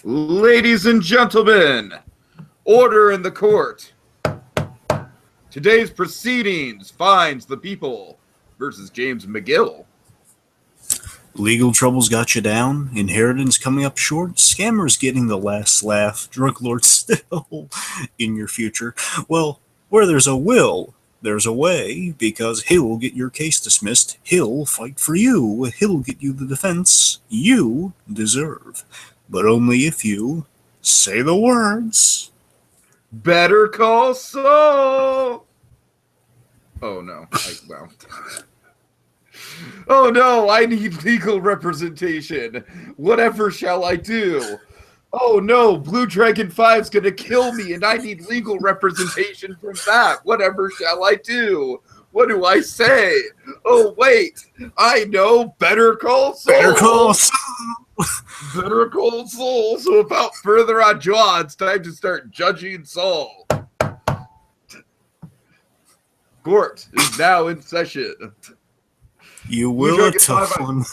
Ladies and gentlemen, order in the court. Today's proceedings finds the people versus James McGill. Legal troubles got you down, inheritance coming up short, scammers getting the last laugh, drug lords still in your future. Well, where there's a will, there's a way, because he'll get your case dismissed, he'll fight for you, he'll get you the defense you deserve. But only if you say the words. Better Call Saul! Oh no, well. Oh no, I need legal representation. Whatever shall I do? Oh no, BlueDragonFive's gonna kill me and I need legal representation from that. Whatever shall I do? What do I say? Oh wait, I know. Better Call Saul. Better Call Saul. Better Call Saul. So without further ado, it's time to start judging Saul. Court is now in session. You will a tough one.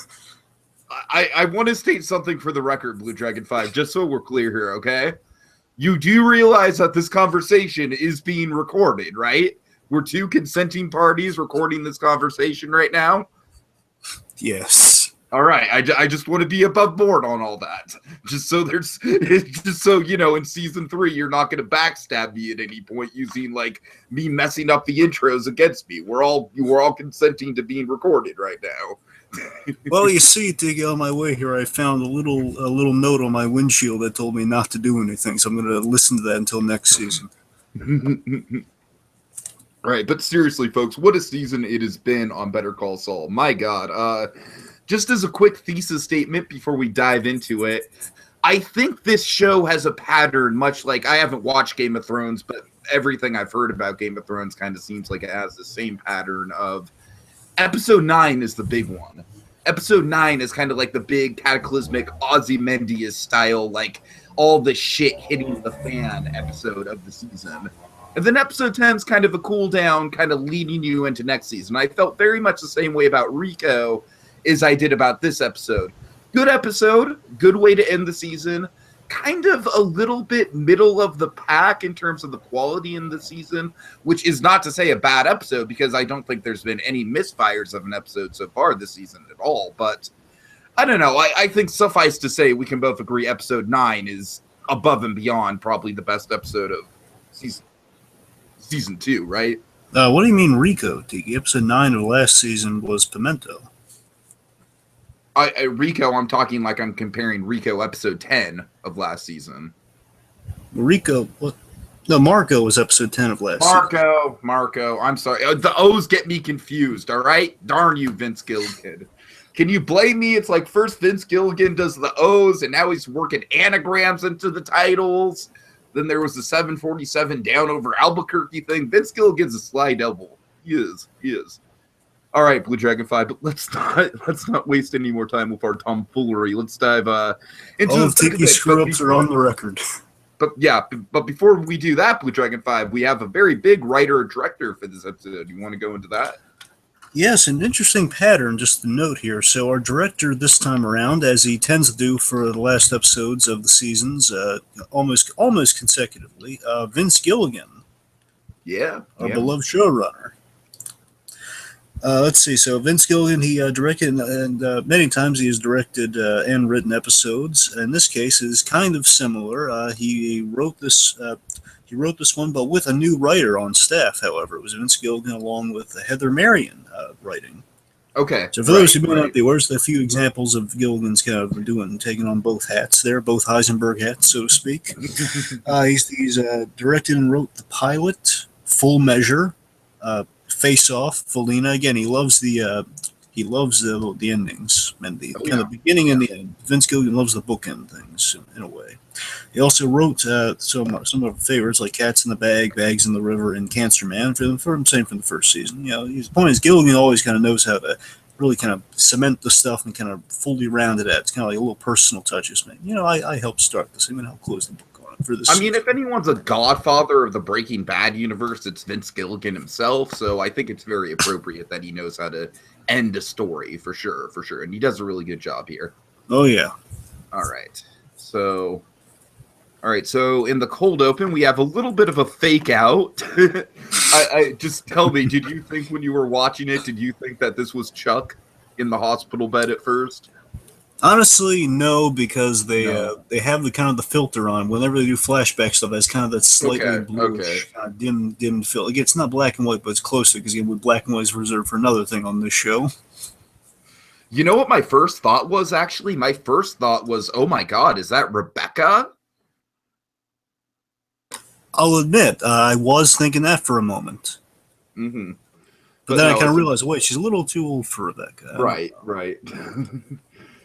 I want to state something for the record, BlueDragonFive, just so we're clear here, okay? You do realize that this conversation is being recorded, right? We're two consenting parties recording this conversation right now? Yes. All right, I just want to be above board on all that. Just so in season 3, you're not going to backstab me at any point using like me messing up the intros against me. We're all consenting to being recorded right now. Well, you see, to get on my way here, I found a little note on my windshield that told me not to do anything. So I'm going to listen to that until next season. All right, but seriously, folks, what a season it has been on Better Call Saul. My God. Just as a quick thesis statement before we dive into it, I think this show has a pattern, much like I haven't watched Game of Thrones, but everything I've heard about Game of Thrones kind of seems like it has the same pattern of Episode 9 is the big one. Episode 9 is kind of like the big cataclysmic Ozymandias style, like all the shit hitting the fan episode of the season. And then Episode 10 is kind of a cool down, kind of leading you into next season. I felt very much the same way about Rico as I did about this episode. Good episode, good way to end the season. Kind of a little bit middle of the pack in terms of the quality in the season, which is not to say a bad episode, because I don't think there's been any misfires of an episode so far this season at all. But I don't know. I think suffice to say we can both agree Episode 9 is above and beyond probably the best episode of season 2, right? What do you mean Rico, Tiki? Episode 9 of last season was Pimento. Rico, I'm talking like I'm comparing Rico episode 10 of last season. Rico, what? No, Marco was episode 10 of last season. Marco, I'm sorry. The O's get me confused, all right? Darn you, Vince Gilligan. Can you blame me? It's like first Vince Gilligan does the O's, and now he's working anagrams into the titles. Then there was the 747 down over Albuquerque thing. Vince Gilligan's a sly devil. He is. All right, BlueDragonFive, but let's not waste any more time with our tomfoolery. Let's dive into all of Tiki's screw-ups are on the record. But before we do that, BlueDragonFive, we have a very big writer or director for this episode. You want to go into that? Yes, an interesting pattern, just to note here. So our director this time around, as he tends to do for the last episodes of the seasons, almost consecutively, Vince Gilligan. Yeah. Our beloved showrunner. Let's see. So Vince Gilligan, he directed, and many times he has directed and written episodes. In this case, it is kind of similar. He wrote this one, but with a new writer on staff. However, it was Vince Gilligan along with Heather Marion writing. Okay. So for those who may not be aware, there's a few examples of Gilligan's kind of taking on both hats there, both Heisenberg hats, so to speak. He's directed and wrote the pilot, Full Measure, Face Off, Felina. Again, he loves the endings and the kind of beginning and the end. Vince Gilligan loves the bookend things in a way. He also wrote some of our favorites like Cats in the Bag, Bags in the River, and Cancer Man from the first season. The point is Gilligan always kind of knows how to really kind of cement the stuff and kind of fully round it out. It's kind of like a little personal touches. I helped start this. I'm going to help close the book on it for this. I mean, if anyone's a godfather of the Breaking Bad universe, it's Vince Gilligan himself. So I think it's very appropriate that he knows how to end a story for sure. And he does a really good job here. Oh, yeah. All right. So All right, so in the cold open, we have a little bit of a fake out. I just tell me, did you think when you were watching it, did you think that this was Chuck in the hospital bed at first? Honestly, no, because No. they have the kind of the filter on whenever they do flashback stuff. It's kind of that slightly Okay, bluish, dim feel. Like, it's not black and white, but it's closer because again, with black and white is reserved for another thing on this show. You know what my first thought was, actually? My first thought was, oh my god, is that Rebecca? I'll admit, I was thinking that for a moment, Mm-hmm. but then I no, kind of it's realized, wait, she's a little too old for Rebecca. right.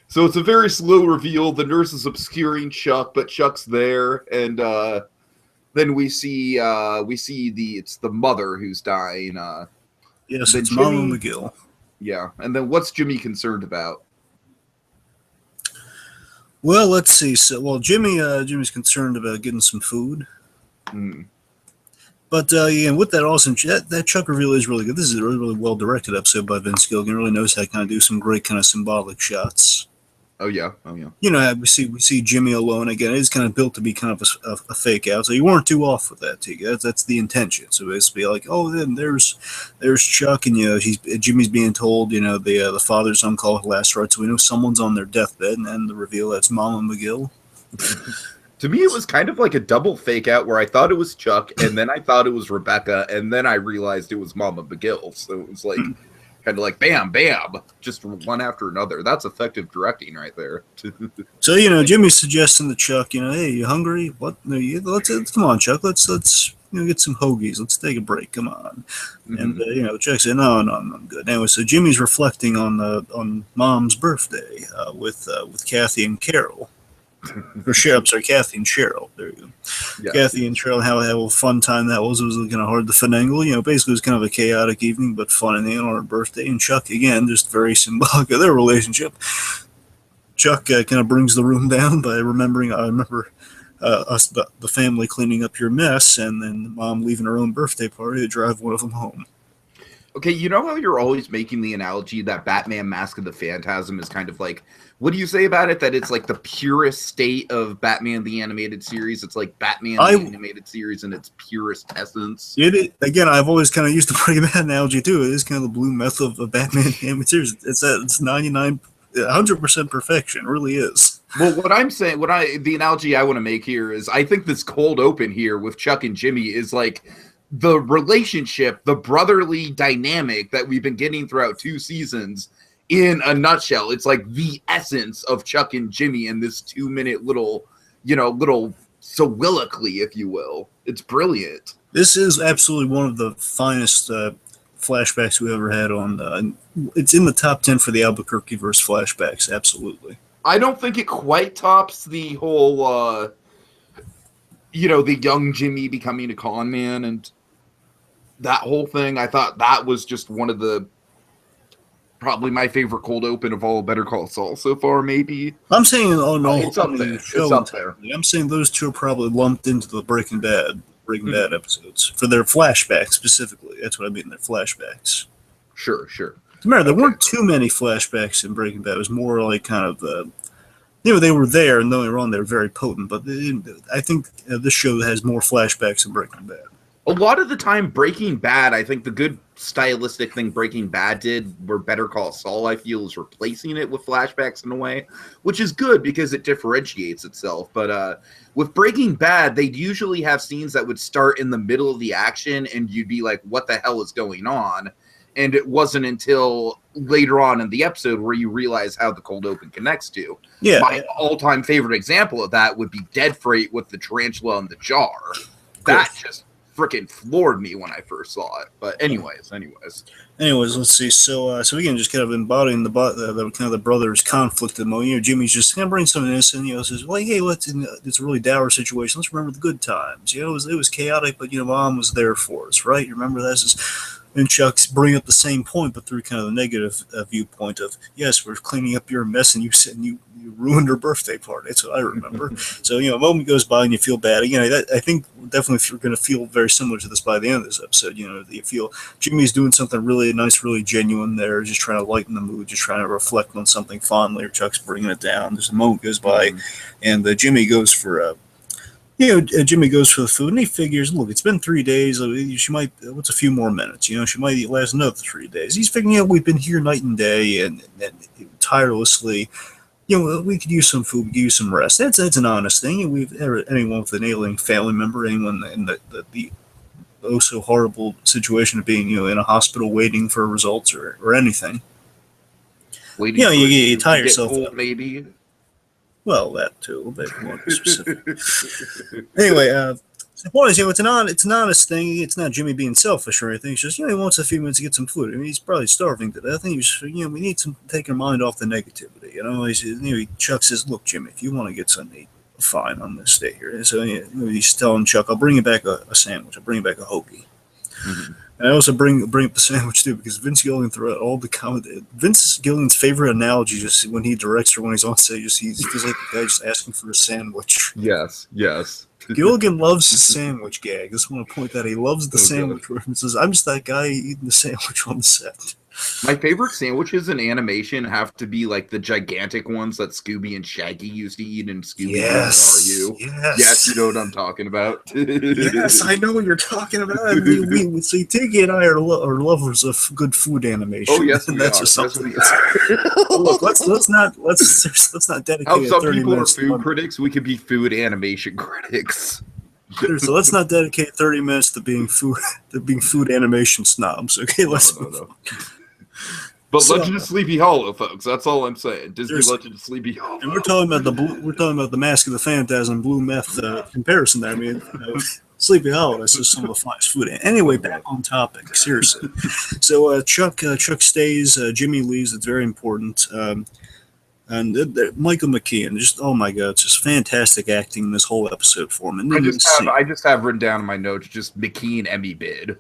So it's a very slow reveal. The nurse is obscuring Chuck, but Chuck's there, and then we see it's the mother who's dying. Yes, then it's Mama Jimmy, McGill. yeah, and then what's Jimmy concerned about? Well, let's see. So, well, Jimmy's concerned about getting some food. Mm. But yeah, with that also, that Chuck reveal is really good. This is a really, really well directed episode by Vince Gilligan. Really knows how to kind of do some great kind of symbolic shots. Oh yeah. You know, we see Jimmy alone again. It's kind of built to be kind of a fake out. So you weren't too off with that, Tiki. That's the intention. So it's be like, oh, then there's Chuck, and you know Jimmy's being told, you know, the father's on call with last rites, so we know someone's on their deathbed, and then the reveal that's Mama McGill. To me, it was kind of like a double fake out where I thought it was Chuck, and then I thought it was Rebecca, and then I realized it was Mama McGill. So it was like kind of like bam, bam, just one after another. That's effective directing right there. So you know, Jimmy's suggesting to Chuck, you know, hey, you hungry? What? No, let's come on, Chuck. Let's you know, get some hoagies. Let's take a break. Come on. Mm-hmm. And you know, Chuck said, no, I'm good. Anyway, so Jimmy's reflecting on Mom's birthday with Kathy and Carol. Or I'm sorry, Kathy and Cheryl. There you go. Yeah. Kathy and Cheryl, how a fun time that was. It was kind of hard to finagle. You know, basically it was kind of a chaotic evening, but fun and on her birthday. And Chuck, again, just very symbolic of their relationship. Chuck kind of brings the room down by remembering, I remember us, the family cleaning up your mess, and then Mom leaving her own birthday party to drive one of them home. Okay, you know how you're always making the analogy that Batman Mask of the Phantasm is kind of like, what do you say about it? That it's like the purest state of Batman the Animated Series. It's like Batman the Animated Series in its purest essence. Again, I've always kind of used to bring that analogy too. It is kind of the blue meth of Batman the Animated Series. It's 99, 100% perfection. It really is. Well, what I'm saying, the analogy I want to make here is, I think this cold open here with Chuck and Jimmy is like the relationship, the brotherly dynamic that we've been getting throughout 2 seasons in a nutshell. It's like the essence of Chuck and Jimmy in this 2-minute little soliloquy, if you will. It's brilliant. This is absolutely one of the finest flashbacks we ever had on. It's in the top 10 for the Albuquerque verse flashbacks, absolutely. I don't think it quite tops the whole, the young Jimmy becoming a con man and that whole thing. I thought that was just one of the probably my favorite cold open of all Better Call Saul so far, maybe. I'm saying, oh no, it's up there. It's up there. I'm saying those two are probably lumped into the Breaking Bad episodes for their flashbacks specifically. That's what I mean, their flashbacks. Sure. Remember, there weren't too many flashbacks in Breaking Bad. It was more like kind of they were there, and though they were on, they were very potent. But I think this show has more flashbacks than Breaking Bad. A lot of the time, Breaking Bad, I think the good stylistic thing Breaking Bad did, where Better Call Saul, I feel, is replacing it with flashbacks in a way, which is good because it differentiates itself. But with Breaking Bad, they'd usually have scenes that would start in the middle of the action, and you'd be like, what the hell is going on? And it wasn't until later on in the episode where you realize how the cold open connects to. Yeah. My all-time favorite example of that would be Dead Freight with the tarantula in the jar. That just freaking floored me when I first saw it. But anyways, let's see. So again, just kind of embodying the kind of the brothers' conflict. You know, Jimmy's just kind of bringing something innocent. You know, says, well, hey, it's a really dour situation. Let's remember the good times. You know, it was chaotic, but Mom was there for us, right? You remember this? And Chuck's bringing up the same point, but through kind of the negative viewpoint of, yes, we're cleaning up your mess, and you said you ruined her birthday party. That's what I remember. So, a moment goes by and you feel bad. Again, I think definitely if you're going to feel very similar to this by the end of this episode. You feel Jimmy's doing something really nice, really genuine there, just trying to lighten the mood, just trying to reflect on something fondly, or Chuck's bringing it down. There's a moment goes by, and Jimmy goes for Jimmy goes for the food, and he figures, look, it's been 3 days. She might, what's a few more minutes? She might last another 3 days. He's figuring, we've been here night and day and tirelessly. We could use some food, we could use some rest. That's an honest thing. Anyone with an ailing family member, anyone in the oh so horrible situation of being, in a hospital waiting for results or anything. Waiting you tie yourself old, up. maybe. Well, that too, a bit more specific. Anyway, the point is, it's an honest thing. It's not Jimmy being selfish or anything. It's just, he wants a few minutes to get some food. I mean, he's probably starving to death. I think we need to take our mind off the negativity. Chuck says, look, Jimmy, if you want to get something to eat, fine, I'm going to stay here. So he's telling Chuck, I'll bring you back a sandwich. I'll bring you back a hoagie. Mm-hmm. And I also bring up the sandwich too, because Vince Gilligan throughout all the Vince Gilligan's favorite analogy, just when he directs or when he's on set, he feels like the guy just asking for a sandwich. Yes. Gilligan loves his sandwich gag. I just want to point that he loves the sandwich where he says, I'm just that guy eating the sandwich on the set. My favorite sandwiches in animation have to be like the gigantic ones that Scooby and Shaggy used to eat in Scooby. Yes. Are you? Yes, you know what I'm talking about. Yes, I know what you're talking about. We see, Tiki and I are lovers of good food animation. Oh yes, and that's just something. Look, let's not dedicate. How some 30 people are minutes food critics, we could be food animation critics. So let's not dedicate 30 minutes to being food animation snobs. Okay, No. But Legend of Sleepy Hollow, folks. That's all I'm saying. Disney Legend of Sleepy Hollow. And we're talking about the Mask of the Phantasm Blue Meth comparison there. I mean, Sleepy Hollow. That's just some of the finest food. Anyway, back on topic. Seriously. So Chuck stays. Jimmy leaves. It's very important. And Michael McKean, just oh my god, it's just fantastic acting in this whole episode for him. And I just have written down in my notes just McKean Emmy bid.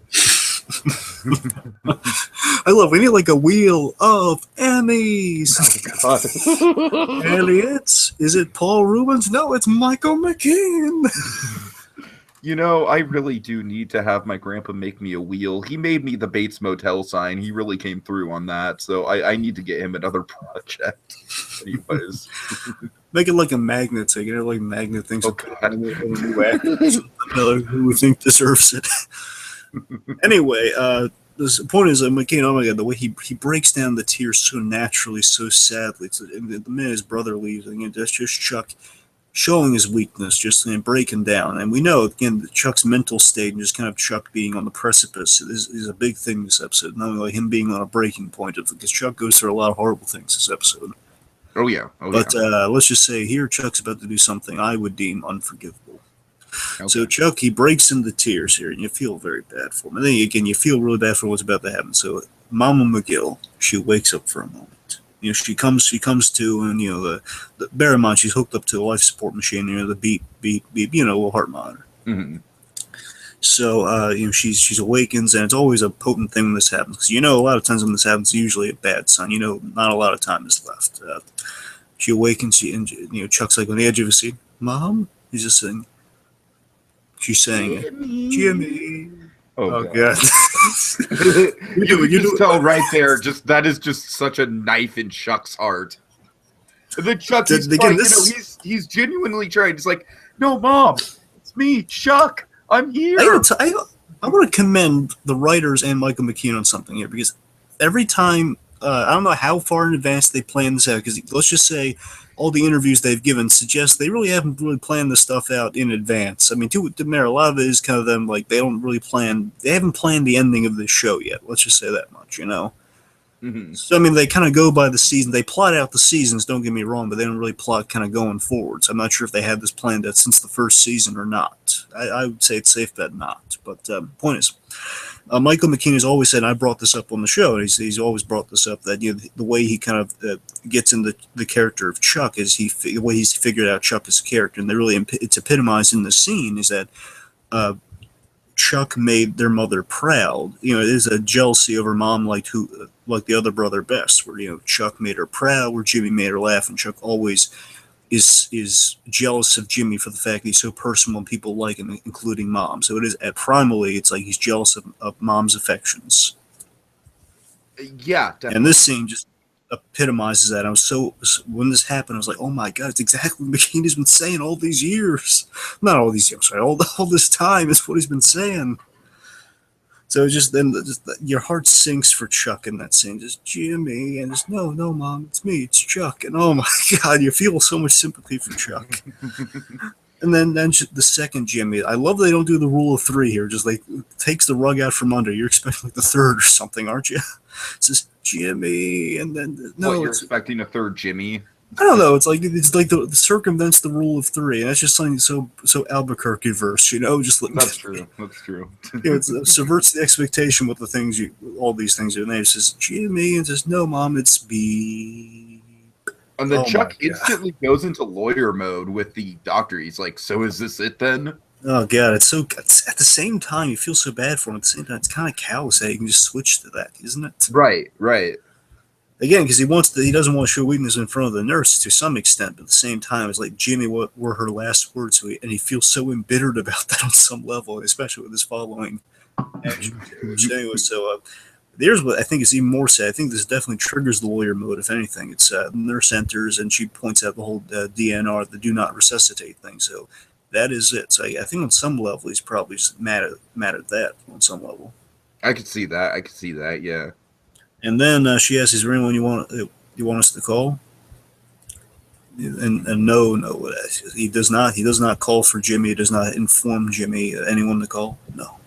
I love we need like a wheel of Emmys. Oh, Elliot, is it Paul Rubens? No, it's Michael McKean. I really do need to have my grandpa make me a wheel. He made me the Bates Motel sign. He really came through on that. So I need to get him another project. Anyways. Make it like a magnet, so you get like magnet things. Oh, who we think deserves it. Anyway, the point is, McKean, oh my god, the way he breaks down the tears so naturally, so sadly. The minute his brother leaves, and that's just Chuck showing his weakness, just breaking down. And we know, again, Chuck's mental state and just kind of Chuck being on the precipice is a big thing this episode. Not only like him being on a breaking point, because Chuck goes through a lot of horrible things this episode. Oh, yeah. Let's just say here, Chuck's about to do something I would deem unforgivable. Okay. So Chuck, he breaks into tears here, and you feel very bad for him. And then again, you feel really bad for what's about to happen. So Mama McGill, she wakes up for a moment. She comes to, and the bear in mind, she's hooked up to a life support machine. The beep, beep, beep. A little heart monitor. Mm-hmm. So she's awakens, and it's always a potent thing when this happens, because a lot of times when this happens, it's usually a bad sign. Not a lot of time is left. She awakens, and Chuck's like on the edge of his seat. Mom, he's just saying. She's saying, Jimmy. Oh God. you can tell right there. That is just such a knife in Chuck's heart. And then Chuck is trying, he's genuinely trying. He's like, no, Mom, it's me, Chuck. I'm here. I want to commend the writers and Michael McKean on something here, because every time, I don't know how far in advance they plan this out, because let's just say all the interviews they've given suggest they really haven't really planned this stuff out in advance. I mean, to admit, a lot of it is kind of them, like, they haven't planned the ending of this show yet. Let's just say that much, Mm-hmm. So, I mean, they kind of go by the season. They plot out the seasons, don't get me wrong, but they don't really plot kind of going forward. So I'm not sure if they had this planned out since the first season or not. I would say it's safe bet not. But point is, Michael McKean has always said, and I brought this up on the show, he's always brought this up, that the way he kind of gets in the character of Chuck is the way he's figured out Chuck as a character, and it's epitomized in the scene, is that Chuck made their mother proud. It is a jealousy over Mom like the other brother best, where Chuck made her proud, where Jimmy made her laugh, and Chuck always is jealous of Jimmy for the fact that he's so personal and people like him, including Mom. So it is primally, it's like he's jealous of Mom's affections. Yeah, definitely. And this scene just epitomizes that. I was when this happened, I was like, oh my god, it's exactly what McKinney's been saying all these years. Not all these years, sorry, all this time is what he's been saying. So just then, your heart sinks for Chuck in that scene. Just Jimmy, and just no, Mom, it's me, it's Chuck, and oh my God, you feel so much sympathy for Chuck. And then the second Jimmy, I love they don't do the rule of three here. Just like takes the rug out from under. You're expecting like the third or something, aren't you? It's just Jimmy, and then no, what, you're expecting a third Jimmy. I don't know. It's like the circumvents the rule of three, and that's just something so Albuquerque verse, Just that's true. That's true. It subverts the expectation with the things all these things are. And it says Jimmy, and says no, Mom, it's B. And then Chuck instantly goes into lawyer mode with the doctor. He's like, "So is this it then?" Oh God, it's at the same time you feel so bad for him. At the same time, it's kind of callous that you can just switch to that, isn't it? Right. Again, because he doesn't want to show weakness in front of the nurse to some extent, but at the same time, it's like, Jimmy, what were her last words? And he feels so embittered about that on some level, especially with his following action. Anyway, so there's what I think is even more sad. I think this definitely triggers the lawyer mode, if anything. It's the nurse enters, and she points out the whole DNR, the do not resuscitate thing. So that is it. So I think on some level, he's probably just mad at that on some level. I could see that, yeah. And then she asks, "Is there anyone you want us to call?" And no, he does not. He does not call for Jimmy. He does not inform Jimmy anyone to call. No.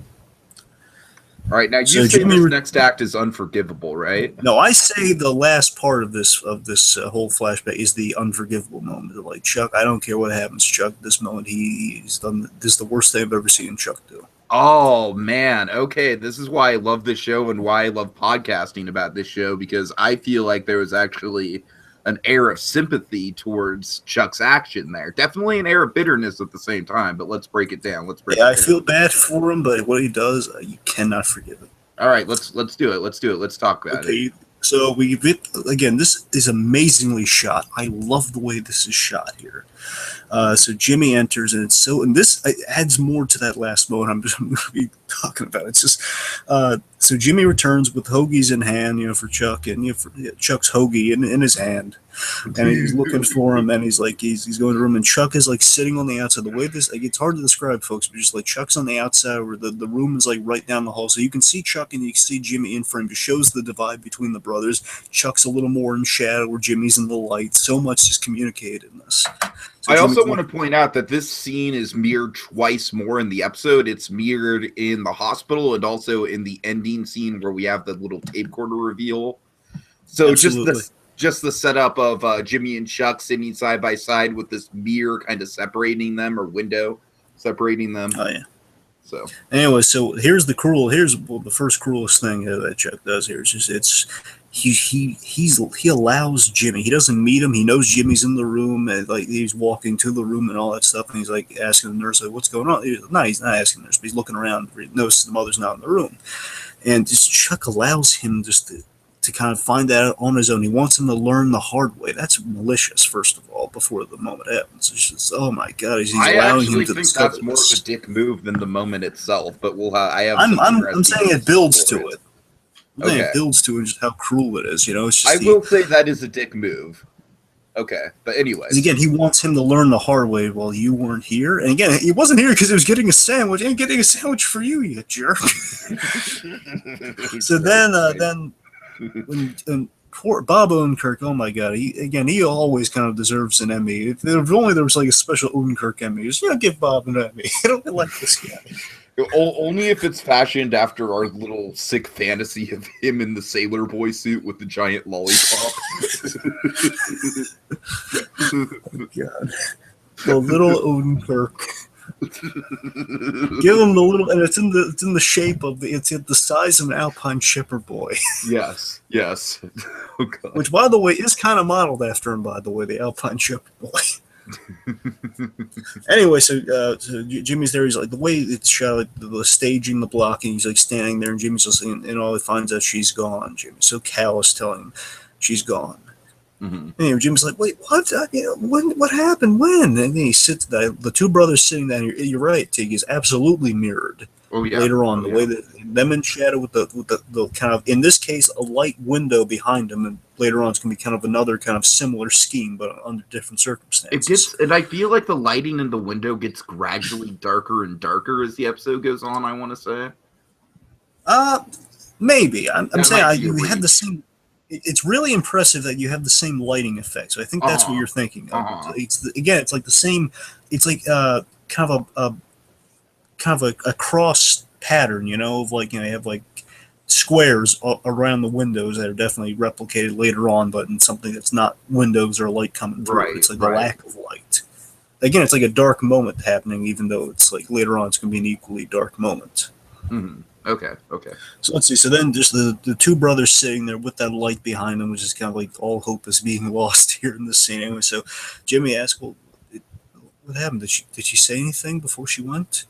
All right, now you say Jimmy, this next act is unforgivable, right? No, I say the last part of this whole flashback is the unforgivable moment. Like, Chuck, I don't care what happens, Chuck. This moment, he's done. This is the worst thing I've ever seen Chuck do. Oh, man. Okay, this is why I love this show and why I love podcasting about this show, because I feel like there was actually an air of sympathy towards Chuck's action there. Definitely an air of bitterness at the same time, but let's break it down. I feel bad for him, but what he does, you cannot forgive it. All right, let's do it. Let's talk about it. So this is amazingly shot. I love the way this is shot here. So Jimmy enters, and this adds more to that last moment I'm going to be talking about. It's just so Jimmy returns with hoagies in hand, for Chuck, and for Chuck's hoagie in his hand, and he's looking for him, and he's going to the room, and Chuck is like sitting on the outside. The way this, it's hard to describe, folks, but just like Chuck's on the outside, where the room is like right down the hall, so you can see Chuck and you can see Jimmy in frame. It shows the divide between the brothers. Chuck's a little more in shadow, where Jimmy's in the light. So much is communicated in this. So I also want to point out that this scene is mirrored twice more in the episode. It's mirrored in the hospital and also in the ending scene where we have the little tape recorder reveal. So just the setup of Jimmy and Chuck sitting side by side with this mirror kind of separating them, or window separating them. Oh yeah. So anyway, here's the first cruelest thing that Chuck does here. He allows Jimmy. He doesn't meet him. He knows Jimmy's in the room, and like he's walking to the room and all that stuff. And he's like asking the nurse, like, "What's going on?" He's not asking the nurse, but he's looking around. He notices the mother's not in the room, and just Chuck allows him just to kind of find that out on his own. He wants him to learn the hard way. That's malicious, first of all, before the moment happens. It's just, oh my God, he's allowing him to discover this. I actually think that's more of a dick move than the moment itself. But I'm saying it builds to it. It builds to it, just how cruel it is. It's just will say that is a dick move. Okay, but anyway. Again, he wants him to learn the hard way while you weren't here. And again, he wasn't here because he was getting a sandwich. And getting a sandwich for you jerk. So then when poor Bob Odenkirk, oh my God, he always kind of deserves an Emmy. If only there was like a special Odenkirk Emmy. Just, give Bob an Emmy. I don't like this guy. Only if it's fashioned after our little sick fantasy of him in the Sailor Boy suit with the giant lollipop. Oh God. The little Odenkirk. Give him the little, and it's in the shape of it's the size of an Alpine Shepherd boy. Yes. Oh God. Which, by the way, is kind of modeled after him. By the way, the Alpine Shepherd boy. Anyway, so Jimmy's there. He's like, the way it's shot, like the staging, the blocking. He's like standing there, and Jimmy's just, and all he finds out she's gone. Jimmy's so callous, telling him she's gone. Mm-hmm. Anyway, Jimmy's like, wait, what? What happened? When? And then he sits. The two brothers sitting down. You're right, Tig, is absolutely mirrored. Oh yeah. Later on, way that them in shadow with the kind of, in this case, a light window behind them, and later on it's going to be kind of another kind of similar scheme, but under different circumstances. And I feel like the lighting in the window gets gradually darker and darker as the episode goes on, I want to say. Maybe. I'm saying you reach. had the same. It's really impressive that you have the same lighting effect. So I think that's what you're thinking of. It's like the same. It's like kind of a cross pattern, of like, you have like squares around the windows that are definitely replicated later on, but in something that's not windows or light coming through. Right, it's like the lack of light. Again, it's like a dark moment happening, even though it's like later on it's going to be an equally dark moment. Mm-hmm. Okay. So let's see. So then just the two brothers sitting there with that light behind them, which is kind of like all hope is being lost here in this scene. Anyway, so Jimmy asks, well, what happened? Did she say anything before she went?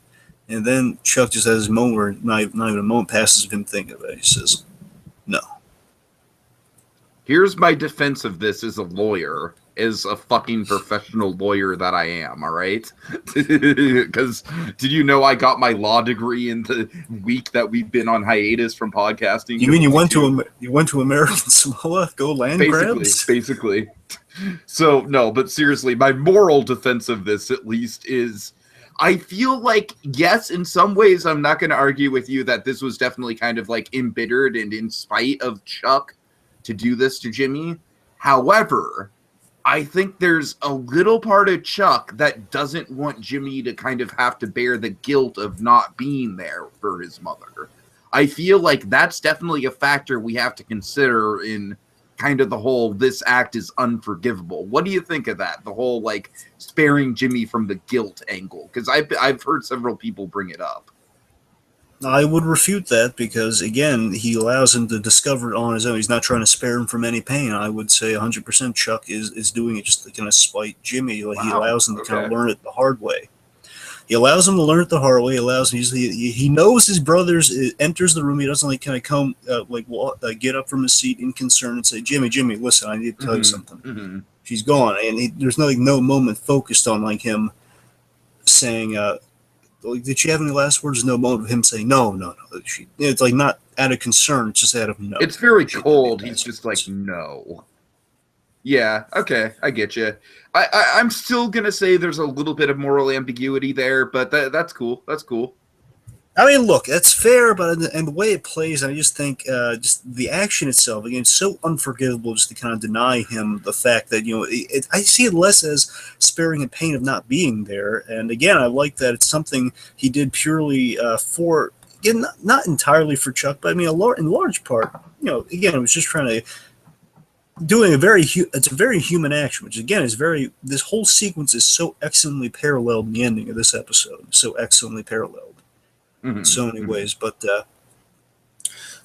And then Chuck just has his moment where not even a moment passes of him thinking about it. He says, no. Here's my defense of this as a lawyer, as a fucking professional lawyer that I am, all right? Because did you know I got my law degree in the week that we've been on hiatus from podcasting? You mean you went to American Samoa, go land grabs? Basically. So, no, but seriously, my moral defense of this, at least, is I feel like, yes, in some ways, I'm not going to argue with you that this was definitely kind of like embittered and in spite of Chuck to do this to Jimmy. However, I think there's a little part of Chuck that doesn't want Jimmy to kind of have to bear the guilt of not being there for his mother. I feel like that's definitely a factor we have to consider in kind of the whole this act is unforgivable. What do you think of that? The whole like sparing Jimmy from the guilt angle? Because I've heard several people bring it up. I would refute that because, again, he allows him to discover it on his own. He's not trying to spare him from any pain. I would say 100% Chuck is doing it just to kind of spite Jimmy. Like, he allows him to kind of learn it the hard way. He allows him to learn it the hard way. He allows him. He knows his brothers enters the room. He doesn't like kind of come get up from his seat in concern and say, Jimmy, listen, I need to tell you something. Mm-hmm. She's gone, and there's no moment focused on like him saying, did she have any last words? No moment of him saying no. It's like not out of concern. It's just out of no. It's very cold. He's just like no. Yeah, okay, I get you. I'm still going to say there's a little bit of moral ambiguity there, but that's cool. That's cool. I mean, look, that's fair, but and the way it plays, I just think just the action itself, again, it's so unforgivable just to kind of deny him the fact that, I see it less as sparing and pain of not being there. And again, I like that it's something he did purely for, again, not entirely for Chuck, but I mean, in large part, again, it was just trying to doing it's a very human action, which again is this whole sequence is so excellently paralleled in the ending of this episode, so excellently paralleled in so many ways. But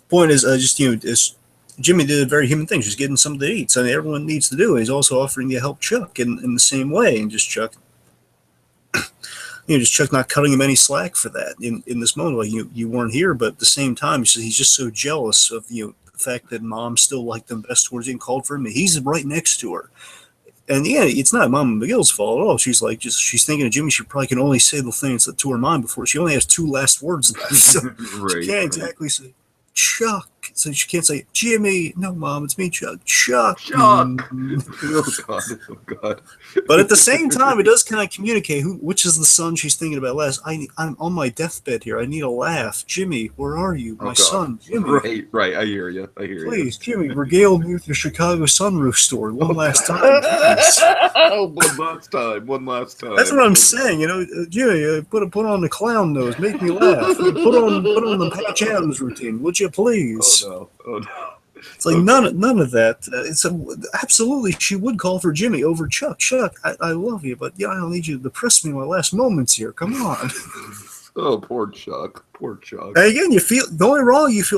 point is, Jimmy did a very human thing, just getting something to eat. So everyone needs to do it. He's also offering to help Chuck in the same way, and just Chuck, Chuck not cutting him any slack for that in this moment. Like you weren't here, but at the same time, he's just so jealous of the fact that Mom still liked them best towards him, called for him. He's right next to her. And yeah, it's not Mama McGill's fault at all. She's like, she's thinking of Jimmy. She probably can only say the things to her mind before. She only has two last words left. So she can't exactly say, Chuck. So she can't say, Jimmy. No, Mom, it's me, Chuck. Chuck. Oh, God. But at the same time, it does kind of communicate which is the son she's thinking about last. I'm on my deathbed here. I need a laugh. Jimmy, where are you? My son, Jimmy. Right. I hear you. Please, Jimmy, regale me with your Chicago sunroof story one last time. One last time. That's what I'm saying. Jimmy, put on the clown nose. Make me laugh. Put on the Patch Adams routine, would you please? Oh no. It's like none of that. Absolutely, she would call for Jimmy over Chuck. Chuck, I love you, but I don't need you to depress me in my last moments here. Come on. Oh, poor Chuck. And again, you feel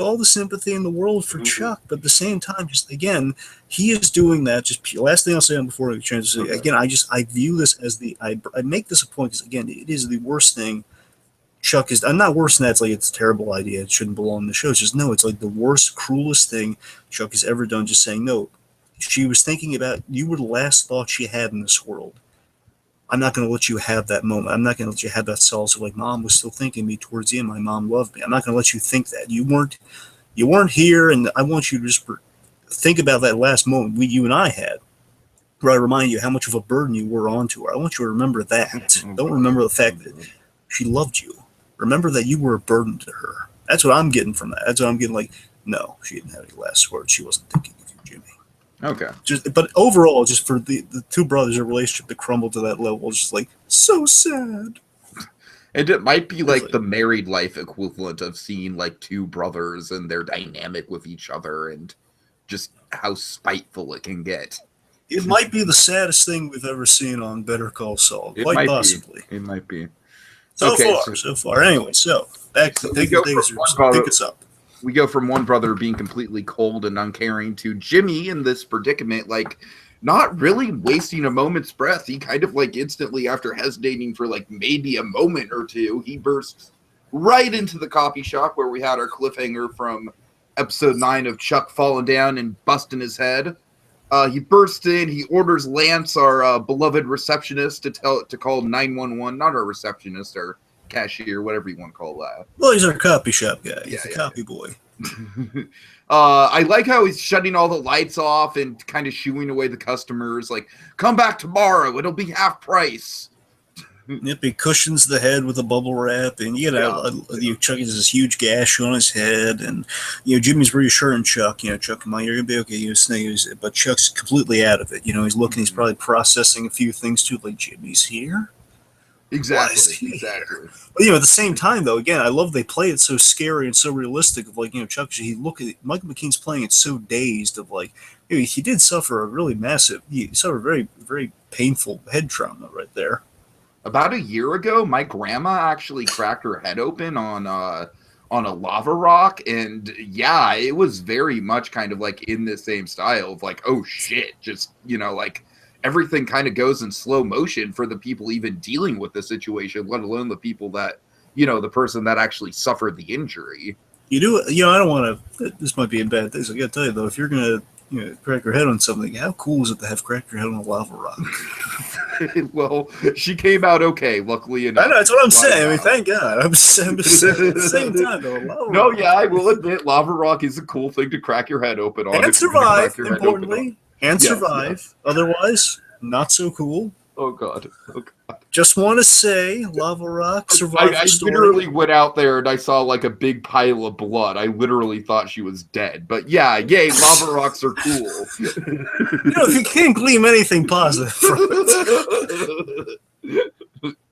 all the sympathy in the world for Chuck, but at the same time, just again, he is doing that. Just last thing I'll say before we transition. Again, I view this as I make this a point because again, it is the worst thing. Chuck is, I'm not worse than that. It's like it's a terrible idea. It shouldn't belong in the show. It's just no. It's like the worst, cruelest thing Chuck has ever done. Just saying no. She was thinking about you were the last thought she had in this world. I'm not going to let you have that moment. I'm not going to let you have that solace of like Mom was still thinking of me towards the end. My mom loved me. I'm not going to let you think that you weren't here, and I want you to just think about that last moment you and I had, where I remind you how much of a burden you were onto her. I want you to remember that. Don't remember the fact that she loved you. Remember that you were a burden to her. That's what I'm getting from that. That's what I'm getting. Like, no, she didn't have any last words. She wasn't thinking of you, Jimmy. Okay. But overall, just for the two brothers' relationship to crumble to that level, just like so sad. And it might be like the married life equivalent of seeing like two brothers and their dynamic with each other and just how spiteful it can get. It might be the saddest thing we've ever seen on Better Call Saul. Quite possibly. It might be. So far. Anyway, so back to pick us up. We go from one brother being completely cold and uncaring to Jimmy in this predicament, like not really wasting a moment's breath. He kind of like instantly, after hesitating for like maybe a moment or two, he bursts right into the coffee shop where we had our cliffhanger from episode 9 of Chuck falling down and busting his head. He bursts in. He orders Lance, our beloved receptionist, to call 911. Not our receptionist, our cashier, whatever you want to call that. Well, he's our copy shop guy. He's a copy boy. I like how he's shutting all the lights off and kind of shooing away the customers. Like, come back tomorrow. It'll be half price. Yep, he cushions the head with a bubble wrap, and Chuck has this huge gash on his head, and Jimmy's reassuring Chuck. Chuck, come on, you're gonna be okay. But Chuck's completely out of it. He's looking. He's probably processing a few things too. Like, Jimmy's here. Exactly. But at the same time, though, again, I love they play it so scary and so realistic. Of like, Chuck, Michael McKean's playing it so dazed. Of like, he did suffer a really massive. He suffered very, very painful head trauma right there. About a year ago, my grandma actually cracked her head open on a lava rock, and yeah, it was very much kind of like in the same style of like, oh shit, just like everything kind of goes in slow motion for the people even dealing with the situation, let alone the people that the person that actually suffered the injury. I don't want to. This might be a bad thing. So I got to tell you though, if you're gonna crack your head on something, how cool is it to have cracked your head on a lava rock? Well, she came out okay, luckily enough. I know, that's what I'm saying. I mean, thank God. I'm just saying at the same time, though. I will admit, lava rock is a cool thing to crack your head open on. And survive, importantly. And survive. Yes. Otherwise, not so cool. Oh, God. Just want to say, lava rock survived I literally went out there and I saw like a big pile of blood. I literally thought she was dead. But yeah, yay, lava rocks are cool. If you can't glean anything positive from it.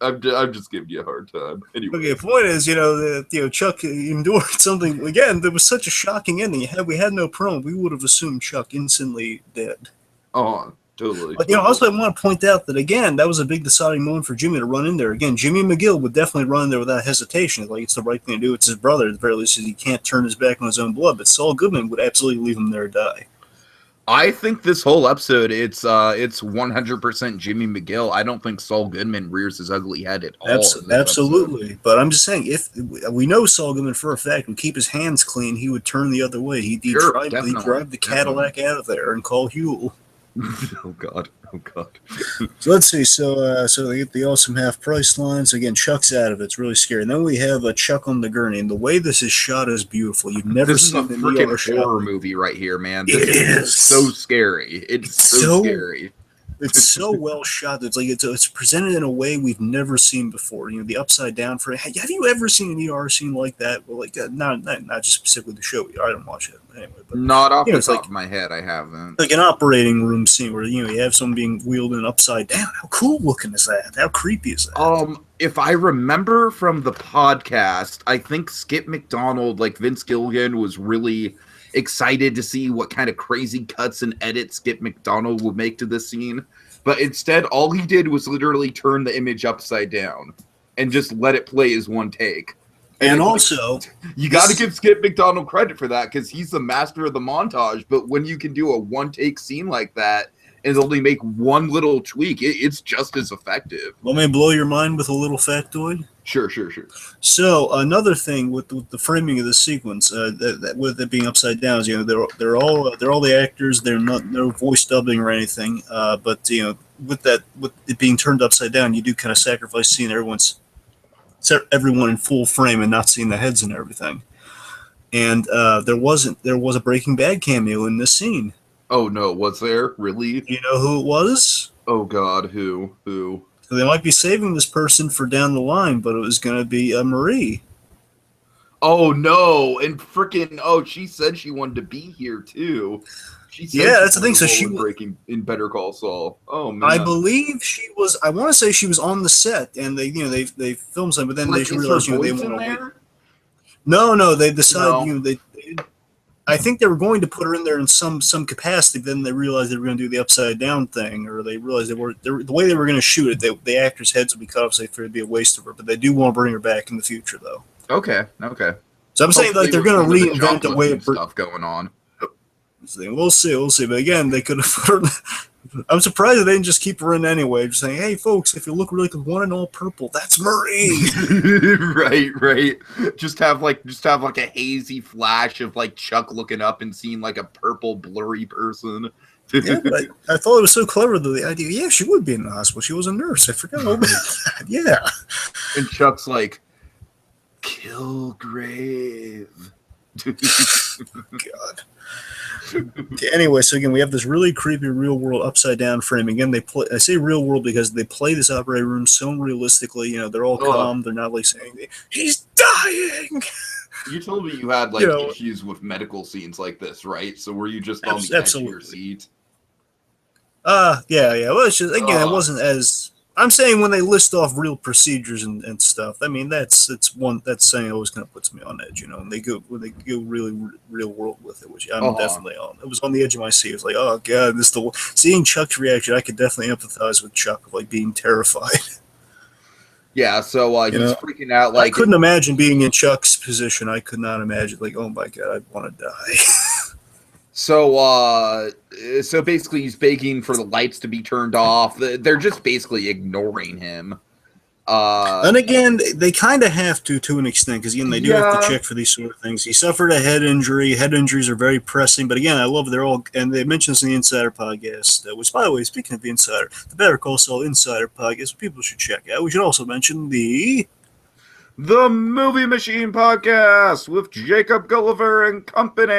I'm just giving you a hard time. Anyway. Okay, the point is, that Chuck endured something again. There was such a shocking ending. Had we had no promo, we would have assumed Chuck instantly dead. Oh, totally. But also, I want to point out that again, that was a big deciding moment for Jimmy to run in there. Again, Jimmy McGill would definitely run in there without hesitation. Like, it's the right thing to do. It's his brother. At the very least, he can't turn his back on his own blood. But Saul Goodman would absolutely leave him there to die. I think this whole episode, it's 100% Jimmy McGill. I don't think Saul Goodman rears his ugly head at all. Absolutely. Episode. But I'm just saying, if we know Saul Goodman for a fact would keep his hands clean, he would turn the other way. He'd drive the Cadillac out of there and call Huel. Oh God. So let's see. So they get the awesome half price lines. Again, Chuck's out of it. It's really scary. And then we have a Chuck on the gurney. And the way this is shot is beautiful. You've never seen a freaking horror movie right here, man. This is so scary. It's so scary. It's so well shot. It's presented in a way we've never seen before. The upside down frame. Have you ever seen an ER scene like that? Well, like not just specifically the show. I don't watch it anyway. But not off the top of my head, I haven't. Like an operating room scene where you have someone being wheeled upside down. How cool looking is that? How creepy is that? If I remember from the podcast, I think Skip McDonald, like Vince Gilligan, was really excited to see what kind of crazy cuts and edits Skip McDonald would make to this scene. But instead, all he did was literally turn the image upside down and just let it play as one take. And also, you got to give Skip McDonald credit for that because he's the master of the montage. But when you can do a one-take scene like that and only make one little tweak, it's just as effective. Want me to blow your mind with a little factoid? Sure. So another thing with the framing of the sequence, with it being upside down, is they're all the actors. They're no voice dubbing or anything. But with it being turned upside down, you do kind of sacrifice seeing everyone in full frame and not seeing the heads and everything. And there was a Breaking Bad cameo in this scene. Oh no, was there really? Do you know who it was? Oh God, who? So they might be saving this person for down the line, but it was going to be Marie. Oh no, and freaking she said she wanted to be here too. She said that's the thing. So she breaking in Better Call Saul. Oh man, I believe she was. I want to say she was on the set, and they filmed something, but then they realized they want to wait. No, they decided I think they were going to put her in there in some capacity. Then they realized they were going to do the upside down thing, or they realized the way they were going to shoot it. The actors' heads would be cut off, so they figured it'd be a waste of her. But they do want to bring her back in the future, though. Okay. So I'm saying like they're going to reinvent the way of stuff going on. We'll see. But again, they could have put her. I'm surprised they didn't just keep her in anyway, just saying, "Hey, folks, if you look really good, one and all purple, that's Marie." right. Just have like a hazy flash of like Chuck looking up and seeing like a purple blurry person. Yeah, but I thought it was so clever though. The idea, yeah, she would be in the hospital. She was a nurse. I forgot all about that. Yeah. And Chuck's like, Kilgrave. God. Okay, anyway, so again, we have this really creepy real world upside down frame. Again, I say real world because they play this operating room so realistically. They're all calm. They're not like saying he's dying. You told me you had like issues with medical scenes like this, right? So were you just on the edge of your seat? Yeah. Well, it's just again, it wasn't as. I'm saying when they list off real procedures and stuff. I mean, that's saying always kind of puts me on edge, when they go really real world with it, which I'm definitely on. It was on the edge of my seat. It was like, oh God, seeing Chuck's reaction, I could definitely empathize with Chuck, like being terrified. Yeah, so he's freaking out. Like, I couldn't imagine being in Chuck's position. I could not imagine, like, oh my God, I'd want to die. So basically he's begging for the lights to be turned off. They're just basically ignoring him. And again, they kind of have to an extent, because again, they do have to check for these sort of things. He suffered a head injury. Head injuries are very pressing, but again, I love and they mentioned this in the Insider podcast, which, by the way, speaking of the Insider, the Better Call Saul Insider podcast, people should check out. We should also mention the Movie Machine podcast with Jacob Gulliver and company.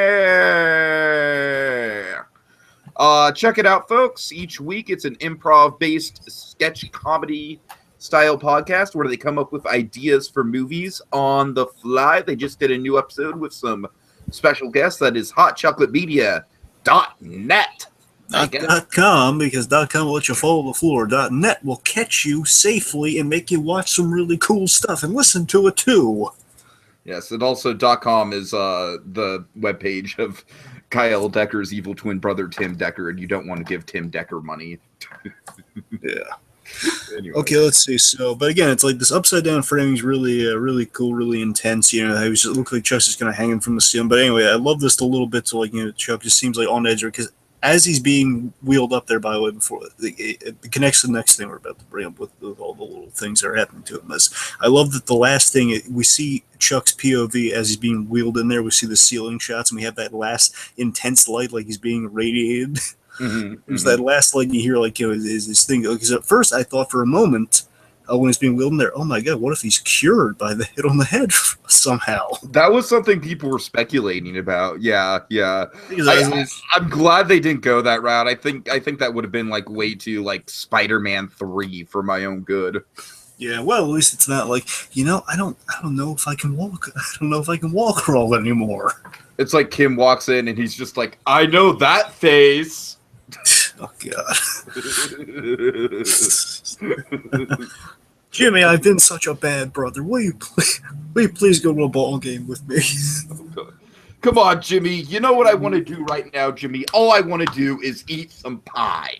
Check it out, folks. Each week, it's an improv-based sketch comedy style podcast where they come up with ideas for movies on the fly. They just did a new episode with some special guests. That is hotchocolatemedia.net. Not .com, because .com will let you fall to the floor. .net will catch you safely and make you watch some really cool stuff and listen to it too. Yes, and also .com is the webpage of Kyle Decker's evil twin brother, Tim Decker, and you don't want to give Tim Decker money. Yeah. Anyway. Okay, let's see. So, but again, it's like this upside down framing is really, really cool, really intense. It looks like Chuck's just going to hang him from the ceiling. But anyway, I love this a little bit. So, like, Chuck just seems like on edge because as he's being wheeled up there, by the way, before it connects to the next thing we're about to bring up with all the little things that are happening to him. I love that the last thing we see Chuck's POV as he's being wheeled in there. We see the ceiling shots, and we have that last intense light, like he's being radiated. There's that last light you hear, like is this thing? Because at first I thought for a moment when he's being wheeled in there, oh my God, what if he's cured by the hit on the head somehow? That was something people were speculating about. Yeah. I'm glad they didn't go that route. I think that would have been like way too like Spider-Man 3 for my own good. Yeah, well, at least it's not like I don't know if I can walk. I don't know if I can walk or all anymore. It's like Kim walks in and he's just like, I know that face. Oh God. Jimmy, I've been such a bad brother. Will you please go to a ball game with me? Come on, Jimmy. You know what I want to do right now, Jimmy? All I want to do is eat some pie.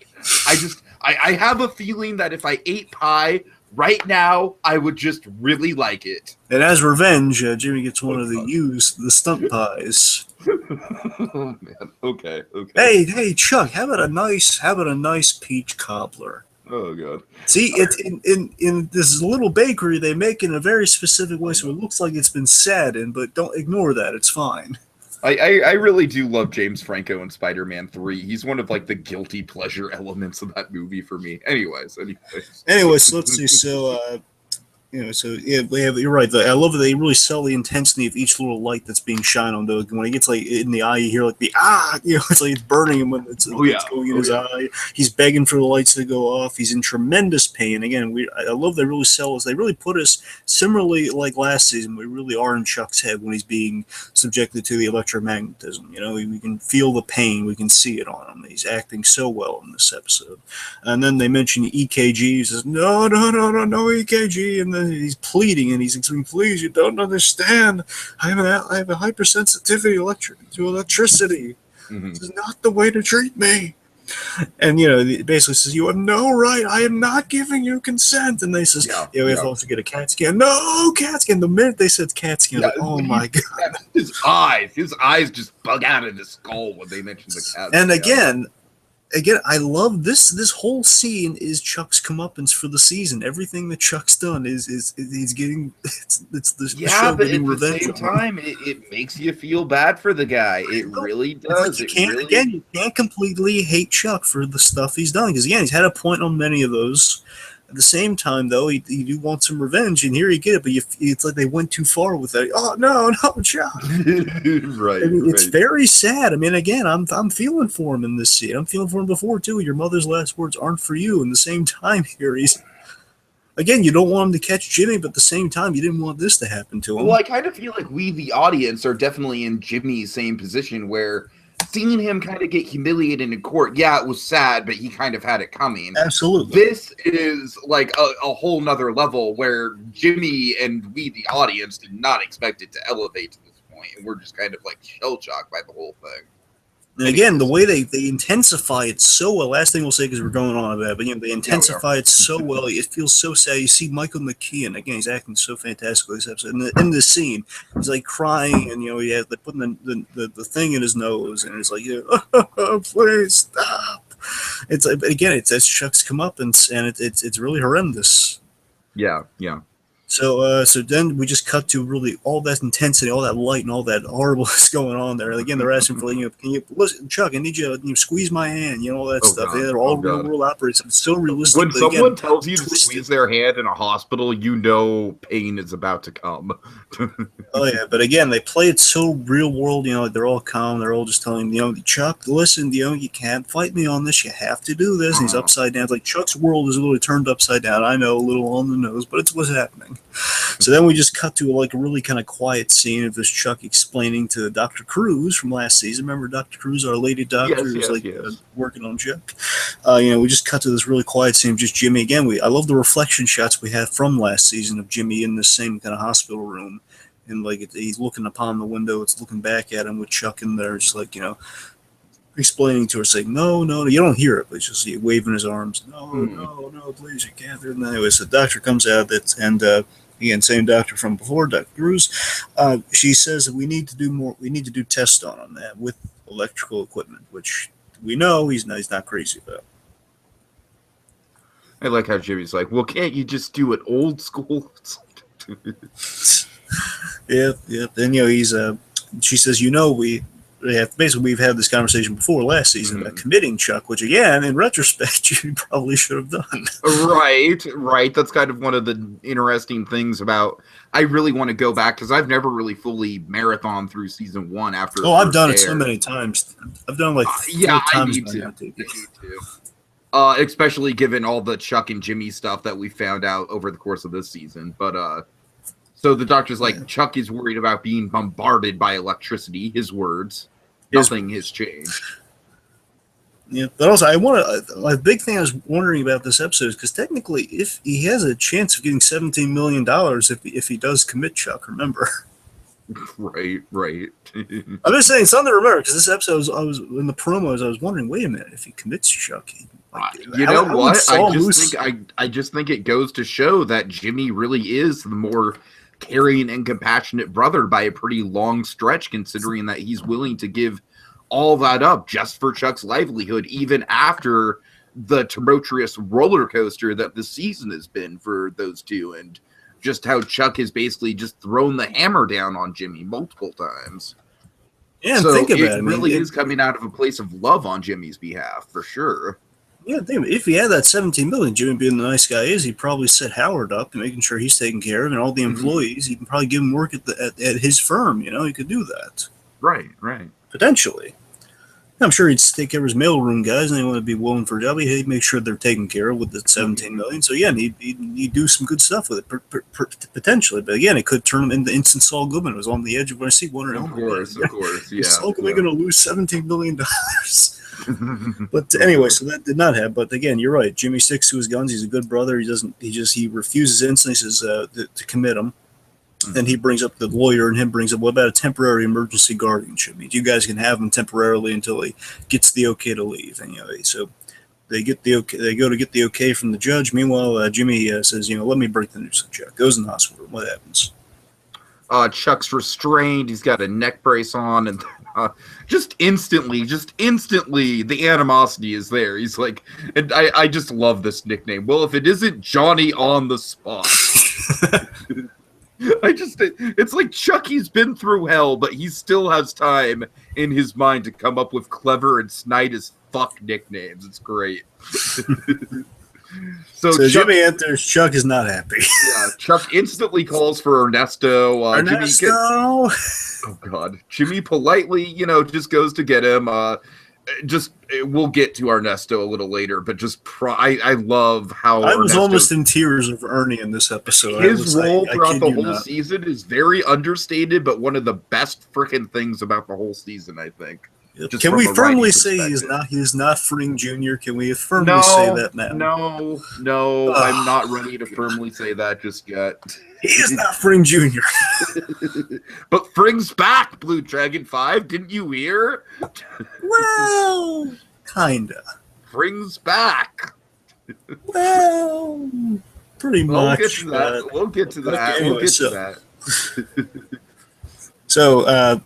I have a feeling that if I ate pie right now, I would just really like it. And as revenge, Jimmy gets one of the stunt pies. Oh man. Okay. Hey, Chuck, how about a nice peach cobbler? Oh God. See, in this little bakery, they make it in a very specific way, so it looks like it's been saddened, but don't ignore that. It's fine. I really do love James Franco in Spider-Man 3. He's one of like the guilty pleasure elements of that movie for me. Anyways, so let's see. So So yeah, you're right. I love that they really sell the intensity of each little light that's being shined on. Though when it gets like in the eye, you hear like the it's like it's burning him when it's going in his eye. He's begging for the lights to go off. He's in tremendous pain. Again, I love they really sell us. They really put us similarly like last season. We really are in Chuck's head when he's being subjected to the electromagnetism. We can feel the pain. We can see it on him. He's acting so well in this episode. And then they mention EKG. He says, no EKG, and then he's pleading and he's saying, please, you don't understand. I have a hypersensitivity to electricity. Mm-hmm. This is not the way to treat me. And it basically says, you have no right. I am not giving you consent. And they says, we have to also get a CAT scan. No CAT scan. The minute they said CAT scan, like, oh my god, his eyes just bug out of his skull when they mentioned the CAT scan. And again, I love this. This whole scene is Chuck's comeuppance for the season. Everything that Chuck's done is he's getting it's the show but getting at revenge. The same time, it makes you feel bad for the guy. It really does. You can't completely hate Chuck for the stuff he's done because again, he's had a point on many of those. At the same time, though, he do want some revenge, and here you get it. But it's like they went too far with that. Oh no, Chuck! Right. It's very sad. I mean, again, I'm feeling for him in this scene. I'm feeling for him before too. Your mother's last words aren't for you. And the same time, here he's again. You don't want him to catch Jimmy, but at the same time, you didn't want this to happen to him. Well, I kind of feel like we, the audience, are definitely in Jimmy's same position where. Seeing him kind of get humiliated in court, yeah, it was sad, but he kind of had it coming. Absolutely. This is like a whole nother level where Jimmy and we, the audience, did not expect it to elevate to this point, and we're just kind of like shell-shocked by the whole thing. And again, the way they intensify it so well. Last thing we'll say because we're going on about, but they intensify it so well. It feels so sad. You see Michael McKean again; he's acting so fantastically this episode. In this scene, he's like crying, and he has like putting the thing in his nose, and it's like, please stop. It's like, but again, it's Chuck's comeuppance, and it's really horrendous. Yeah. So then we just cut to really all that intensity, all that light, and all that horribleness going on there. And again, they're asking for, can you listen, Chuck? I need you to squeeze my hand, all that stuff. God. They're all real world operates. It's so realistic. When someone tells you to squeeze their hand in a hospital, pain is about to come. Oh yeah, but again, they play it so real world. Like they're all calm. They're all just telling him, Chuck, listen, you can't fight me on this. You have to do this. And he's upside down. It's like Chuck's world is literally turned upside down. I know, a little on the nose, but it's what's happening. So then we just cut to like a really kind of quiet scene of this Chuck explaining to Dr. Cruz from last season. Remember Dr. Cruz, our lady doctor, who's working on Chuck. We just cut to this really quiet scene of just Jimmy again. I love the reflection shots we had from last season of Jimmy in the same kind of hospital room, and like he's looking upon the window. It's looking back at him with Chuck in there, just like explaining to her, saying, no, you don't hear it, but it's just waving his arms. No, please, you can't. And anyway, so the doctor comes out, and again, same doctor from before, Dr. Cruz. She says that we need to do more. We need to do tests on that with electrical equipment, which we know he's not crazy about. I like how Jimmy's like, well, can't you just do it old school? Yeah. Then he's. She says, we've had this conversation before last season about committing Chuck, which again, in retrospect, you probably should have done. Right. That's kind of one of the interesting things about. I really want to go back because I've never really fully marathon through season 1 after. Oh, I've done it so many times. I've done like 4 times. I need to. Especially given all the Chuck and Jimmy stuff that we found out over the course of this season, but. So the doctor's like, Chuck is worried about being bombarded by electricity. His words. Nothing has changed. Yeah, but also a big thing I was wondering about this episode is because technically, if he has a chance of getting $17 million if he does commit Chuck, remember? Right. I'm just saying something to remember because this episode, I was in the promos. I was wondering, wait a minute, if he commits Chuck, I just think it goes to show that Jimmy really is the more caring and compassionate brother by a pretty long stretch, considering that he's willing to give all that up just for Chuck's livelihood, even after the tumultuous roller coaster that the season has been for those two, and just how Chuck has basically just thrown the hammer down on Jimmy multiple times. Yeah, so think about it. It really is coming out of a place of love on Jimmy's behalf, for sure. Yeah, if he had that 17 million, Jimmy being the nice guy is, he'd probably set Howard up and making sure he's taken care of, and all the employees. He can probably give him work at his firm. He could do that Right. potentially. I'm sure he'd take care of his mailroom guys, and they want to be willing for a job. He'd make sure they're taken care of with the 17 million. So yeah, he'd do some good stuff with it potentially. But again, it could turn him into instant Saul Goodman. It was on the edge of my seat, wondering, of course, yeah. Is Saul Goodman going to lose $17 million? But anyway, so that did not happen. But again, you're right. Jimmy sticks to his guns. He's a good brother. He refuses instantly. He says to commit them. Then he brings up the lawyer, and him brings up, what about a temporary emergency guardianship? Means you guys can have him temporarily until he gets the okay to leave. And so they get the okay. They go to get the okay from the judge. Meanwhile, Jimmy says, let me break the news to Chuck. Goes in the hospital. What happens? Chuck's restrained. He's got a neck brace on, and just instantly, the animosity is there. He's like, and I just love this nickname. Well, if it isn't Johnny on the spot. It's like Chucky's been through hell, but he still has time in his mind to come up with clever and snide as fuck nicknames. It's great. So Chuck, Jimmy enters. Chuck is not happy. Yeah, Chuck instantly calls for Ernesto. Ernesto! Oh, God. Jimmy politely, just goes to get him. We'll get to Ernesto a little later, but I love how I was almost in tears of Ernie in this episode. His role throughout the whole season is very understated, but one of the best freaking things about the whole season, I think. Can we firmly say he's not Fring Jr.? Can we firmly say that now? No, I'm not ready to firmly say that just yet. He is not Fring Jr. But Fring's back, BlueDragonFive. Didn't you hear? Well, kinda. Fring's back. Well, pretty much. We'll get to that. So,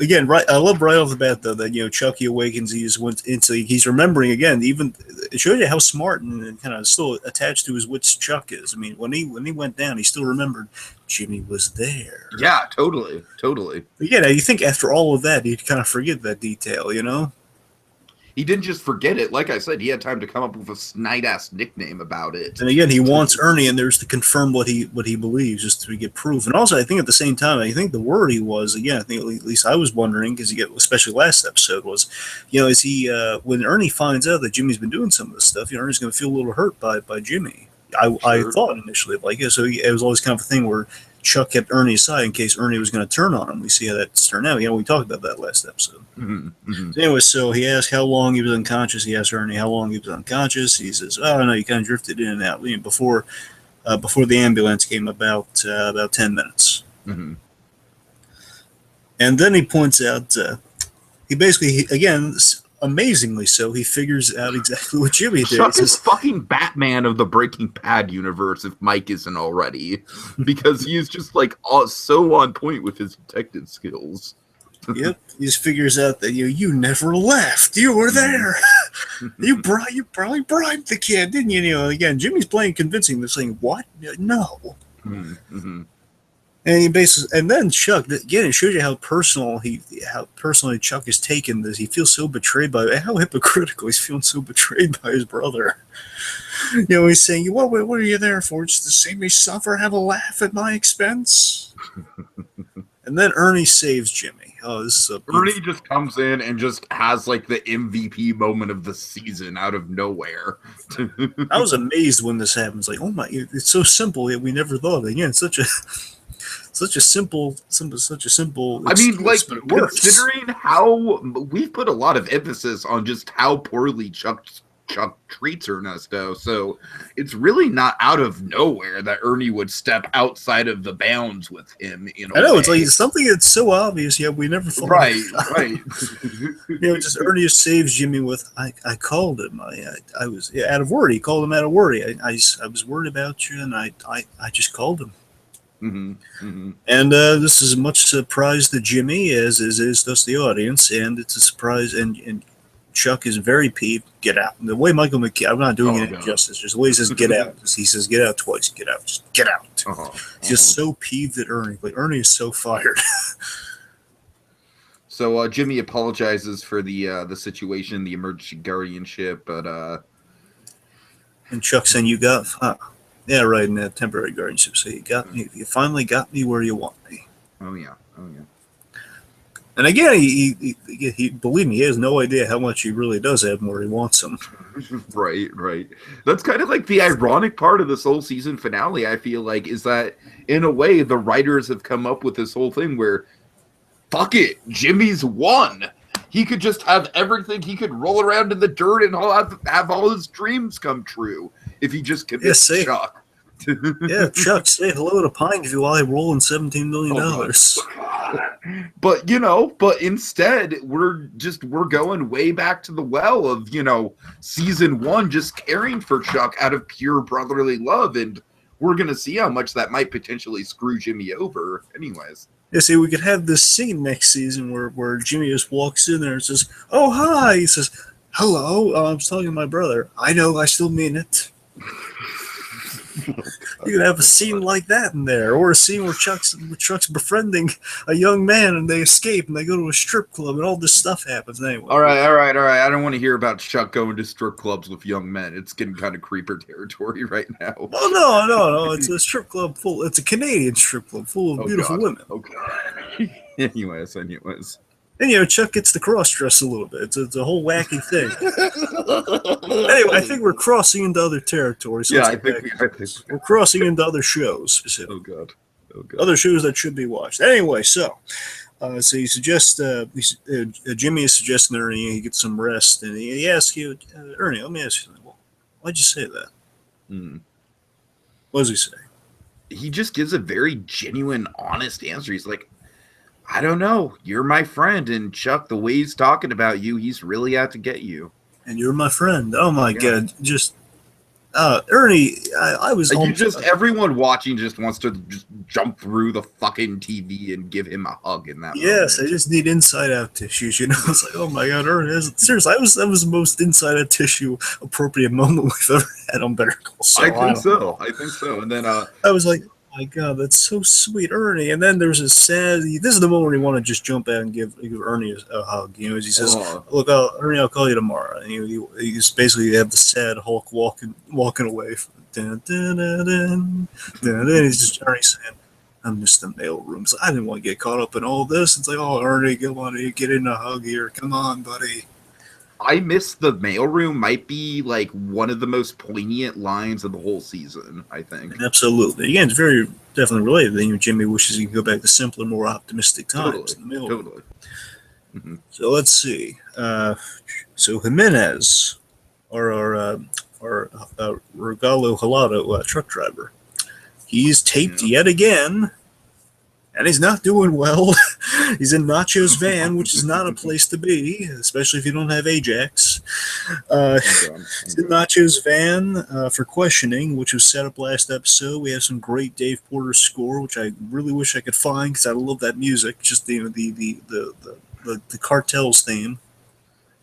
again, right. I love right off the bat though that Chucky awakens. He's remembering again. Even it shows you how smart and kind of still attached to his wits Chuck is. I mean, when he went down, he still remembered Jimmy was there. Yeah, totally. But yeah, you think after all of that, he'd kind of forget that detail, He didn't just forget it. Like I said, he had time to come up with a snide-ass nickname about it. And again, he wants Ernie in there to confirm what he believes, just to get proof. And also, I think at the same time, I think the word he was, again, I think at least I was wondering, because especially last episode, was, is he, when Ernie finds out that Jimmy's been doing some of this stuff, Ernie's going to feel a little hurt by Jimmy. I thought initially, so it was always kind of a thing where Chuck kept Ernie aside in case Ernie was going to turn on him. We see how that's turned out. We talked about that last episode. So anyway, so he asked how long he was unconscious. He asked Ernie how long he was unconscious. He says, "Oh no, you kind of drifted in and out before the ambulance came, about 10 minutes." And then he points out he basically again. Amazingly so, he figures out exactly what Jimmy did. Chuck is fucking Batman of the Breaking Bad universe, if Mike isn't already, because he's just so on point with his detective skills. Yep, he just figures out that you never left. You were there. you probably bribed the kid, didn't you? Again, Jimmy's playing convincing. They're saying, "What? No." And he basically, and then Chuck, again, it shows you how personally Chuck is taken this. He feels so betrayed how hypocritical he's feeling, so betrayed by his brother. He's saying, what are you there for? Just to see me suffer, have a laugh at my expense? And then Ernie saves Jimmy. Oh, this is Ernie just comes in and just has the MVP moment of the season out of nowhere. I was amazed when this happens. Oh my, it's so simple yet we never thought. Again, it's such a simple. I mean, considering how we've put a lot of emphasis on just how poorly Chuck treats Ernesto, so it's really not out of nowhere that Ernie would step outside of the bounds with him. I know it's something that's so obvious, yet we never thought. Right. Just Ernie saves Jimmy with, I called him. I was out of worry. He called him out of worry. I was worried about you, and I just called him. And this is as much surprise to Jimmy as is thus the audience, and it's a surprise. And Chuck is very peeved. Get out. And the way Michael McKean, I'm not doing it justice. Just the way he says "get out." He says "get out" twice. Get out. Just get out. He's just so peeved at Ernie. Ernie is so fired. So Jimmy apologizes for the situation, the emergency guardianship, but And Chuck saying, "You got, yeah, right in that temporary guardianship. So you got me. You finally got me where you want me." Oh yeah. And again, he believe me, he has no idea how much he really does have him where he wants him. Right. That's kind of like the ironic part of this whole season finale, I feel like, is that in a way the writers have come up with this whole thing where, fuck it, Jimmy's won. He could just have everything. He could roll around in the dirt and have all his dreams come true if he just commits Chuck. Yeah, Chuck, say hello to Pineview while I roll in $17 million. But instead we're going way back to the well of, season 1, just caring for Chuck out of pure brotherly love, and we're gonna see how much that might potentially screw Jimmy over anyways. Yeah, see, we could have this scene next season where Jimmy just walks in there and says, "Oh, hi." He says, "Hello, I was talking to my brother. I know, I still mean it." You could have a scene like that in there, or a scene where Chuck's befriending a young man and they escape and they go to a strip club and all this stuff happens anyway. All right. I don't want to hear about Chuck going to strip clubs with young men. It's getting kind of creeper territory right now. Oh no! It's a strip club full. It's a Canadian strip club full of beautiful women. Okay. Anyways. And Chuck gets to cross dress a little bit. It's a whole wacky thing. Anyway, I think we're crossing into other territories. So I think we're crossing into other shows. Oh god. Other shows that should be watched. Anyway, so he suggests Jimmy is suggesting Ernie he gets some rest, and he asks you, Ernie, let me ask you something. Well, why'd you say that? What does he say? He just gives a very genuine, honest answer. He's like, I don't know. You're my friend, and Chuck, the way he's talking about you, he's really out to get you. And you're my friend. Oh my god! Just Ernie, I was. Everyone watching just wants to just jump through the fucking TV and give him a hug in that. Yes, moment. I just need inside out tissues. It's like, oh my god, Ernie! Seriously, that was the most inside out tissue appropriate moment we've ever had on Better Call Saul. I think so. And then I was like, my God, that's so sweet, Ernie. And then there's a sad. This is the moment where you want to just jump out and give Ernie a hug. As he says, "Look, Ernie, I'll call you tomorrow." And you just basically have the sad Hulk walking away. Dun, dun, dun, dun, dun, dun. He's just Ernie saying, "I miss the mail rooms. I didn't want to get caught up in all this." It's like, "Oh, Ernie, come on, get in a hug here. Come on, buddy." I miss the mailroom might be like one of the most poignant lines of the whole season, I think. Absolutely. Again, it's very definitely related. Jimmy wishes he could go back to simpler, more optimistic times. Totally. Mm-hmm. So let's see. So Jimenez, our Regalo Halado truck driver, he's taped yet again. And he's not doing well. He's in Nacho's van, which is not a place to be, especially if you don't have Ajax. He's in Nacho's van for questioning, which was set up last episode. We have some great Dave Porter score, which I really wish I could find because I love that music. Just the Cartels theme.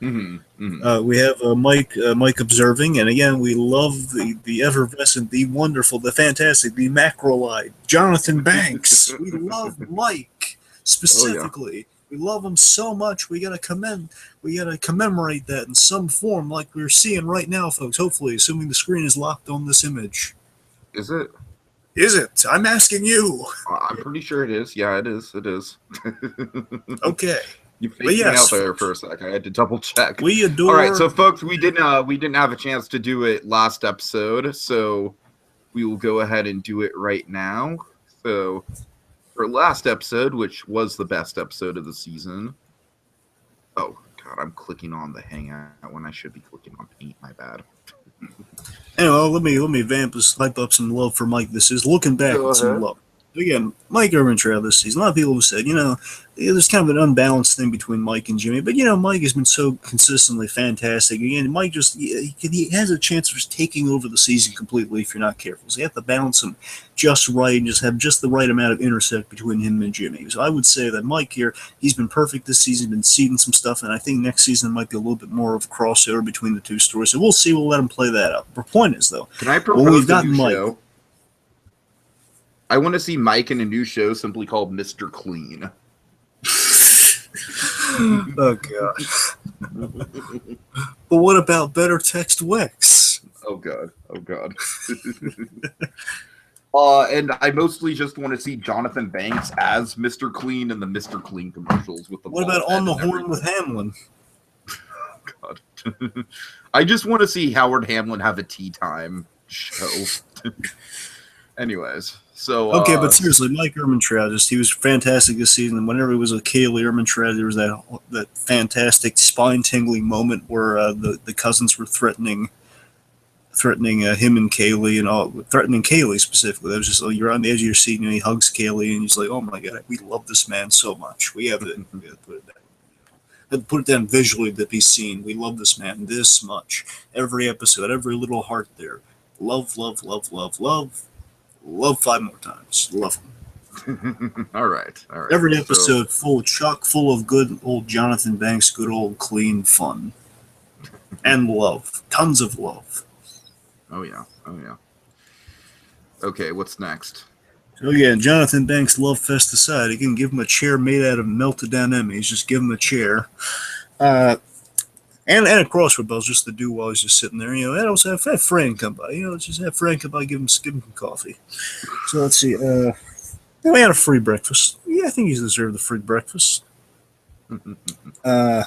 We have Mike observing, and again, we love the effervescent, the wonderful, the fantastic, the macrolide, Jonathan Banks. We love Mike specifically. We love him so much. We gotta commemorate that in some form, like we're seeing right now, folks. Hopefully, assuming the screen is locked on this image. Is it? Is it? I'm asking you. I'm pretty sure it is. Yeah, it is. It is. Okay. You faked me out there for a sec. I had to double check. We adore. All right, so folks, we didn't have a chance to do it last episode, so we will go ahead and do it right now. So for last episode, which was the best episode of the season. Oh God, I'm clicking on the Hangout when I should be clicking on Paint. My bad. Anyway, let me vamp this, hype up some love for Mike. This is looking back with some love. Again, Mike Ehrmantrail this season. A lot of people have said, there's kind of an unbalanced thing between Mike and Jimmy. But, Mike has been so consistently fantastic. Again, Mike just, he has a chance of just taking over the season completely if you're not careful. So you have to balance him just right and just have just the right amount of intersect between him and Jimmy. So I would say that Mike here, he's been perfect this season, been seeding some stuff, and I think next season might be a little bit more of a crossover between the two stories. So we'll see. We'll let him play that out. The point is, though, can I propose a new show? I want to see Mike in a new show simply called Mr. Clean. Oh, God. But what about Better Text Wex? Oh god. Oh god. And I mostly just want to see Jonathan Banks as Mr. Clean in the Mr. Clean commercials with the What bald about head On the and Horn with everything. Hamlin? God. I just want to see Howard Hamlin have a tea time show. Anyways, so Okay, but seriously, Mike Ehrmantraut, he was fantastic this season. And whenever he was with Kaylee Ehrmantraut, there was that fantastic spine-tingling moment where the cousins were threatening him and Kaylee and all, threatening Kaylee specifically. That was just, you're on the edge of your seat and he hugs Kaylee and he's like, oh my god, we love this man so much. We have to put it down. Put it down visually to be seen. We love this man this much. Every episode, every little heart there. Love, love, love, love, love. Love 5 more times. Love him. all right. Every episode chock full of good old Jonathan Banks, good old clean fun. And love. Tons of love. Oh yeah. Okay, what's next? So yeah, Jonathan Banks love fest aside, he can give him a chair made out of melted down Emmys. Just give him a chair. And a crossword bells just to do while he's just sitting there. And also have Frank come by. Just have Frank come by, give him some coffee. So let's see. We had a free breakfast. Yeah, I think he's deserved the free breakfast. So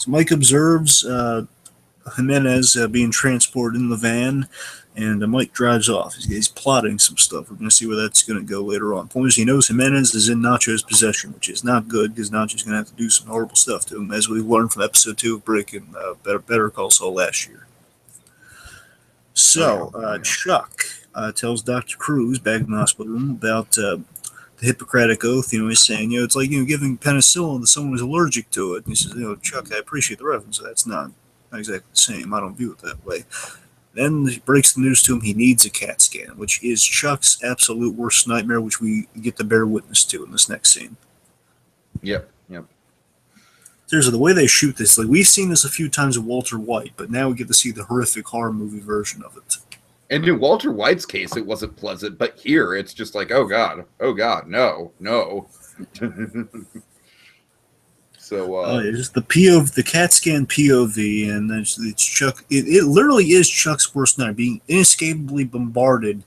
Mike observes Jimenez being transported in the van, and Mike drives off. He's plotting some stuff. We're going to see where that's going to go later on. Point is, he knows Jimenez is in Nacho's possession, which is not good because Nacho's going to have to do some horrible stuff to him, as we learned from episode 2 of Breaking Better Call Saul last year. So Chuck tells Dr. Cruz back in the hospital room about the Hippocratic Oath. He's saying, it's like giving penicillin to someone who's allergic to it. And he says, Chuck, I appreciate the reference. That's not exactly the same. I don't view it that way. Then he breaks the news to him he needs a CAT scan, which is Chuck's absolute worst nightmare, which we get to bear witness to in this next scene. Yep. Seriously, the way they shoot this, we've seen this a few times with Walter White, but now we get to see the horrific horror movie version of it. And in Walter White's case, it wasn't pleasant, but here it's just like, oh god, no. So just the POV, the CAT scan POV, and it's Chuck. It literally is Chuck's worst nightmare, being inescapably bombarded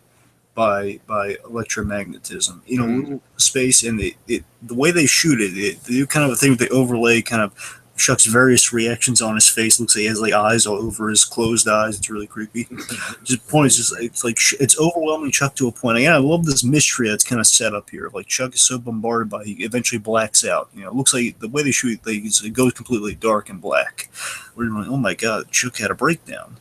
by electromagnetism. Little space, and the way they shoot it, they do kind of a thing with the overlay, kind of Chuck's various reactions on his face. Looks like he has eyes all over his closed eyes. It's really creepy. Just point is just it's overwhelming Chuck to a point. Again, I love this mystery that's kind of set up here. Chuck is so bombarded by, he eventually blacks out. It looks like the way they shoot it goes completely dark and black. We're like, oh my god, Chuck had a breakdown.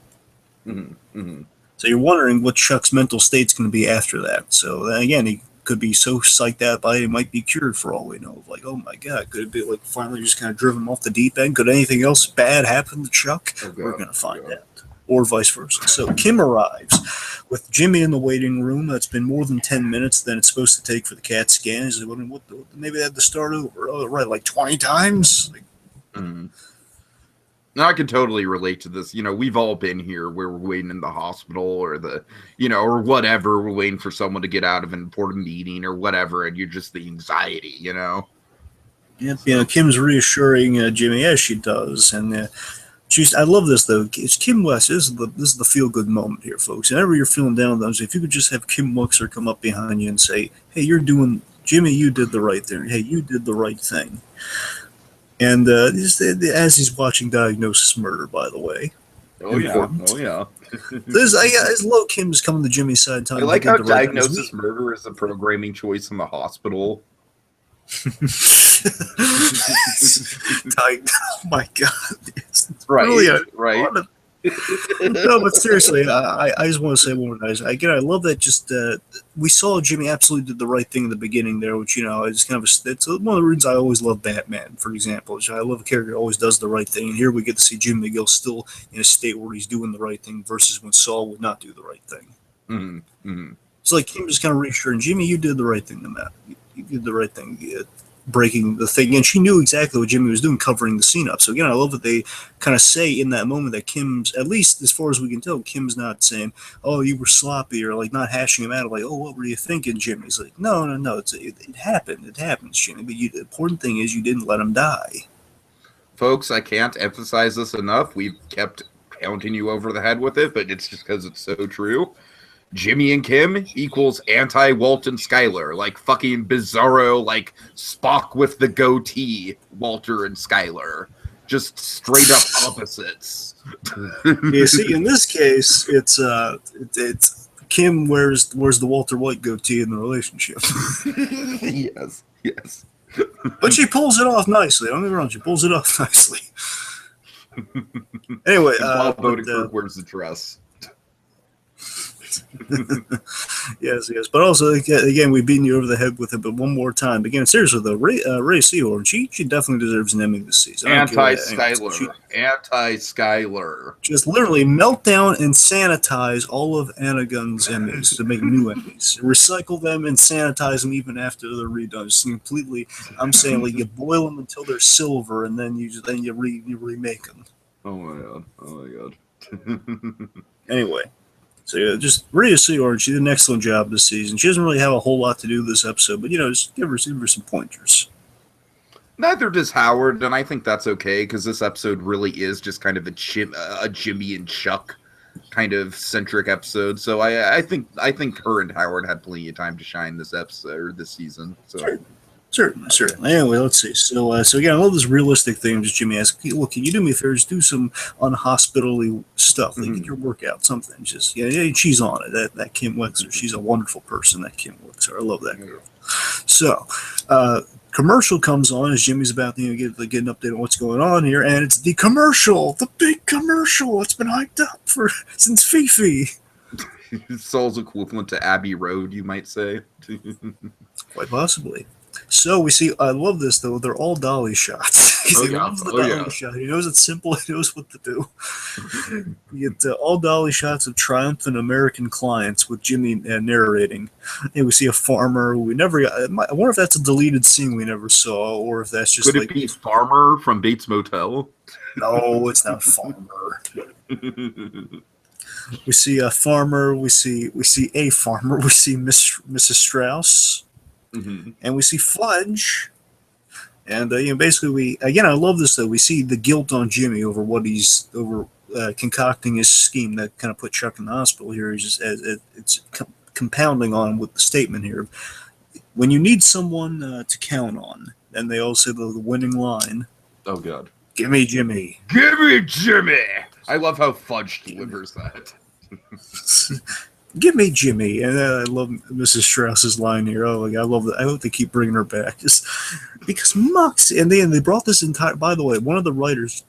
Mm-hmm. So you're wondering what Chuck's mental state's going to be after that. So again, he could be so psyched out by it, it might be cured for all we know. Oh my god, could it be finally just kind of driven off the deep end? Could anything else bad happen to Chuck? We're going to find out. Or vice versa. So Kim arrives with Jimmy in the waiting room. That's been more than 10 minutes than it's supposed to take for the CAT scan. He's like, maybe they had to start over. Oh, right, 20 times? Now, I can totally relate to this. We've all been here where we're waiting in the hospital or or whatever. We're waiting for someone to get out of an important meeting or whatever, and you're just the anxiety, Yep. Kim's reassuring Jimmy as she does, and I love this though. It's Kim West. This is the feel good moment here, folks. Whenever you're feeling down, if you could just have Kim Wexler come up behind you and say, "Hey, Jimmy, you did the right thing. Hey, you did the right thing." And as he's watching Diagnosis Murder, by the way. Oh yeah. I love Kim's coming to Jimmy's side. I like how Diagnosis Murder is a programming choice in the hospital. Oh my god! It's right. Brilliant. Right. No, but seriously, I just want to say one more time. Again, I love that. We saw Jimmy absolutely did the right thing in the beginning there, which is kind of it's one of the reasons I always love Batman. For example, I love a character who always does the right thing, and here we get to see Jimmy McGill still in a state where he's doing the right thing versus when Saul would not do the right thing. Mm-hmm. It's like him just kind of reassuring Jimmy, you did the right thing, you did the right thing. Breaking the thing, and she knew exactly what Jimmy was doing, covering the scene up. So again, I love that they kind of say in that moment that Kim's, at least as far as we can tell, Kim's not saying, "Oh, you were sloppy," or not hashing him out of "Oh, what were you thinking, Jimmy?" He's like, "No, it happened. It happens, Jimmy. But the important thing is you didn't let him die." Folks, I can't emphasize this enough. We've kept pounding you over the head with it, but it's just because it's so true. Jimmy and Kim equals anti-Walt and Skyler, like fucking bizarro, like Spock with the goatee, Walter and Skyler. Just straight up opposites. You see, in this case, it's Kim wears the Walter White goatee in the relationship. Yes. But she pulls it off nicely. Don't get me wrong, she pulls it off nicely. Anyway, Bob Odenkirk wears the dress. yes. But also, again, we've beaten you over the head with it, but one more time. Again, seriously, though, Ray Seahorn, she definitely deserves an Emmy this season. Anti-Skyler. Just literally melt down and sanitize all of Anna Gunn's Emmys to make new Emmys. Recycle them and sanitize them even after they're redone. Just completely, I'm saying, like, you boil them until they're silver, and then you remake them. Oh my god. Anyway. So yeah, just Rhea Seahorn, she did an excellent job this season. She doesn't really have a whole lot to do this episode, but just give her some pointers. Neither does Howard, and I think that's okay because this episode really is just kind of a Jimmy and Chuck kind of centric episode. So I think her and Howard had plenty of time to shine this episode or this season. So. Certainly. Anyway, let's see. So again, I love this realistic thing. Just Jimmy asks, look, can you do me a favor? Just do some unhospitally stuff. Like get your workout, something. Just she's on it. That Kim Wexler. She's a wonderful person. That Kim Wexler. I love that girl. So, commercial comes on as Jimmy's about to get an update on what's going on here, and it's the commercial, the big commercial. It's been hyped up since Fifi. Saul's equivalent to Abbey Road, you might say. Quite possibly. So we see, I love this though, they're all dolly shots. He loves the dolly shot. He knows it's simple, he knows what to do. You get all dolly shots of triumphant American clients with Jimmy narrating. And we see a farmer who I wonder if that's a deleted scene we never saw, or if that's just Could it be Farmer from Bates Motel? No, it's not Farmer. We see a farmer, we see a farmer, we see Mrs. Strauss. Mm-hmm. And we see Fudge, and basically I love this though. We see the guilt on Jimmy over what he's concocting his scheme that kind of put Chuck in the hospital here. He's just it's compounding on with the statement here. When you need someone to count on, and they all say the winning line. Oh God! Give me Jimmy. Give me Jimmy. I love how Fudge delivers that. Give me Jimmy. And I love Mrs. Strauss's line here. Oh, I love that. I hope they keep bringing her back. Just because Moxie. And they brought this entire, by the way, one of the writers,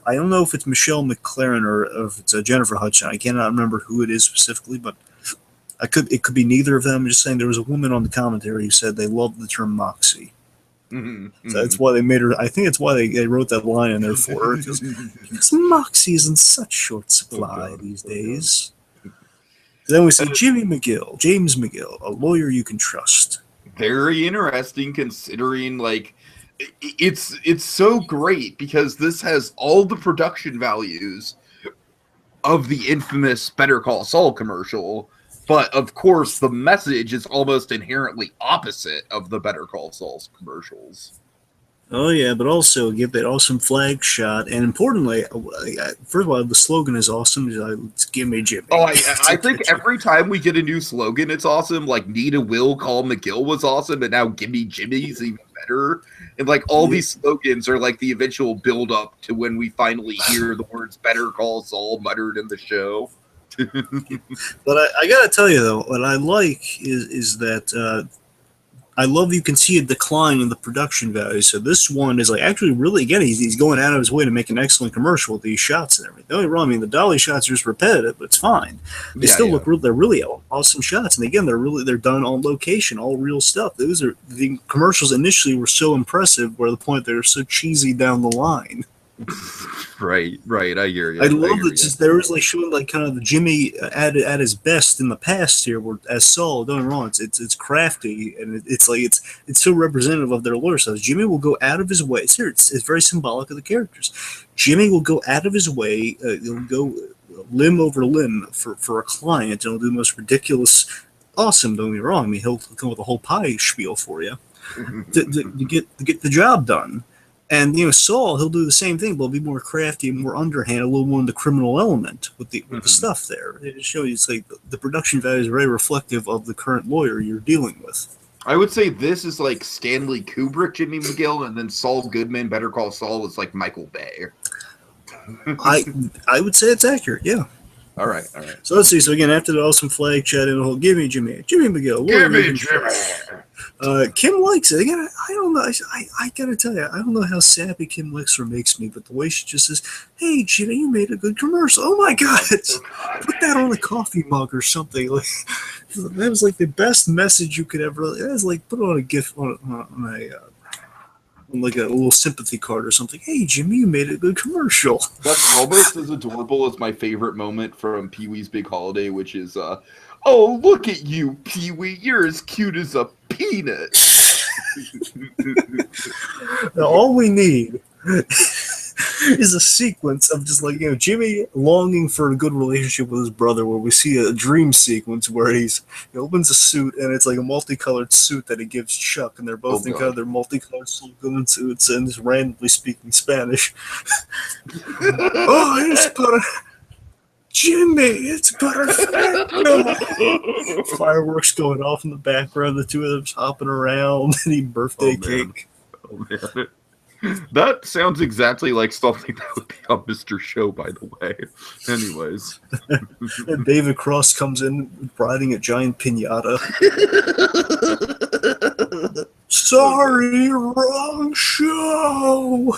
I don't know if it's Michelle McLaren or if it's Jennifer Hudson. I cannot remember who it is specifically, but it could be neither of them. I'm just saying there was a woman on the commentary who said they loved the term Moxie. Mm-hmm. So that's why they made her. I think it's why they wrote that line in there for her. Because Moxie is in such short supply these days. Then we see James McGill, a lawyer you can trust. Very interesting, considering it's so great because this has all the production values of the infamous Better Call Saul commercial, but of course the message is almost inherently opposite of the Better Call Saul's commercials. Oh yeah, but also give that awesome flag shot, and importantly, first of all, the slogan is awesome. It's give me Jimmy. Oh, I think every time we get a new slogan, it's awesome. Like Need a Will, Call McGill was awesome, and now Give Me Jimmy's even better. And all these slogans are the eventual build up to when we finally hear the words Better Call Saul muttered in the show. But I gotta tell you though, what I like is that. I love you can see a decline in the production value. So this one is actually really, again, he's going out of his way to make an excellent commercial with these shots and everything. Don't get me wrong, I mean, the dolly shots are just repetitive, but it's fine. They still look real. They're really awesome shots. And again, they're done on location, all real stuff. The commercials initially were so impressive, where the point they're so cheesy down the line. Right. I hear you. I love that just there was showing kind of the Jimmy at his best in the past here, where as Saul, don't get me wrong, it's crafty and it's so representative of their lore styles. Jimmy will go out of his way. It's very symbolic of the characters. Jimmy will go out of his way. He'll go limb over limb for a client, and he'll do the most ridiculous, awesome. Don't get me wrong. I mean, he'll come with a whole pie spiel for you to get the job done. And Saul, he'll do the same thing, but he'll be more crafty, more underhand, a little more in the criminal element with the stuff there. It shows you it's like the production value is very reflective of the current lawyer you're dealing with. I would say this is like Stanley Kubrick, Jimmy McGill, and then Saul Goodman, Better Call Saul, is like Michael Bay. I would say it's accurate, yeah. All right. So let's see. So again, after the awesome flag chat and the whole, give me Jimmy McGill. Give me Jimmy. Kim likes it. Again, I don't know. I gotta tell you, I don't know how sappy Kim Lexer makes me, but the way she just says, "Hey Jimmy, you made a good commercial." Oh my God, put that on a coffee mug or something. Like that was like the best message you could ever. That was like put it on a gift on like a little sympathy card or something. Hey Jimmy, you made a good commercial. That's almost as adorable as my favorite moment from Pee-wee's Big Holiday, which is, oh, look at you, Pee-wee, you're as cute as a peanut. Now, all we need is a sequence of just like, Jimmy longing for a good relationship with his brother, where we see a dream sequence where he opens a suit and it's like a multicolored suit that he gives Chuck, and they're both in kind of their multicolored silk suits and just randomly speaking Spanish. Oh, it's Jimmy, it's perfecto. Fireworks going off in the background, the two of them hopping around, eating birthday cake. Oh, man. That sounds exactly like something that would be on Mr. Show, by the way. Anyways. And David Cross comes in riding a giant piñata. Sorry, wrong show.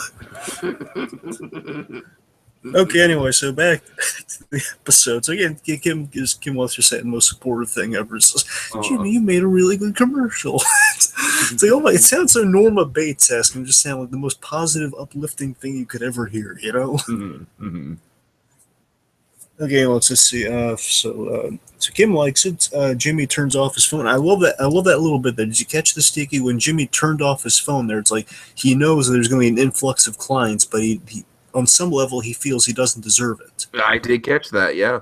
Okay, anyway, so back to the episode. So again, Kim Lester said the most supportive thing ever. Says, Jimmy, you made a really good commercial. It's like, oh my, it sounds so Norma Bates-esque, and just sound like the most positive, uplifting thing you could ever hear, Okay, let's just see. So Kim likes it. Jimmy turns off his phone. I love that little bit there. Did you catch this, Tiki? When Jimmy turned off his phone there, it's like he knows that there's going to be an influx of clients, but he on some level, he feels he doesn't deserve it. I did catch that, yeah.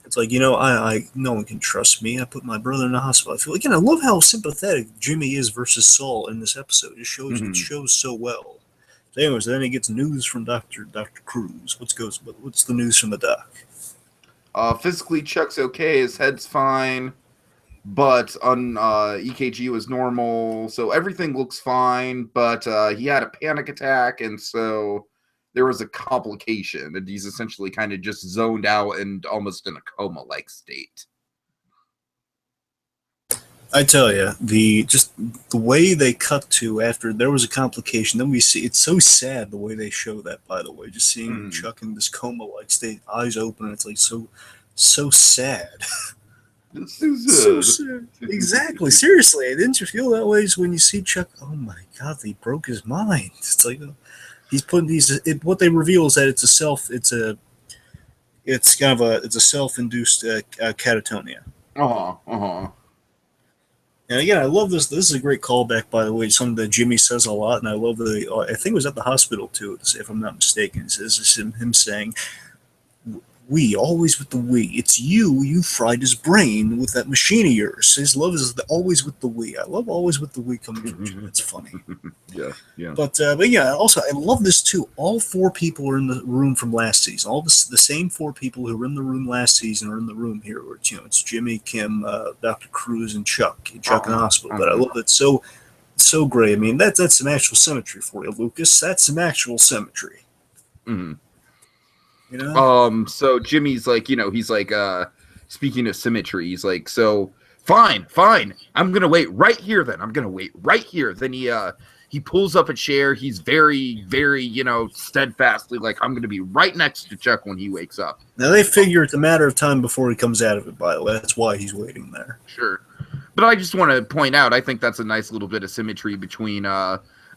It's like, I no one can trust me. I put my brother in the hospital. I feel again, I love how sympathetic Jimmy is versus Saul in this episode. It shows so well. So anyways, then he gets news from Dr. Cruz. What's the news from the doc? Physically, Chuck's okay. His head's fine, but on EKG was normal, so everything looks fine. But he had a panic attack, and so there was a complication, and he's essentially kind of just zoned out and almost in a coma-like state. I tell you, the way they cut to after there was a complication, then we see it's so sad the way they show that. By the way, just seeing Chuck in this coma-like state, eyes open, and it's like so sad. So sad. Exactly. Seriously, didn't you feel that way when you see Chuck? Oh my God, he broke his mind. It's like he's putting these. What they reveal is that it's a self-induced catatonia. And again, I love this. This is a great callback, by the way. Something that Jimmy says a lot, and I love I think it was at the hospital too, if I'm not mistaken. This is him saying, "We, always with the we. It's you fried his brain with that machine of yours." His love is always with the we. I love always with the we coming from Jimmy. It's funny. Yeah. But yeah, also I love this too. All four people are in the room from last season. The same four people who were in the room last season are in the room here. Where it's Jimmy, Kim, Dr. Cruz, and Chuck in the hospital. But I love it so great. I mean, that's some actual symmetry for you, Lucas. That's some actual symmetry. So Jimmy's like, he's like, speaking of symmetry, he's like, so fine, I'm gonna wait right here then. Then he pulls up a chair. He's very, very, steadfastly like, I'm gonna be right next to Chuck when he wakes up. Now they figure it's a matter of time before he comes out of it, by the way. That's why he's waiting there. Sure. But I just want to point out, I think that's a nice little bit of symmetry between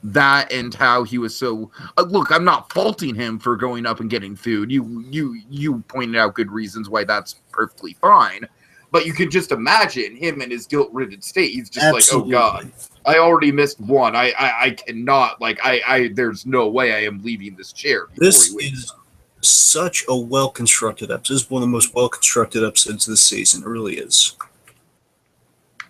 that and how he was so look, I'm not faulting him for going up and getting food. You pointed out good reasons why that's perfectly fine, but you can just imagine him in his guilt-ridden state. He's just Absolutely. like, oh God, I already missed one. I cannot, there's no way I am leaving this chair before This he wakes is up. such a well-constructed episode. This is one of the most well-constructed episodes of this season. It really is.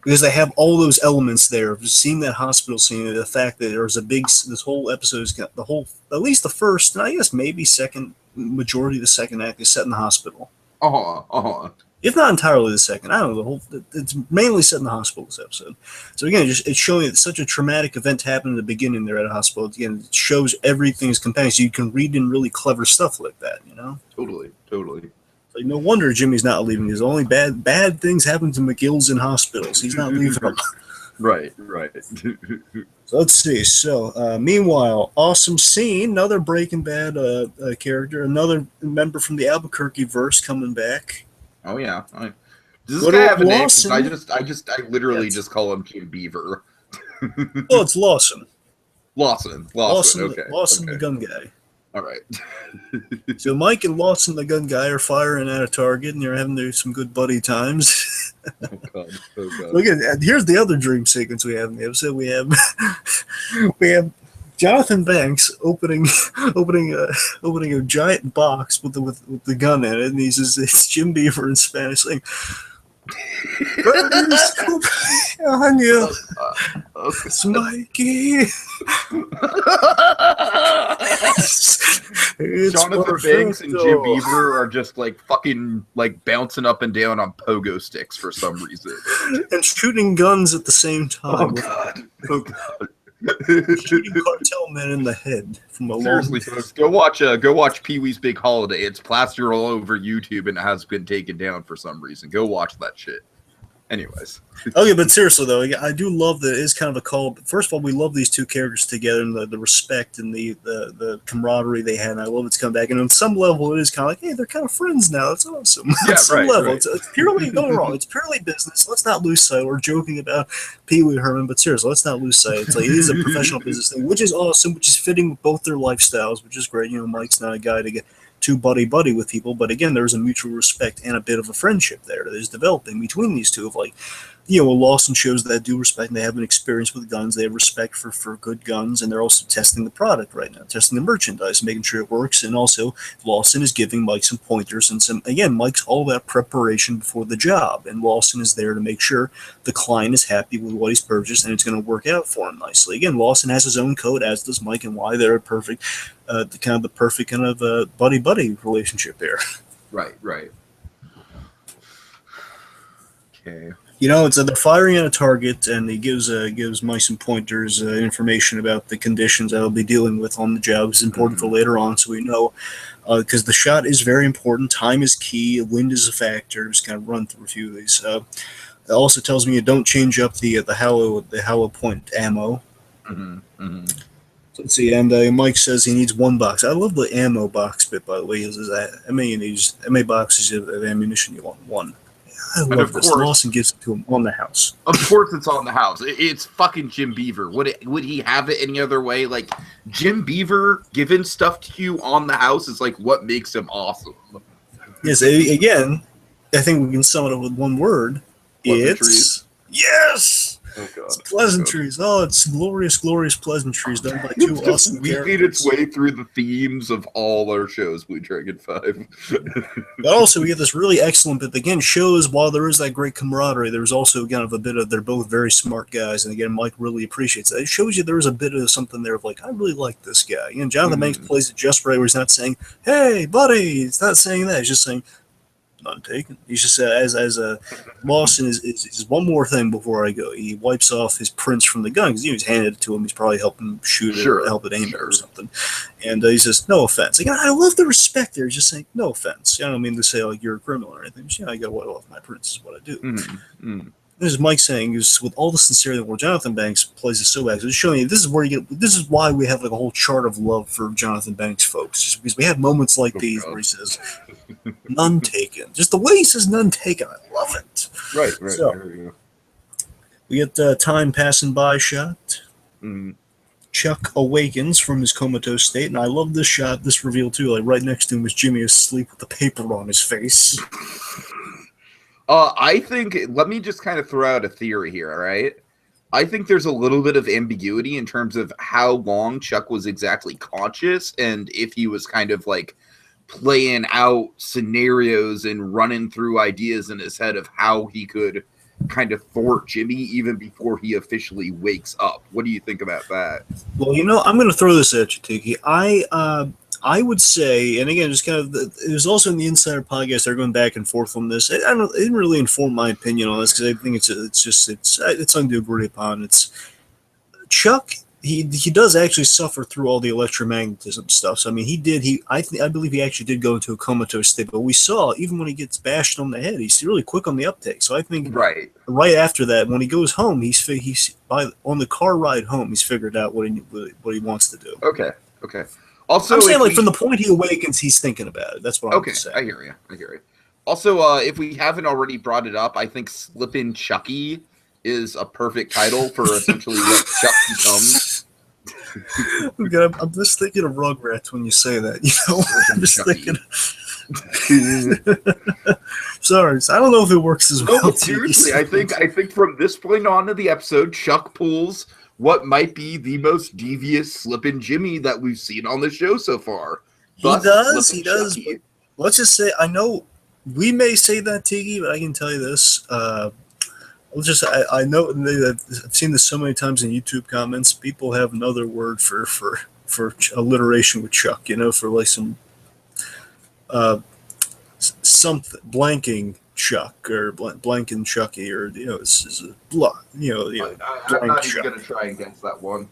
because they have all those elements there of seeing that hospital scene, the fact that there's this whole episode has got the whole, at least the first, and I guess maybe second majority of the second act is set in the hospital. If not entirely the second, I don't know. It's mainly set in the hospital, this episode. So again, it's showing that such a traumatic event happened in the beginning there at a hospital. Again, it shows everything is compelling, so you can read in really clever stuff like that, you know? Totally. Like, no wonder Jimmy's not leaving. Because only bad things happen to McGill's in hospitals. He's not leaving them. Right. So let's see. So, meanwhile, awesome scene. Another Breaking Bad character. Another member from the Albuquerque verse coming back. Oh yeah. Does this guy have a name? I literally just call him Jim Beaver. Well, it's Lawson. Lawson. Okay. Lawson, the gun guy. All right. So Mike and Lawson, the gun guy, are firing at a target, and they're having some good buddy times. Oh God. Look at here's the other dream sequence we have in the episode. We have Jonathan Banks opening a giant box with the gun in it, and it's Jim Beaver in Spanish saying, Mikey. Jonathan Banks and Jim Beaver are just like fucking like bouncing up and down on pogo sticks for some reason and shooting guns at the same time. Oh God. Shooting cartel men in the head from a Seriously, folks, go watch Pee-wee's Big Holiday. It's plastered all over YouTube and it has been taken down for some reason. Go watch that shit. Anyways. Okay, but seriously though, I do love that it is kind of a call. First of all, we love these two characters together and the respect and the camaraderie they had. And I love it's come back. And on some level, it is kind of like, hey, they're kind of friends now. That's awesome. Yeah, on some level, right. It's purely don't wrong. It's purely business. Let's not lose sight. We're joking about Pee Wee Herman, but seriously, let's not lose sight. It's like it is a professional business thing, which is awesome, which is fitting with both their lifestyles, which is great. You know, Mike's not a guy to get too buddy with people, but again, there's a mutual respect and a bit of a friendship there that is developing between these two of like, you know, Lawson shows that do respect and they have an experience with guns. They have respect for good guns, and they're also testing the product right now, testing the merchandise, making sure it works. And also, Lawson is giving Mike some pointers and again, Mike's all about preparation before the job, and Lawson is there to make sure the client is happy with what he's purchased and it's going to work out for him nicely. Again, Lawson has his own code, as does Mike, and why they're perfect, the perfect kind of buddy relationship there. Right. Okay. You know, it's they're firing at a target, and he gives Mike some pointers, information about the conditions that he'll be dealing with on the job. It's important for later on, so we know, because the shot is very important. Time is key. Wind is a factor. Just kind of run through a few of these. It also tells me you don't change up the hollow point ammo. So let's see, and Mike says he needs one box. I love the ammo box bit, by the way. How many boxes of ammunition you want? One. I love this. Lawson gives it to him on the house. Of course it's on the house. It's fucking Jim Beaver. Would he have it any other way? Like, Jim Beaver giving stuff to you on the house is like what makes him awesome. Yes, again, I think we can sum it up with one word. It's... Yes! Oh, God. It's pleasantries. Oh, it's glorious pleasantries done by two awesome characters. Weaving its way through the themes of all our shows, BlueDragonFive. But also, we get this really excellent bit that, again, shows while there is that great camaraderie, there's also kind of a bit of, they're both very smart guys, and again, Mike really appreciates that. It shows you there's a bit of something there of like, I really like this guy. You know, Jonathan Banks plays it just right, where he's not saying, hey, buddy, he's not saying that. He's just saying, none taken. He's just as Lawson is one more thing before I go. He wipes off his prints from the gun because he's handed it to him. He's probably helping him shoot it or help it aim it or something. And he says, no offense. Again, I love the respect there. He's just saying, no offense. I don't mean to say like you're a criminal or anything. Just, you know, I got to wipe off my prints is what I do. This is Mike saying, is with all the sincerity in the world, Jonathan Banks plays it so well. So it's showing you this is why we have like a whole chart of love for Jonathan Banks folks. Just because we have moments like these where he says, none taken. Just the way he says none taken, I love it. Right. So, we get time passing by shot. Chuck awakens from his comatose state, and I love this shot, this reveal too. Like right next to him is Jimmy asleep with the paper on his face. I think, let me just kind of throw out a theory here, all right? I think there's a little bit of ambiguity in terms of how long Chuck was exactly conscious and if he was kind of like playing out scenarios and running through ideas in his head of how he could kind of thwart Jimmy even before he officially wakes up. What do you think about that? Well, I'm going to throw this at you, Tiki. I would say, and again, just kind of, it was also in the Insider podcast. They're going back and forth on this. It didn't really inform my opinion on this because I think it's something to agree upon. It's Chuck. He does actually suffer through all the electromagnetism stuff. So I mean, I believe he actually did go into a comatose state. But we saw even when he gets bashed on the head, he's really quick on the uptake. So I think right after that, when he goes home, he's on the car ride home, he's figured out what he wants to do. Okay. Also, I'm saying from the point he awakens, he's thinking about it. That's what I'm saying. I hear you. Also, if we haven't already brought it up, I think Slippin' Chucky is a perfect title for essentially what Chuck becomes. I'm just thinking of Rugrats when you say that. I'm just thinking. Sorry, I don't know if it works as well. No, seriously, I think from this point on in the episode, Chuck pulls what might be the most devious Slippin' Jimmy that we've seen on the show so far. He does. Let's just say, I know we may say that, Tiki, but I can tell you this. I know I've seen this so many times in YouTube comments. People have another word for alliteration with Chuck. For like some something blanking Chuck or blanking Chucky or this is a block. I'm not even gonna try against that one.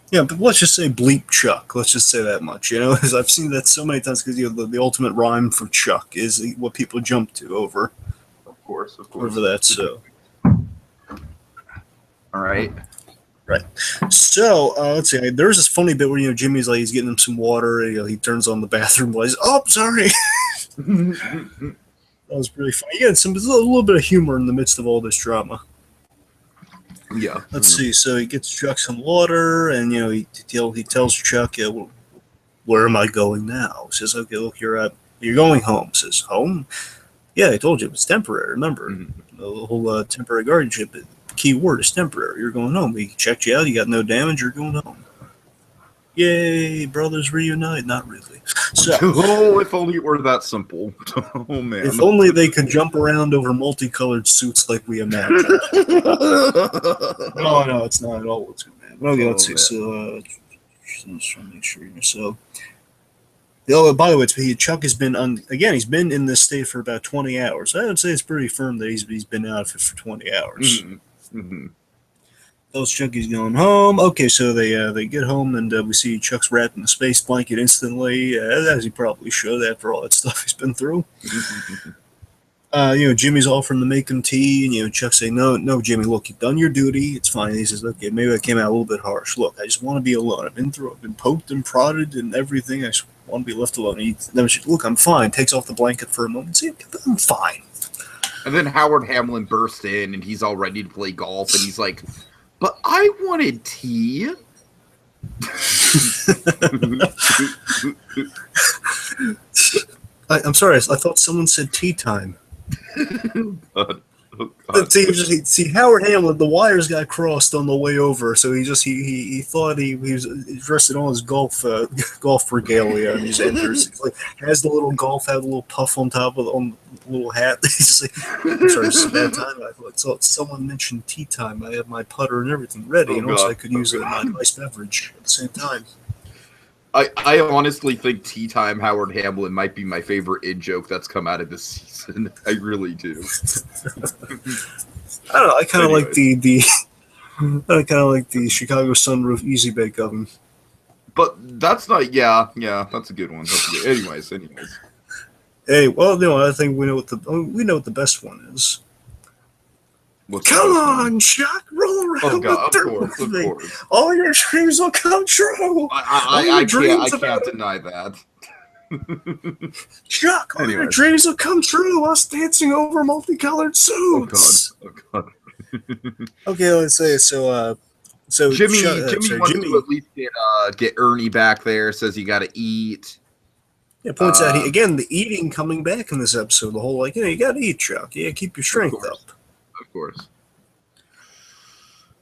Yeah, but let's just say bleep Chuck. Let's just say that much. Because I've seen that so many times because the ultimate rhyme for Chuck is what people jump to over. Of course. Over that, so. All right. So, let's see. There's this funny bit where, Jimmy's like, he's getting him some water. He turns on the bathroom lights. Oh, sorry. That was really funny. Yeah, a little bit of humor in the midst of all this drama. Yeah. Let's see. So he gets Chuck some water, and, he tells Chuck, where am I going now? He says, okay, look, you're going home. He says, home? Yeah, I told you it was temporary. Remember, the whole temporary guardianship. The key word is temporary. You're going home. We checked you out. You got no damage. You're going home. Yay, brothers reunite. Not really. So, if only it were that simple. Oh man! If only they could jump around over multicolored suits like we imagined. No, it's not at all what's going to happen. Okay, let's see. So, let's try to make sure. So. By the way, Chuck has been he's been in this state for about 20 hours. I would say it's pretty firm that he's been out for 20 hours. Mm-hmm. Tells Chuck he's going home. Okay, so they get home and we see Chuck's wrapped in a space blanket instantly, as he probably should after all that stuff he's been through. Jimmy's offering to make him tea, and Chuck say, no, Jimmy, look, you've done your duty. It's fine. He says, okay, maybe I came out a little bit harsh. Look, I just want to be alone. I've been poked and prodded and everything. I just want to be left alone. He never said, look, I'm fine. Takes off the blanket for a moment. See, I'm fine. And then Howard Hamlin bursts in, and he's all ready to play golf, and he's like, but I wanted tea. I'm sorry. I thought someone said tea time. God. See, Howard Hamlin, the wires got crossed on the way over, so he thought he was dressed in all his golf regalia, and he just enters. He's like, has the little golf hat, a little puff on top of the little hat. He's like, I'm sorry, it's a bad time. I thought someone mentioned tea time. I have my putter and everything ready, and also I could use my nice beverage at the same time. I honestly think Tea Time Howard Hamlin might be my favorite in-joke that's come out of this season. I really do. I don't know. I kind of like the Chicago sunroof easy bake oven. But that's not. Yeah, that's a good one. Anyways. Hey, well, I think we know what the best one is. Come on, Chuck, roll around the dirt with me. All your dreams will come true. I can't deny that. Chuck, all your dreams will come true. Us dancing over multicolored suits. Oh God. Okay, let's say so. Jimmy wants to at least get Ernie back there. Says you got to eat. Yeah, points out again the eating coming back in this episode. The whole you got to eat, Chuck. Yeah, keep your strength up. Of course.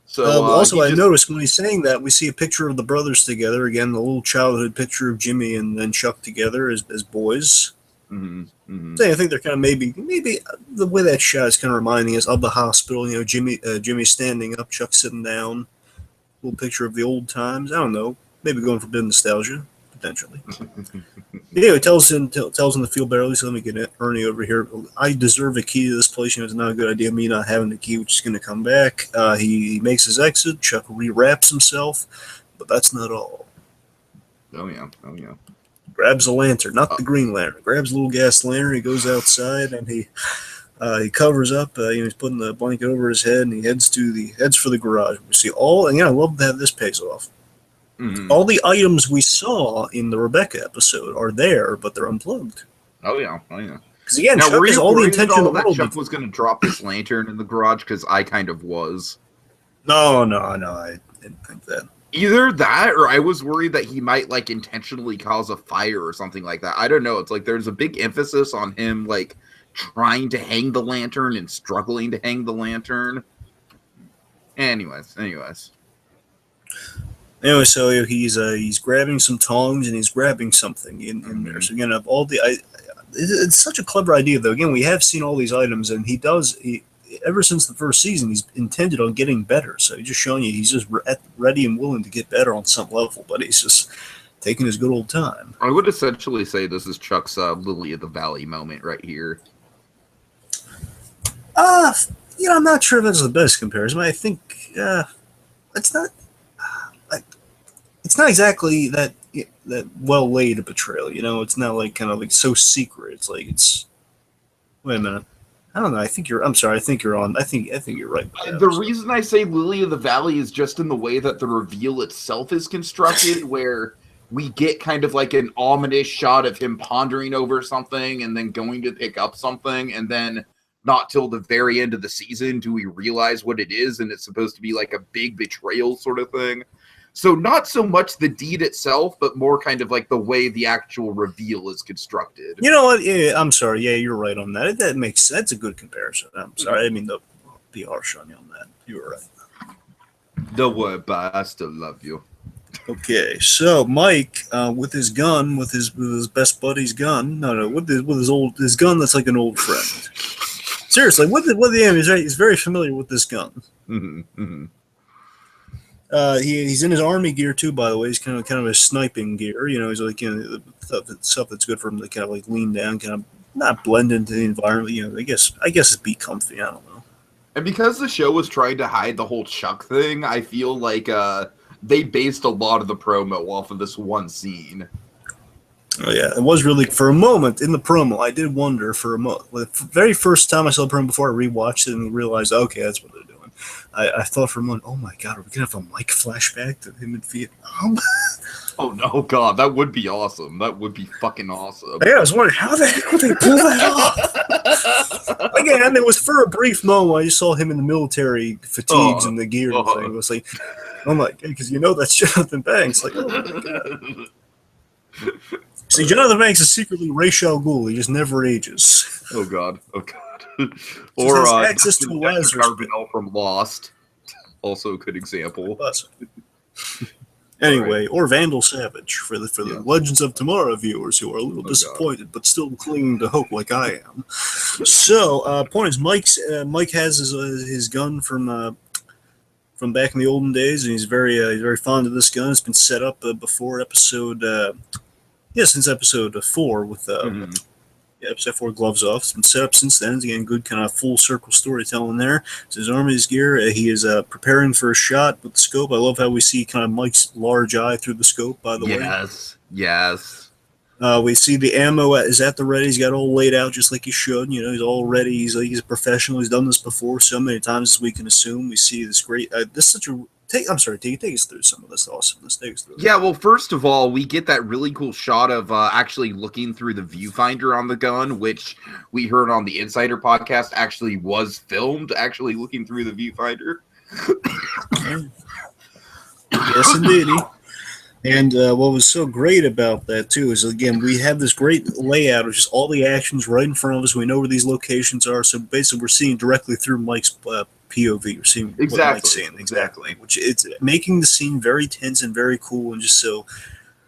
So also, I noticed when he's saying that, we see a picture of the brothers together. Again, the little childhood picture of Jimmy and then Chuck together as boys. Mm-hmm. Mm-hmm. So I think they're kind of maybe the way that shot is kind of reminding us of the hospital. You know, Jimmy standing up, Chuck sitting down. Little picture of the old times. I don't know. Maybe going for a bit of nostalgia, potentially. Yeah, he tells him to feel better. So let me get Ernie over here. I deserve a key to this place. You know, it's not a good idea me not having the key, which is going to come back. He makes his exit. Chuck rewraps himself, but that's not all. Oh yeah. Grabs a lantern, not the green lantern. Grabs a little gas lantern. He goes outside and he covers up. He's putting the blanket over his head and he heads for the garage. We see I love that this pays off. Mm-hmm. All the items we saw in the Rebecca episode are there, but they're unplugged. Oh yeah. Because again, now, Chuck has all the intention in the world. Chuck was going to drop this lantern in the garage because I kind of was. No, I didn't think that. Either that, or I was worried that he might like intentionally cause a fire or something like that. I don't know. It's like there's a big emphasis on him like trying to hang the lantern and struggling to hang the lantern. Anyways. Anyway, so he's grabbing some tongs and he's grabbing something in there. So again, of all it's such a clever idea though. Again, we have seen all these items, and he ever since the first season, he's intended on getting better. So he's just showing you he's just ready and willing to get better on some level, but he's just taking his good old time. I would essentially say this is Chuck's Lily of the Valley moment right here. I'm not sure if that's the best comparison. I think it's not. It's not exactly that well laid a betrayal. You know, it's not like kind of like so secret. It's like it's. Wait a minute. I don't know. I think you're on. I think you're right. The reason I say Lily of the Valley is just in the way that the reveal itself is constructed, where we get kind of like an ominous shot of him pondering over something and then going to pick up something, and then not till the very end of the season do we realize what it is, and it's supposed to be like a big betrayal sort of thing. So not so much the deed itself, but more kind of like the way the actual reveal is constructed. You know what? Yeah, I'm sorry. Yeah, you're right on that. That's a good comparison. I'm sorry. I mean, be harsh on you on that. You were right. Don't worry about it. I still love you. Okay, so Mike, with his gun, with his best buddy's gun, with his gun that's like an old friend. Seriously, he's very familiar with this gun. Mm-hmm, mm-hmm. He's in his army gear too, by the way. He's kind of a sniping gear. You know, he's like the stuff that's good for him to kind of like lean down, kind of not blend into the environment. You know, I guess it's be comfy. I don't know. And because the show was trying to hide the whole Chuck thing, I feel like they based a lot of the promo off of this one scene. Oh yeah, it was really for a moment in the promo. I did wonder for a moment. The very first time I saw the promo before I rewatched it and realized, okay, that's what they're doing. I thought for a moment, oh my god, are we gonna have a Mike flashback to him in Vietnam? Oh no, god, that would be awesome. That would be fucking awesome. Yeah, I was wondering how the heck would they pull that off? Again, it was for a brief moment. I just saw him in the military fatigues and the gear and thing. It was like, I'm like, because that's Jonathan Banks. Like, oh my god. See, Jonathan Banks is secretly Ra's al Ghul. He just never ages. Oh god. Or access to Lazarus Carbonell from Lost. Also a good example. Anyway, or Vandal Savage for the Legends of Tomorrow viewers who are a little disappointed but still clinging to hope like I am. So, point is, Mike has his gun from back in the olden days, and he's very fond of this gun. It's been set up before since episode 4 with episode 4 Gloves Off. It's been set up since then. It's again good kind of full circle storytelling there. It's his army, his gear. He is preparing for a shot with the scope. I love how we see kind of Mike's large eye through the scope, by the way. Yes. We see the ammo is at the ready. He's got it all laid out just like he should. You know, he's all ready. He's a professional. He's done this before so many times as we can assume. We see this great. This is such a. I'm sorry, take us through some of this awesomeness. Take us through. Yeah, well, first of all, we get that really cool shot of actually looking through the viewfinder on the gun, which we heard on the Insider podcast actually was filmed, actually looking through the viewfinder. Yes, indeed. And what was so great about that, too, is, again, we have this great layout of just all the actions right in front of us. We know where these locations are. So basically, we're seeing directly through Mike's POV. We're seeing what Mike's seeing. Exactly. Which it's making the scene very tense and very cool and just so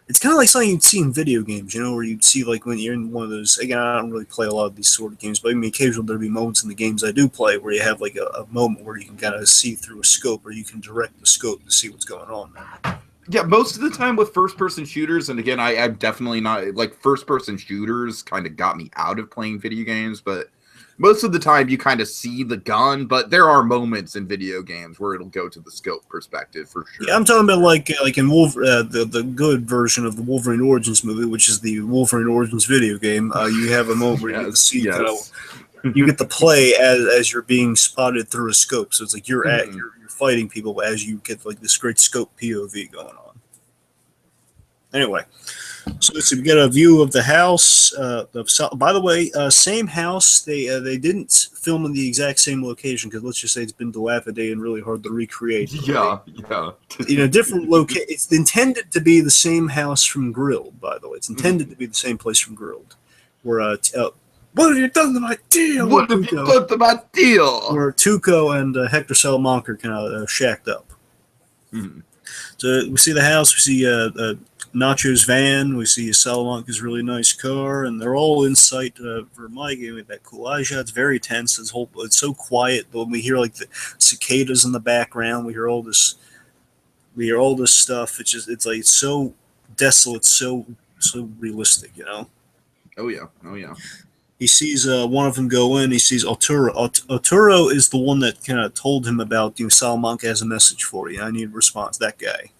It's kind of like something you'd see in video games, where you'd see like when you're in one of those. Again, I don't really play a lot of these sort of games, but I mean, occasionally there'll be moments in the games I do play where you have like a moment where you can kind of see through a scope, or you can direct the scope to see what's going on there. Yeah, most of the time with first-person shooters, and again, I'm definitely not, like, first-person shooters kind of got me out of playing video games, but most of the time you kind of see the gun, but there are moments in video games where it'll go to the scope perspective, for sure. Yeah, I'm talking about like in the good version of the Wolverine Origins movie, which is the Wolverine Origins video game. You have a moment where you get to see you get to play as you're being spotted through a scope. So it's like you're fighting people as you get like this great scope POV going on. Anyway, so let's see, we get a view of the house. By the way, same house. They didn't film in the exact same location because let's just say it's been dilapidated and really hard to recreate. Yeah. Different location. It's intended to be the same house from Grilled. By the way, it's intended to be the same place from Grilled. Where what have you done to my deal? What have you done to my deal? Where Tuco and Hector Salamanca are kind of shacked up. Mm-hmm. So we see the house. We see Nacho's van. We see Salamanca's really nice car, and they're all in sight for Mike. With that cool eye shot, it's very tense. It's so quiet, but when we hear like the cicadas in the background, we hear all this stuff. It's like so desolate, so realistic, Oh yeah. He sees one of them go in. He sees Arturo. Arturo is the one that kind of told him about, Salamanca has a message for you. I need a response. That guy.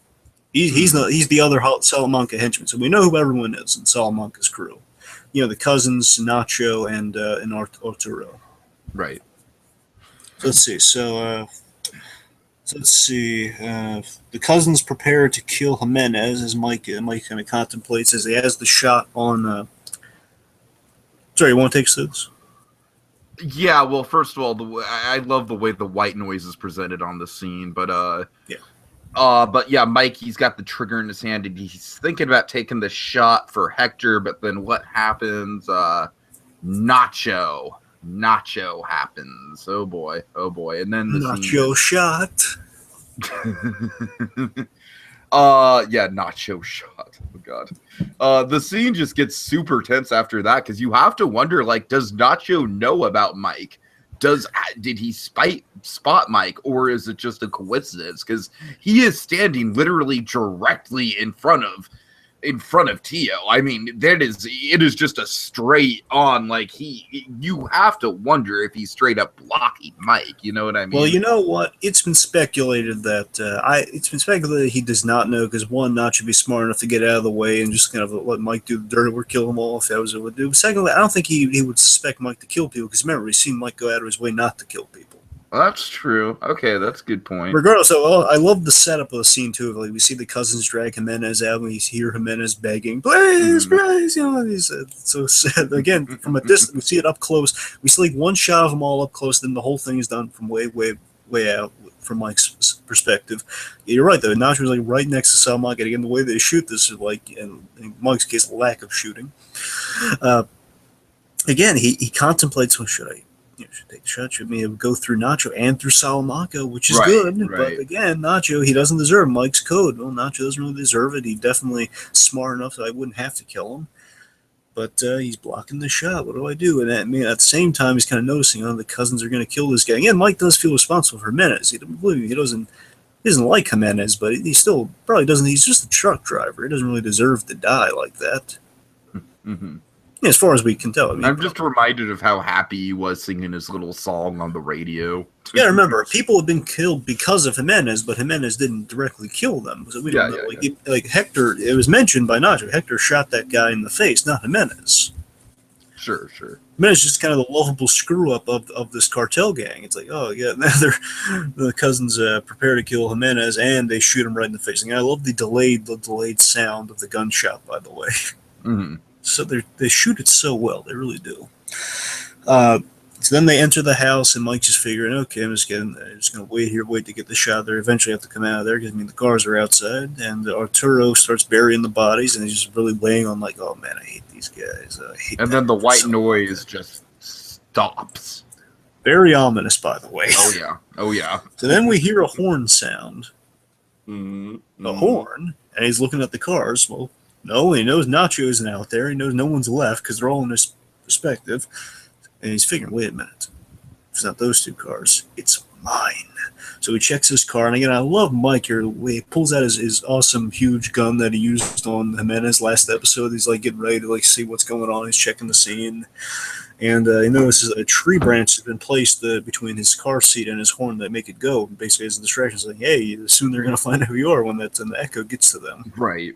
He's the other Salamanca henchman. So we know who everyone is in Salamanca's crew. The cousins, Nacho, and Arturo. Right. So let's see. So let's see. The cousins prepare to kill Jimenez as Mike kind of contemplates as he has the shot on. Sorry, you want to take this? Yeah, well, first of all, I love the way the white noise is presented on the scene, but Mike, he's got the trigger in his hand, and he's thinking about taking the shot for Hector, but then what happens? Nacho happens. Oh boy, and then the Nacho shot. Nacho shot. Oh god. The scene just gets super tense after that because you have to wonder, like, does Nacho know about Mike? Did he spot Mike, or is it just a coincidence? Because he is standing literally directly in front of Tio. I mean, it is just a straight on, like, you have to wonder if he's straight up blocking Mike. You know what I mean? Well, you know what? It's been speculated that he does not know because one, not should be smart enough to get out of the way and just kind of let Mike do the dirty work, kill him all if that was what it would do. Secondly, I don't think he would suspect Mike to kill people because remember, he's seen Mike go out of his way not to kill people. That's true. Okay, that's a good point. Regardless, I love the setup of the scene too. Like we see the cousins drag Jimenez out, and we hear Jimenez begging, "Please, please!" He's so sad. Again, from a distance, we see it up close. We see like one shot of them all up close. Then the whole thing is done from way out from Mike's perspective. You're right though. Nacho was like right next to Salamanca. Again, the way they shoot this is like, in Mike's case, lack of shooting. Again, he contemplates, well, should I take the shot? Should maybe go through Nacho and through Salamanca, which is good. Right. But again, Nacho, he doesn't deserve Mike's code. Well, Nacho doesn't really deserve it. He's definitely smart enough that I wouldn't have to kill him. But he's blocking the shot. What do I do? And at the same time, he's kind of noticing, the cousins are going to kill this guy. Again, Mike does feel responsible for Jimenez. He doesn't like Jimenez, but he still probably doesn't. He's just a truck driver. He doesn't really deserve to die like that. Mm-hmm. As far as we can tell. I'm just reminded of how happy he was singing his little song on the radio. Yeah, remember, people have been killed because of Jimenez, but Jimenez didn't directly kill them. So we don't know. Like Hector, it was mentioned by Nacho. Hector shot that guy in the face, not Jimenez. Sure. Jimenez is just kind of the lovable screw-up of this cartel gang. It's like, now the cousins prepare to kill Jimenez, and they shoot him right in the face. And I love the delayed sound of the gunshot, by the way. Mm-hmm. So they shoot it so well. They really do. So then they enter the house, and Mike's just figuring, okay, I'm just going to wait to get the shot. They eventually have to come out of there because, the cars are outside. And Arturo starts burying the bodies, and he's just really laying on like, oh, man, I hate these guys. Then the white noise just stops. Very ominous, by the way. Oh, yeah. So then we hear a horn sound. Mm-hmm. A horn, and he's looking at the cars. Well, No, he knows Nacho isn't out there. He knows no one's left because they're all in his perspective. And he's figuring, wait a minute. It's not those two cars. It's mine. So he checks his car. And again, I love Mike here. He pulls out his awesome, huge gun that he used on Jimenez last episode. He's like getting ready to like see what's going on. He's checking the scene. And he notices a tree branch has been placed between his car seat and his horn that make it go. Basically, as a distraction, it's like, hey, soon they're going to find out who you are when the echo gets to them. Right.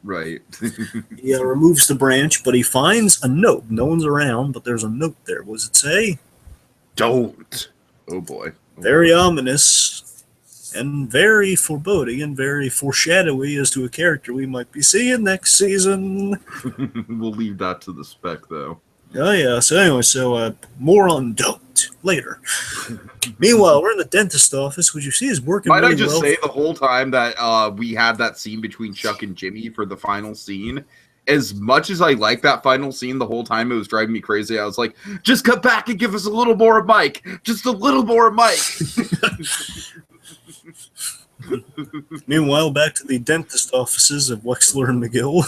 He removes the branch, but he finds a note. No one's around, but there's a note there. What does it say? Don't. Oh, boy. Very ominous and very foreboding and very foreshadowy as to a character we might be seeing next season. We'll leave that to the spec, though. Oh, yeah. So anyway, more on don't later. Meanwhile, we're in the dentist office, which you see is working Might really I just well. say the whole time that we had that scene between Chuck and Jimmy for the final scene, as much as I like that final scene, the whole time it was driving me crazy. I was like, just cut back and give us a little more of Mike. Just a little more of Mike. Meanwhile, back to the dentist offices of Wexler and McGill.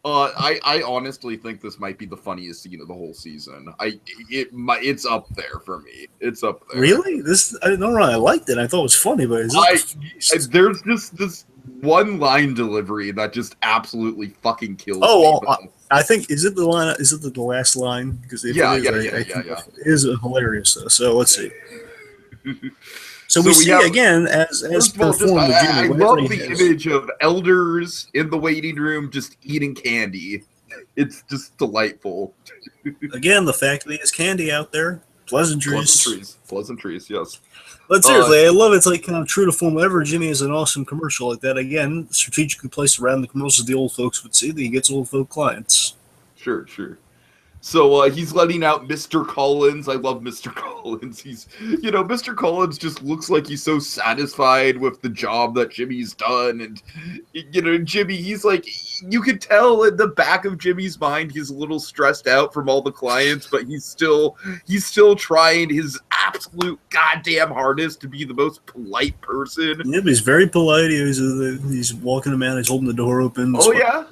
I honestly think this might be the funniest scene of the whole season. It's up there for me. It's up there. Really? I don't know. I liked it. I thought it was funny, but there's just this one line delivery that just absolutely fucking kills me. Well, I think is it the line? Is it the last line? Because yeah. It is hilarious. So let's see. So we see again as performed. I love the image of elders in the waiting room just eating candy. It's just delightful. Again, the fact that he has candy out there, pleasantries, yes. But seriously, I love it. It's like kind of true to form. Whenever Jimmy is an awesome commercial like that, again, strategically placed around the commercials the old folks would see that he gets old folk clients. Sure. So he's letting out Mr. Collins. I love Mr. Collins. Mr. Collins just looks like he's so satisfied with the job that Jimmy's done. And, Jimmy, he's like, you could tell in the back of Jimmy's mind, he's a little stressed out from all the clients, but he's still trying his absolute goddamn hardest to be the most polite person. Yeah, but he's very polite. He's walking him out. He's holding the door open. Oh, yeah.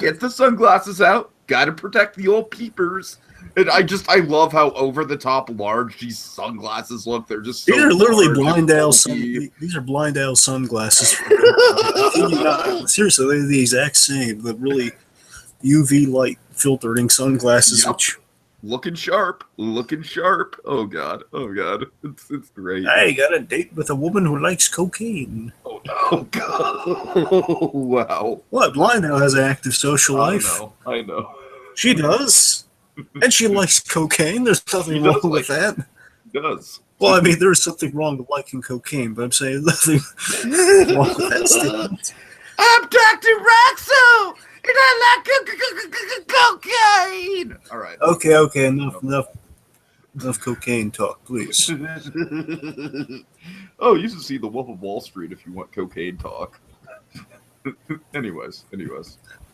Get the sunglasses out. Got to protect the old peepers. And I love how over the top large these sunglasses look. They're just so these are literally blind owl These are blind owl sunglasses. Seriously, they're the exact same. The really UV light filtering sunglasses. Yep. Looking sharp. Oh god. It's great. I got a date with a woman who likes cocaine. Oh god. Wow. What? Blind owl has an active social life. I know. She does. And she likes cocaine. There's nothing wrong with that. She does. Well, I mean, there's something wrong with liking cocaine, but I'm saying nothing wrong with that statement. I'm Dr. Roxo, and I like cocaine. All right. Okay. Enough cocaine talk, please. Oh, you should see The Wolf of Wall Street if you want cocaine talk. Anyways.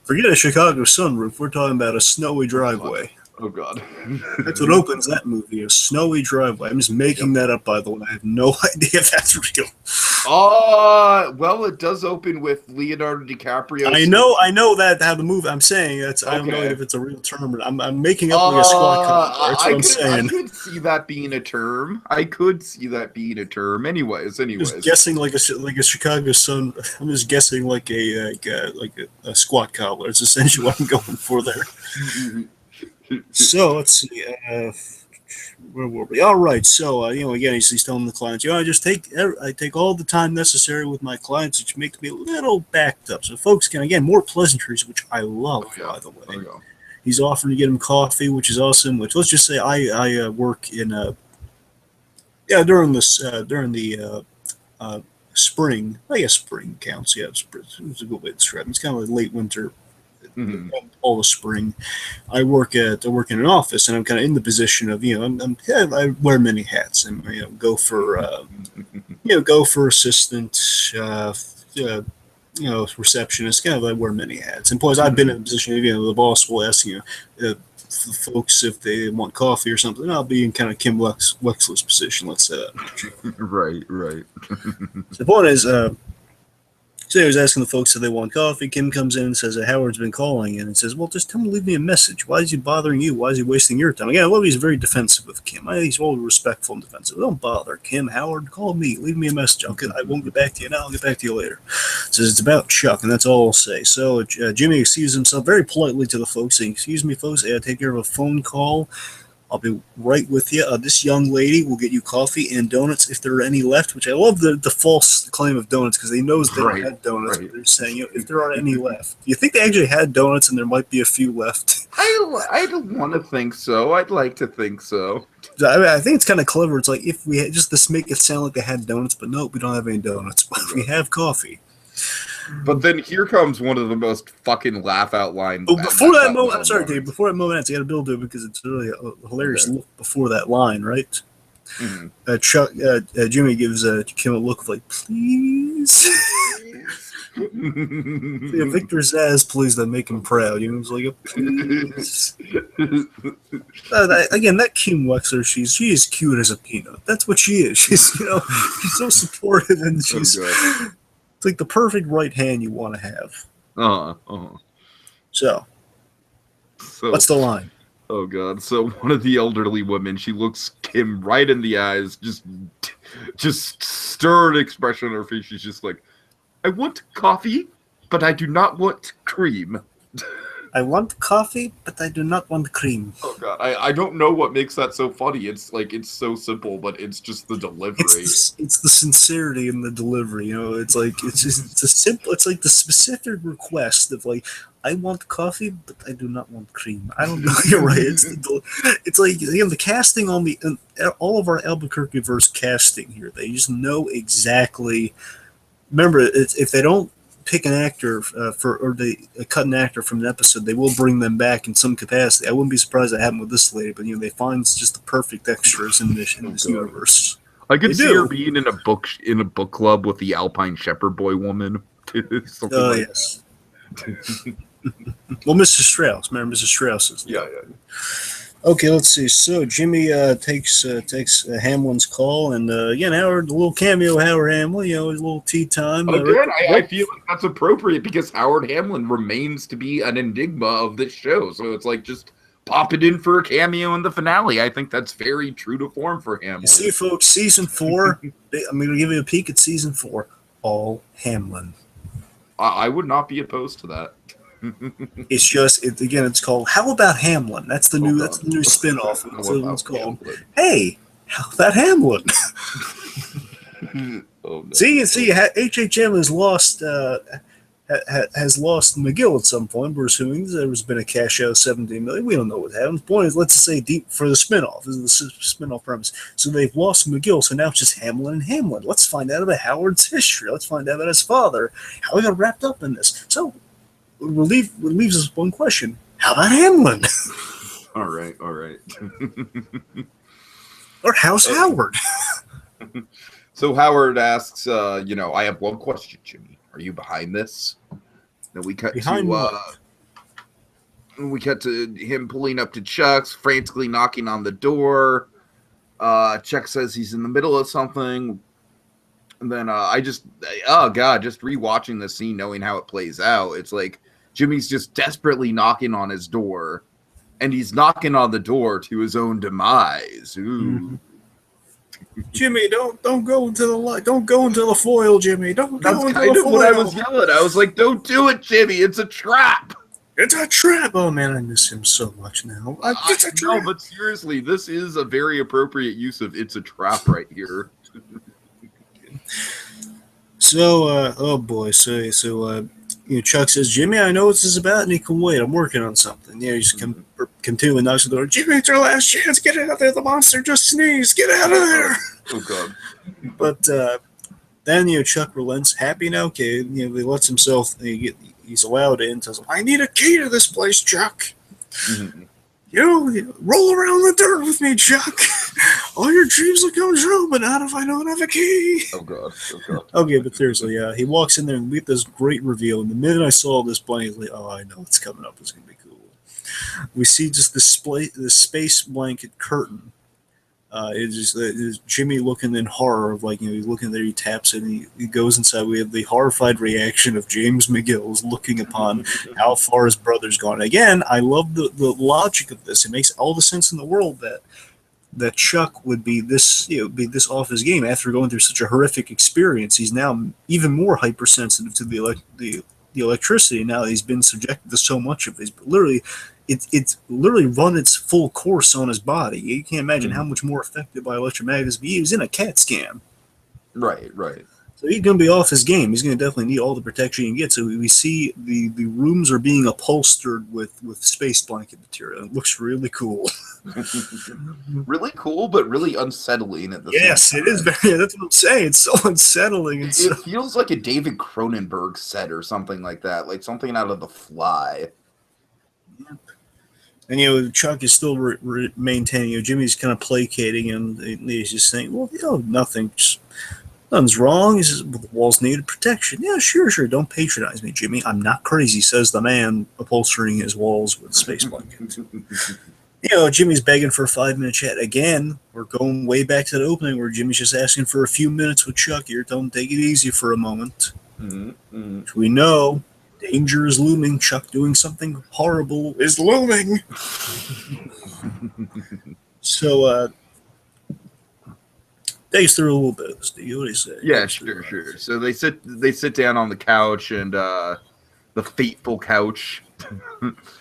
Forget a Chicago sunroof. We're talking about a snowy driveway. Oh, God. That's what opens that movie, a snowy driveway. I'm just making that up, by the way. I have no idea if that's real. Well, it does open with Leonardo DiCaprio. I know that how the movie. I'm saying that's. Okay. I don't know if it's a real term, but I'm making up like a squad car. That's what I'm saying. I could see that being a term. Anyways. Just guessing like a Chicago sun. I'm just guessing like a squat collar. It's essentially what I'm going for there. So let's see. Where were we? All right. So again, he's telling the clients, I take all the time necessary with my clients, which makes me a little backed up. So folks can more pleasantries, which I love. By the way, he's offering to get him coffee, which is awesome. Which let's just say I work in during the spring. I guess spring counts. Yeah, it's a good way to describe it. It's kind of like late winter. Mm-hmm. All the spring, I work in an office, and I'm kind of in the position of I wear many hats, and go for assistant, receptionist. Kind of I wear many hats, and plus I've been in a position of the boss will ask the folks if they want coffee or something. I'll be in kind of Kim Wexler's position. Let's say that. Right. The point is. So he was asking the folks if they want coffee. Kim comes in and says that Howard's been calling and says, well, just tell him to leave me a message. Why is he bothering you? Why is he wasting your time? Again, I love he's very defensive with Kim. I think he's all respectful and defensive. Don't bother, Kim. Howard, call me. Leave me a message. I won't get back to you now. I'll get back to you later. Says it's about Chuck, and that's all I'll say. So Jimmy excuses himself very politely to the folks, saying, excuse me, folks, I got to take care of a phone call. I'll be right with you. This young lady will get you coffee and donuts if there are any left, which I love the false claim of donuts because they know they don't have donuts. But they're saying, if there are any left. Do you think they actually had donuts and there might be a few left? I don't want to think so. I'd like to think so. I think it's kind of clever. It's like if we had just this make it sound like they had donuts, but no, we don't have any donuts. But we have coffee. But then here comes one of the most fucking laugh out lines. Oh, before that moment, I'm sorry, Dave. Before that moment, I got to build to it because it's really a hilarious look before that line, right? Mm-hmm. Chuck, Jimmy gives Kim a look of like, please. Yeah, Victor Zaz, please, that make him proud. You know, it's like a please. Again, that Kim Wexler, she is cute as a peanut. That's what she is. She's she's so supportive and she's. It's like the perfect right hand you want to have. So, what's the line? Oh, God. So, one of the elderly women, she looks Kim right in the eyes, just stern expression on her face. She's just like, I want coffee, but I do not want cream. I want coffee, but I do not want cream. Oh, God. I don't know what makes that so funny. It's like, it's so simple, but it's just the delivery. It's the sincerity in the delivery. It's like, it's a simple, it's like the specific request of like, I want coffee, but I do not want cream. I don't know. You're right. It's like, the casting on all of our Albuquerque verse casting here, they just know exactly. Remember, if they don't pick an actor or they cut an actor from an episode, they will bring them back in some capacity. I wouldn't be surprised that happened with this lady, but they find just the perfect extras in this universe. I could see her being in a book club with the Alpine Shepherd Boy woman. Yes. Well, Mrs. Strauss. Remember Mrs. Strauss? Yeah. Okay, let's see. So Jimmy takes Hamlin's call, and again, Howard, a little cameo, Howard Hamlin, his little tea time. Again, I feel like that's appropriate because Howard Hamlin remains to be an enigma of this show. So it's like just pop it in for a cameo in the finale. I think that's very true to form for Hamlin. You see, folks, season 4. I'm going to give you a peek at season 4. All Hamlin. I would not be opposed to that. It's just it's called How About Hamlin? That's the new spinoff. That's what it's called. Hamlin. Hey, how about Hamlin? See, HHM has lost McGill at some point. We're assuming there's been a cash out of $17 million. We don't know what happened. The point is, let's just say deep for the spinoff. This is the spinoff premise. So they've lost McGill, so now it's just Hamlin and Hamlin. Let's find out about Howard's history. Let's find out about his father. How we got wrapped up in this. So leaves us one question. How about Hamlin? All right. Or how's Howard? So Howard asks, I have one question, Jimmy. Are you behind this? Then we cut to him pulling up to Chuck's, frantically knocking on the door. Chuck says he's in the middle of something. And then just rewatching the scene, knowing how it plays out, it's like Jimmy's just desperately knocking on his door, and he's knocking on the door to his own demise. Ooh. Jimmy, don't go into the light. Don't go into the foil, Jimmy. Don't go into the foil. That's kind of what I was yelling. I was like, don't do it, Jimmy. It's a trap. It's a trap. Oh, man, I miss him so much now. It's a trap. No, but seriously, this is a very appropriate use of it's a trap right here. So, oh boy, so Chuck says, Jimmy, I know what this is about, and he can wait. I'm working on something. He's continue and knocks on the door. Jimmy, it's our last chance. Get out of there. The monster just sneezed. Get out of there. Oh, God. But then, Chuck relents. Happy now? Okay. He lets himself, he's allowed in. Tells him, I need a key to this place, Chuck. Mm-hmm. Roll around the dirt with me, Chuck. All your dreams will come true, but not if I don't have a key. Oh, God. Okay, but seriously, he walks in there and we get this great reveal. And the minute I saw this blanket, like, oh, I know what's coming up. It's going to be cool. We see just the space blanket curtain It's Jimmy looking in horror of he's looking there, he taps it, and he goes inside. We have the horrified reaction of James McGill's looking upon how far his brother's gone. Again, I love the logic of this. It makes all the sense in the world that Chuck would be this off his game after going through such a horrific experience. He's now even more hypersensitive to the electricity now that he's been subjected to so much of it. It's literally run its full course on his body. You can't imagine how much more affected by electromagnetism he was in a CAT scan. Right. So he's going to be off his game. He's going to definitely need all the protection he can get. So we see the rooms are being upholstered with space blanket material. It looks really cool. Really cool, but really unsettling at the same time. Yes, it is very. That's what I'm saying. It's so unsettling. It feels like a David Cronenberg set or something like that, like something out of The Fly. Yep. And Chuck is still maintaining. Jimmy's kind of placating him. He's just saying, "Well, nothing's wrong." He says, "Well, the walls needed protection." Yeah, sure. Don't patronize me, Jimmy. I'm not crazy," says the man upholstering his walls with space blankets. Jimmy's begging for a 5-minute chat. Again, we're going way back to the opening where Jimmy's just asking for a few minutes with Chuck here. Tell him take it easy for a moment. Which we know. Danger is looming. Chuck doing something horrible is looming. So, take us through a little bit of this. What do you say? Yeah, sure. So they sit down on the couch, and the fateful couch.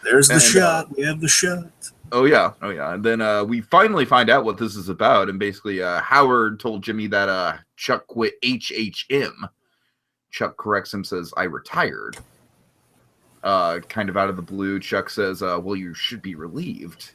There's the shot. We have the shot. Oh yeah. And then we finally find out what this is about, and basically Howard told Jimmy that Chuck quit HHM. Chuck corrects him, says, "I retired." Kind of out of the blue, Chuck says, "Well, you should be relieved."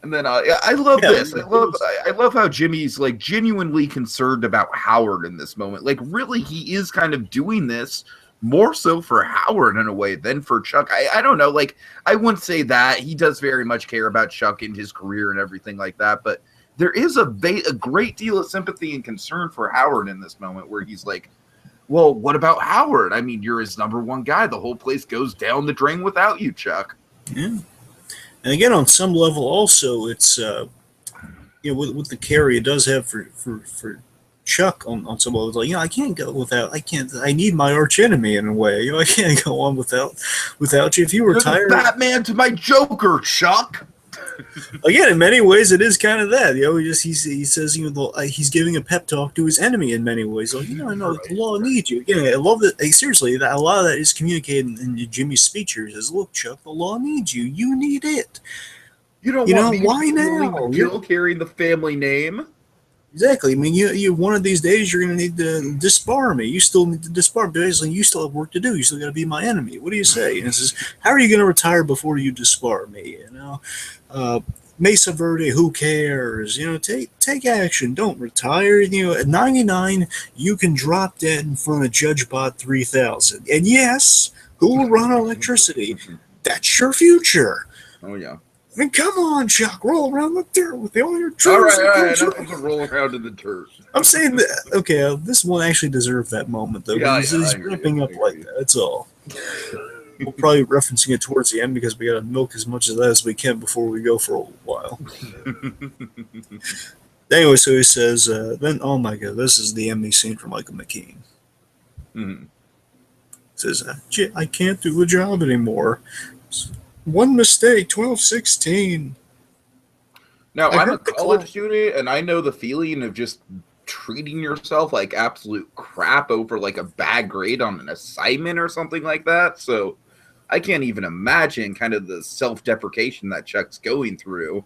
And then I love this. I love how Jimmy's like genuinely concerned about Howard in this moment. Like, really, he is kind of doing this more so for Howard in a way than for Chuck. I don't know. Like, I wouldn't say that. He does very much care about Chuck and his career and everything like that. But there is a great deal of sympathy and concern for Howard in this moment where he's like, well, what about Howard? I mean, you're his number one guy. The whole place goes down the drain without you, Chuck. Yeah. And again, on some level, also, it's with the carry it does have for Chuck on some level. It's like, I can't go without. I need my arch enemy in a way. I can't go on without you. If you were tired, Batman to my Joker, Chuck. Again, in many ways, it is kind of that. He says he's giving a pep talk to his enemy in many ways. Like, I know the law needs you. Again, I love that. Seriously, a lot of that is communicated in Jimmy's speech here. He says, "Look, Chuck, the law needs you. You need it. You don't want me why now? Kill carrying the family name." Exactly. I mean, you one of these days you're going to need to disbar me. You still need to disbar me. Basically, you still have work to do. You still got to be my enemy. What do you say? And it says, how are you going to retire before you disbar me? Mesa Verde, who cares? Take action. Don't retire. At 99, you can drop dead in front of Judge Bot 3000. And yes, who will run electricity? That's your future. Oh yeah. I mean, come on, Chuck, roll around the dirt with all your dirt. All right, I'm gonna roll around in the dirt. I'm saying that, okay, this one actually deserved that moment, though. He's ramping up like that, that's all. We'll probably be referencing it towards the end because we gotta milk as much of that as we can before we go for a while. Anyway, so he says, then, oh my god, this is the Emmy scene for Michael McKean. Mm-hmm. Says, I can't do the job anymore. One mistake, 12-16. Now, I'm a college student, and I know the feeling of just treating yourself like absolute crap over like a bad grade on an assignment or something like that. So I can't even imagine kind of the self-deprecation that Chuck's going through.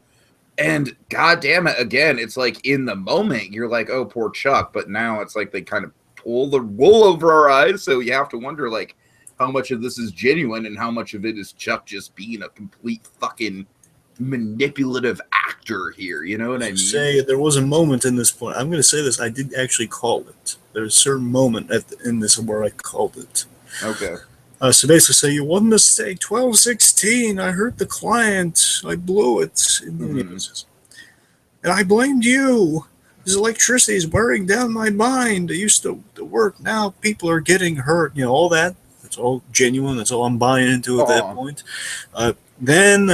And god damn it, again, it's like in the moment, you're like, oh, poor Chuck. But now it's like they kind of pull the wool over our eyes. So you have to wonder, like, how much of this is genuine and how much of it is Chuck just being a complete fucking manipulative actor here. You know what I mean? Say there was a moment in this point. I'm going to say this. I did actually call it. There's a certain moment in this where I called it. Okay. So basically say, you one mistake, 12-16. I hurt the client. I blew it. And I blamed you. This electricity is wearing down my mind. I used to work. Now people are getting hurt. All that. It's all genuine. That's all I'm buying into at that point. Then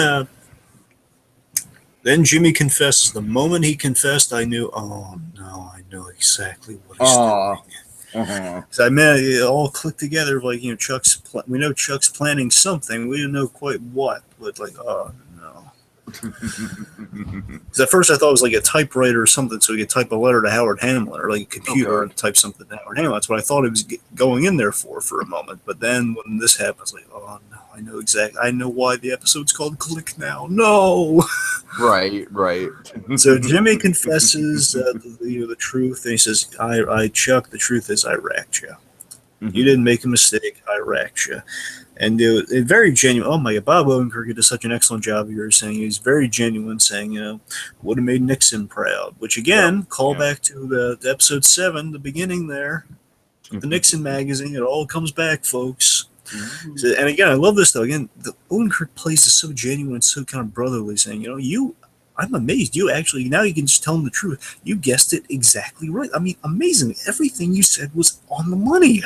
Then Jimmy confesses. The moment he confessed, I knew, oh no, I know exactly what he's doing. So I mean, it all clicked together. Like, you know, we know Chuck's planning something. We didn't know quite what, but like, oh no. Because at first I thought it was like a typewriter or something, so he could type a letter to Howard Hamlin, or like a computer and type something to Howard Hamlin. That's what I thought it was going in there for a moment. But then when this happens, like, oh no, I know exactly. I know why the episode's called Klick now. No. Right. So Jimmy confesses the truth, and he says, "I Chuck, the truth is I racked you. You didn't make a mistake. I racked you." And it very genuine. Oh my God, Bob Odenkirk did such an excellent job here saying he's very genuine, saying, you know, would have made Nixon proud. Which again, call back to the episode 7, the beginning there, the Nixon magazine. It all comes back, folks. So, and again, I love this though. Again, the Odenkirk plays is so genuine, so kind of brotherly, saying, you know, I'm amazed. You actually, now you can just tell him the truth. You guessed it exactly right. I mean, amazing. Everything you said was on the money.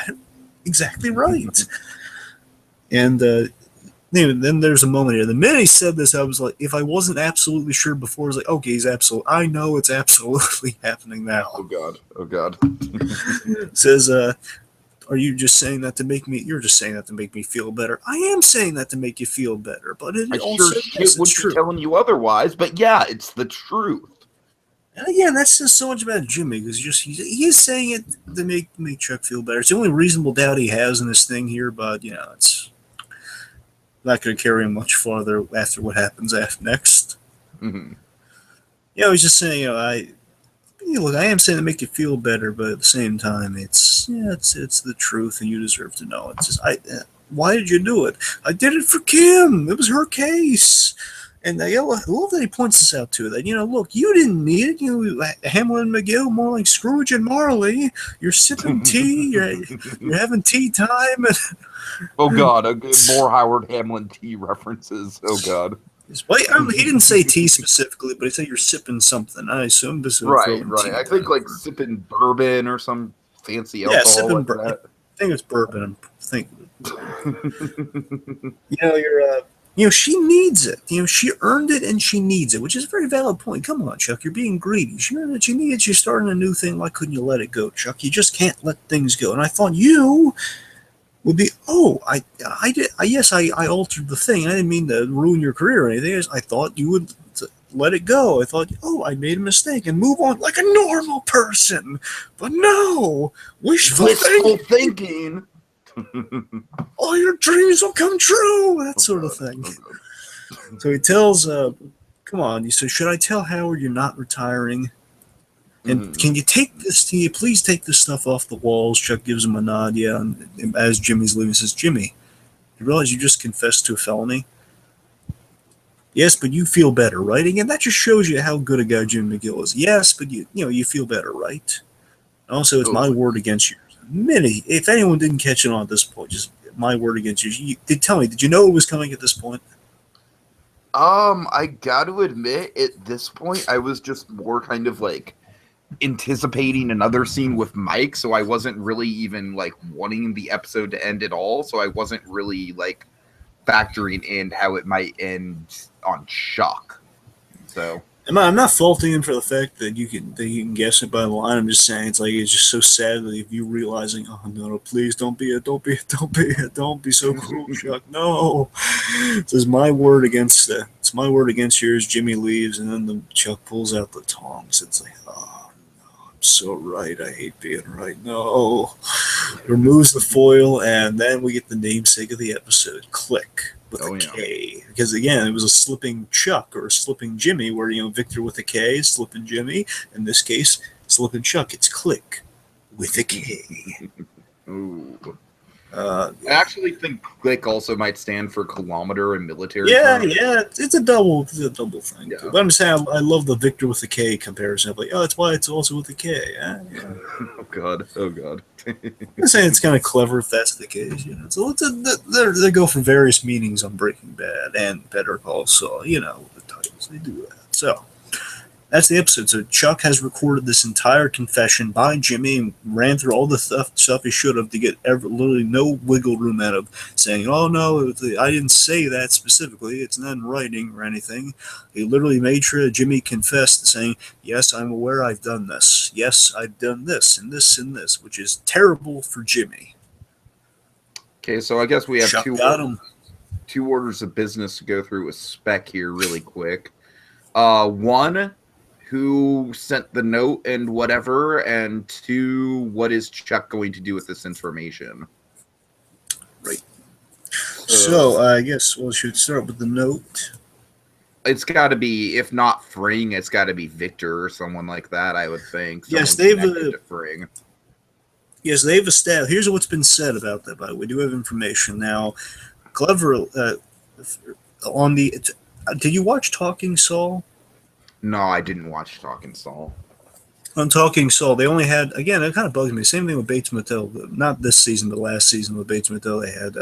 Exactly right. And then there's a moment here. The minute he said this, I was like, if I wasn't absolutely sure before, I was like, okay, he's absolute. I know it's absolutely happening now. Oh God. Says, are you just saying that to make me? You're just saying that to make me feel better. I am saying that to make you feel better, but it also wouldn't be telling you otherwise. But yeah, it's the truth. And again, that says so much about Jimmy, because he is saying it to make Chuck feel better. It's the only reasonable doubt he has in this thing here, but you know, it's not going to carry him much farther after what happens next. You know, he's just saying, you know, look, I am saying to make you feel better, but at the same time, it's the truth, and you deserve to know. It's just, why did you do it? I did it for Kim. It was her case. And I love that he points this out too. That, you know, look, you didn't need it. You know, Hamlin and McGill, more like Scrooge and Marley. You're sipping tea. You're having tea time. Oh God, more Howard Hamlin tea references. Oh God. Well, he didn't say tea specifically, but he said you're sipping something. I assume. Right. I think like sipping bourbon or some fancy alcohol. Yeah, sipping bourbon. I think it's bourbon. You know, she needs it. You know, she earned it and she needs it, which is a very valid point. Come on, Chuck, you're being greedy. She earned it, she needs it. She's starting a new thing. Why couldn't you let it go, Chuck? You just can't let things go. And I thought you would be, I altered the thing. I didn't mean to ruin your career or anything. I thought you would let it go. I thought, I made a mistake and move on like a normal person. But no, wishful thinking. All your dreams will come true. That sort of thing. So he tells, come on. He says, should I tell Howard you're not retiring? And can you please take this stuff off the walls? Chuck gives him a nod, yeah. And as Jimmy's leaving, he says, Jimmy, you realize you just confessed to a felony? Yes, but you feel better, right? Again, that just shows you how good a guy Jim McGill is. Yes, but you feel better, right? Also, it's my word against yours. Minnie, if anyone didn't catch it on at this point, just my word against you. Tell me, did you know it was coming at this point? I got to admit, at this point, I was just more kind of like anticipating another scene with Mike, so I wasn't really even like wanting the episode to end at all. So I wasn't really like factoring in how it might end on Chuck. So. I'm not faulting him for the fact that you can guess it by the line. I'm just saying it's just so sad that if you realizing, oh no, please don't be so cruel, Chuck. No, it says my word against yours. Jimmy leaves, and then the Chuck pulls out the tongs. It's like, oh no, I'm so right. I hate being right. No, removes the foil, and then we get the namesake of the episode, Klick. With a K, because again, it was a slipping Chuck or a slipping Jimmy, where Victor with a K, slipping Jimmy. In this case, slipping Chuck. It's Klick with a K. Ooh. I actually think Klick also might stand for kilometer in military. Yeah, it's a double thing. Yeah. But I'm saying I love the Victor with a K comparison. Like, that's why it's also with a K. Yeah. Oh God. I'm saying it's kind of clever if that's the case. So they go for various meanings on Breaking Bad and Better Call Saul. The titles, they do that. So That's the episode. So Chuck has recorded this entire confession by Jimmy and ran through all the stuff he should have to get literally no wiggle room out of saying, "Oh no, I didn't say that specifically. It's not in writing or anything." He literally made sure Jimmy confessed, saying, "Yes, I'm aware I've done this. Yes, I've done this and this and this," which is terrible for Jimmy. Okay, so I guess we have Chuck got him. two orders of business to go through with spec here really quick. One, who sent the note and whatever, and two, what is Chuck going to do with this information? Right. So I guess we should start with the note. It's got to be, if not Fring, it's got to be Victor or someone like that, I would think. Yes, they've Fring. Yes, they've established. Here's what's been said about that. By the way, we do have information now. Clever on the. Did you watch Talking Saul? No, I didn't watch Talking Saul. On Talking Saul, they only had, again, it kind of bugs me. Same thing with Bates Motel. Not this season, but last season with Bates Motel, they had.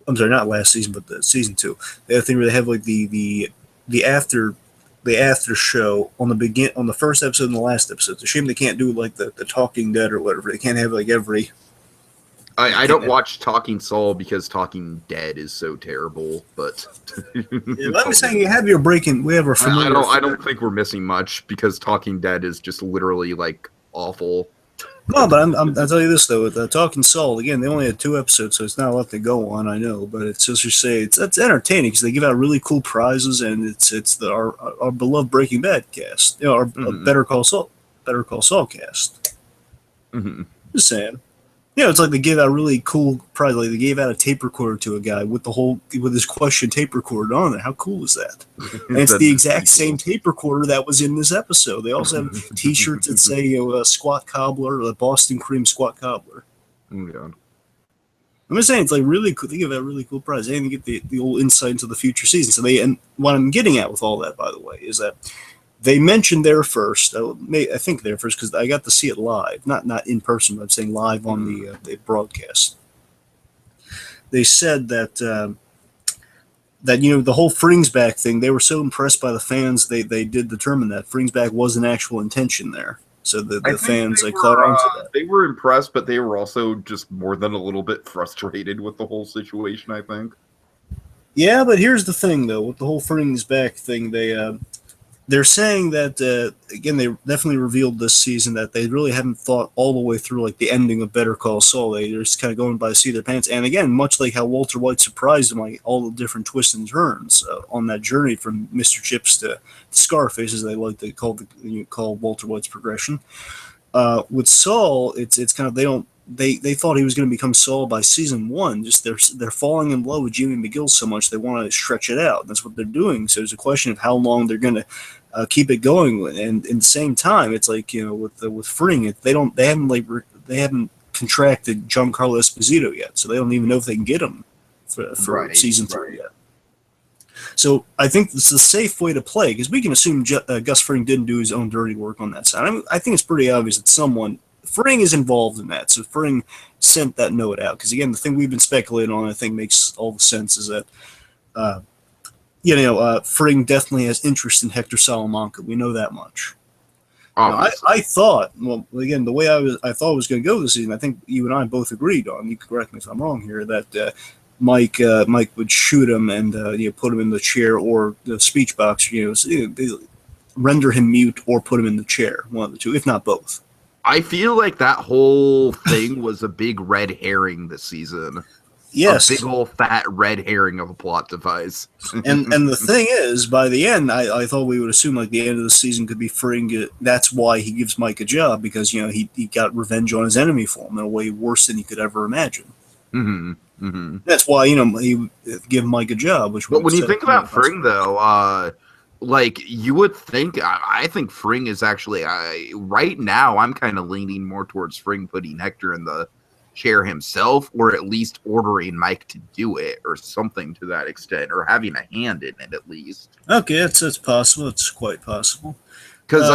I'm sorry, not last season, but the season 2. They have a thing where they have like the after show on the first episode and the last episode. It's a shame they can't do like the Talking Dead or whatever. They can't have like every. I don't watch Talking Saul because Talking Dead is so terrible, but yeah, I'm saying you have your breaking. We have our. I don't think we're missing much because Talking Dead is just literally like awful. No, but I'll tell you this though, with Talking Saul, again, they only had 2 episodes, so it's not a lot to go on. I know, but it's just to say it's entertaining because they give out really cool prizes, and it's our beloved Breaking Bad cast, our Better Call Saul cast. Mm-hmm. Just saying. It's like they gave out a really cool prize. Like they gave out a tape recorder to a guy with his question tape recorded on it. How cool is that? And it's the exact same tape recorder that was in this episode. They also have T-shirts that say "Squat Cobbler" or the Boston Cream Squat Cobbler. Oh God. I'm just saying it's like really cool. They give out a really cool prize. They get the old insight into the future season. So and what I'm getting at with all that, by the way, is that. They mentioned there first. I think there first because I got to see it live, not in person. But I'm saying live on the broadcast. They said that the whole Frings Back thing. They were so impressed by the fans. They did determine that Frings Back was an actual intention there. So the fans caught on to that. They were impressed, but they were also just more than a little bit frustrated with the whole situation. I think. Yeah, but here's the thing though. With the whole Frings Back thing, they're saying that, again, they definitely revealed this season that they really haven't thought all the way through, like, the ending of Better Call Saul. They're just kind of going by the seat of their pants. And, again, much like how Walter White surprised them, like, all the different twists and turns on that journey from Mr. Chips to Scarface, as they like to call Walter White's progression. With Saul, it's kind of they thought he was going to become Saul by season 1. Just they're falling in love with Jimmy McGill so much they want to stretch it out. That's what they're doing. So there's a question of how long they're going to keep it going. And at the same time, it's like with Fring, they haven't contracted Giancarlo Esposito yet, so they don't even know if they can get him for season 3 yet. So I think it's a safe way to play because we can assume Gus Fring didn't do his own dirty work on that side. I think it's pretty obvious that Fring is involved in that. So Fring sent that note out because, again, the thing we've been speculating on, I think, makes all the sense is that, Fring definitely has interest in Hector Salamanca. We know that much. I thought, well, again, the way I thought it was going to go this season, I think you and I both agreed on. You can correct me if I'm wrong here. That Mike would shoot him and put him in the chair or the speech box. Render him mute or put him in the chair. One of the two, if not both. I feel like that whole thing was a big red herring this season. Yes. A big old fat red herring of a plot device. and the thing is, by the end, I thought we would assume like the end of the season could be Fring. That's why he gives Mike a job because he got revenge on his enemy for him in a way worse than he could ever imagine. Mm-hmm. Mm-hmm. That's why he would give Mike a job. But when you think about Fring, though, you would think, I think Fring is actually, right now, I'm kind of leaning more towards Fring putting Hector in the chair himself, or at least ordering Mike to do it, or something to that extent, or having a hand in it at least. Okay, that's possible. It's quite possible. Because,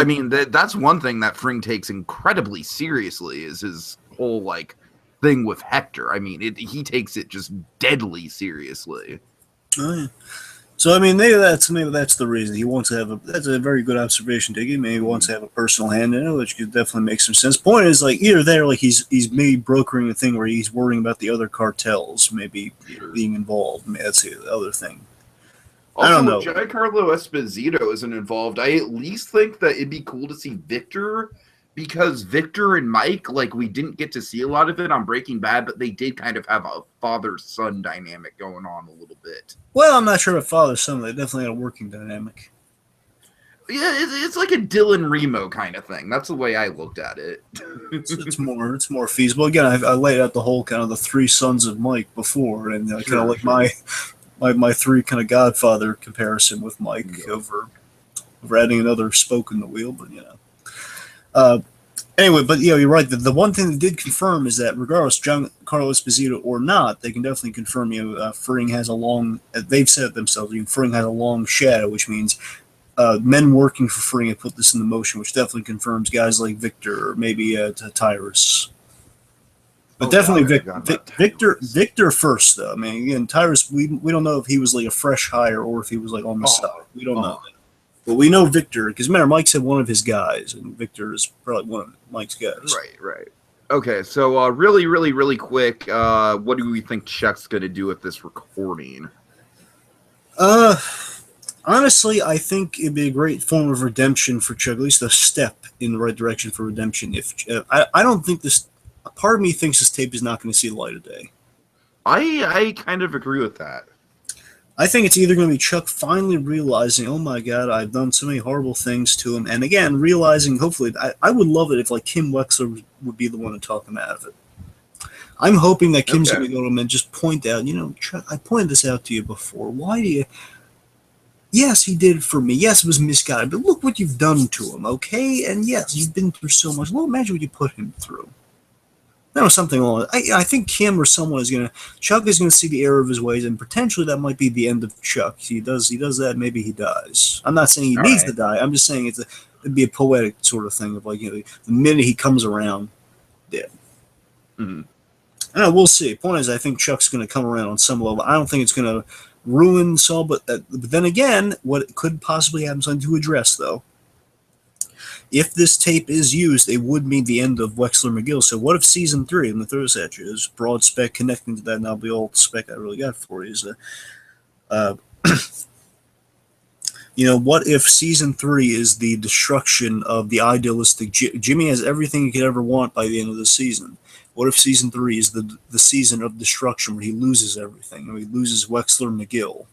that's one thing that Fring takes incredibly seriously is his whole, thing with Hector. He takes it just deadly seriously. Oh, yeah. So I mean, maybe that's the reason he wants to have a. That's a very good observation, Diggy. Maybe he wants to have a personal hand in it, which could definitely make some sense. Point is, like either there, like he's maybe brokering a thing where he's worrying about the other cartels maybe being involved. Maybe that's the other thing. I don't know. Also, if Giancarlo Esposito isn't involved, I at least think that it'd be cool to see Victor, because Victor and Mike, like, we didn't get to see a lot of it on Breaking Bad, but they did kind of have a father-son dynamic going on a little bit. Well, I'm not sure about father-son. They definitely had a working dynamic. Yeah, it's like a Dylan Remo kind of thing. That's the way I looked at it. It's more feasible. Again, I laid out the whole kind of the three sons of Mike before, and kind of like my three kind of Godfather comparison with Mike over adding another spoke in the wheel, but anyway, but you're right. The one thing they did confirm is that regardless, Giancarlo Esposito or not, they can definitely confirm Fring has a long. They've said it themselves. Fring has a long shadow, which means men working for Fring have put this into motion, which definitely confirms guys like Victor or maybe Tyrus. But definitely Victor first, though. I mean, again, Tyrus, we don't know if he was like a fresh hire or if he was like on the side. We don't know that. But we know Victor, because remember, Mike said one of his guys, and Victor is probably one of Mike's guys. Right. Okay, so really quick, what do we think Chuck's going to do with this recording? Honestly, I think it'd be a great form of redemption for Chuck, at least a step in the right direction for redemption. If I don't think this... Part of me thinks this tape is not going to see the light of day. I kind of agree with that. I think it's either going to be Chuck finally realizing, oh my God, I've done so many horrible things to him, and again, realizing, hopefully, I would love it if like Kim Wexler would be the one to talk him out of it. I'm hoping that Kim's going to go to him and just point out, Chuck, I pointed this out to you before. Why do you... Yes, he did it for me. Yes, it was misguided, but look what you've done to him, okay? And yes, you've been through so much. Well, imagine what you put him through. Something along. I think Kim or someone is going to... Chuck is going to see the error of his ways, and potentially that might be the end of Chuck. He does that, maybe he dies. I'm not saying he needs to die. I'm just saying it'd be a poetic sort of thing of like, the minute he comes around, dead. Mm-hmm. We'll see. Point is, I think Chuck's going to come around on some level. I don't think it's going to ruin Saul, but then again, what could possibly happen, something to address, though. If this tape is used, it would mean the end of Wexler McGill. So what if season 3, I'm going to throw this at you, is broad spec connecting to that, and that'll be all the spec I really got for you, is what if season 3 is the destruction of the idealistic... Jimmy has everything he could ever want by the end of the season. What if season 3 is the season of destruction where he loses everything, or he loses Wexler McGill?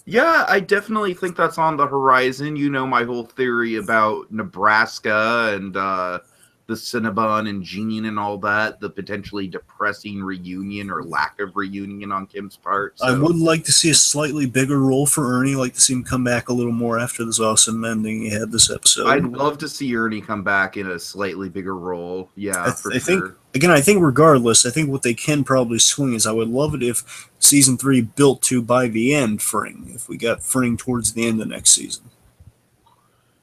Yeah, I definitely think that's on the horizon. My whole theory about Nebraska and the Cinnabon and Gene and all that, the potentially depressing reunion or lack of reunion on Kim's part. So. I would like to see a slightly bigger role for Ernie. I'd like to see him come back a little more after this awesome ending he had this episode. I'd love to see Ernie come back in a slightly bigger role. Yeah, I think regardless, I think what they can probably swing is I would love it if season 3 built to, by the end, Fring. If we got Fring towards the end of next season.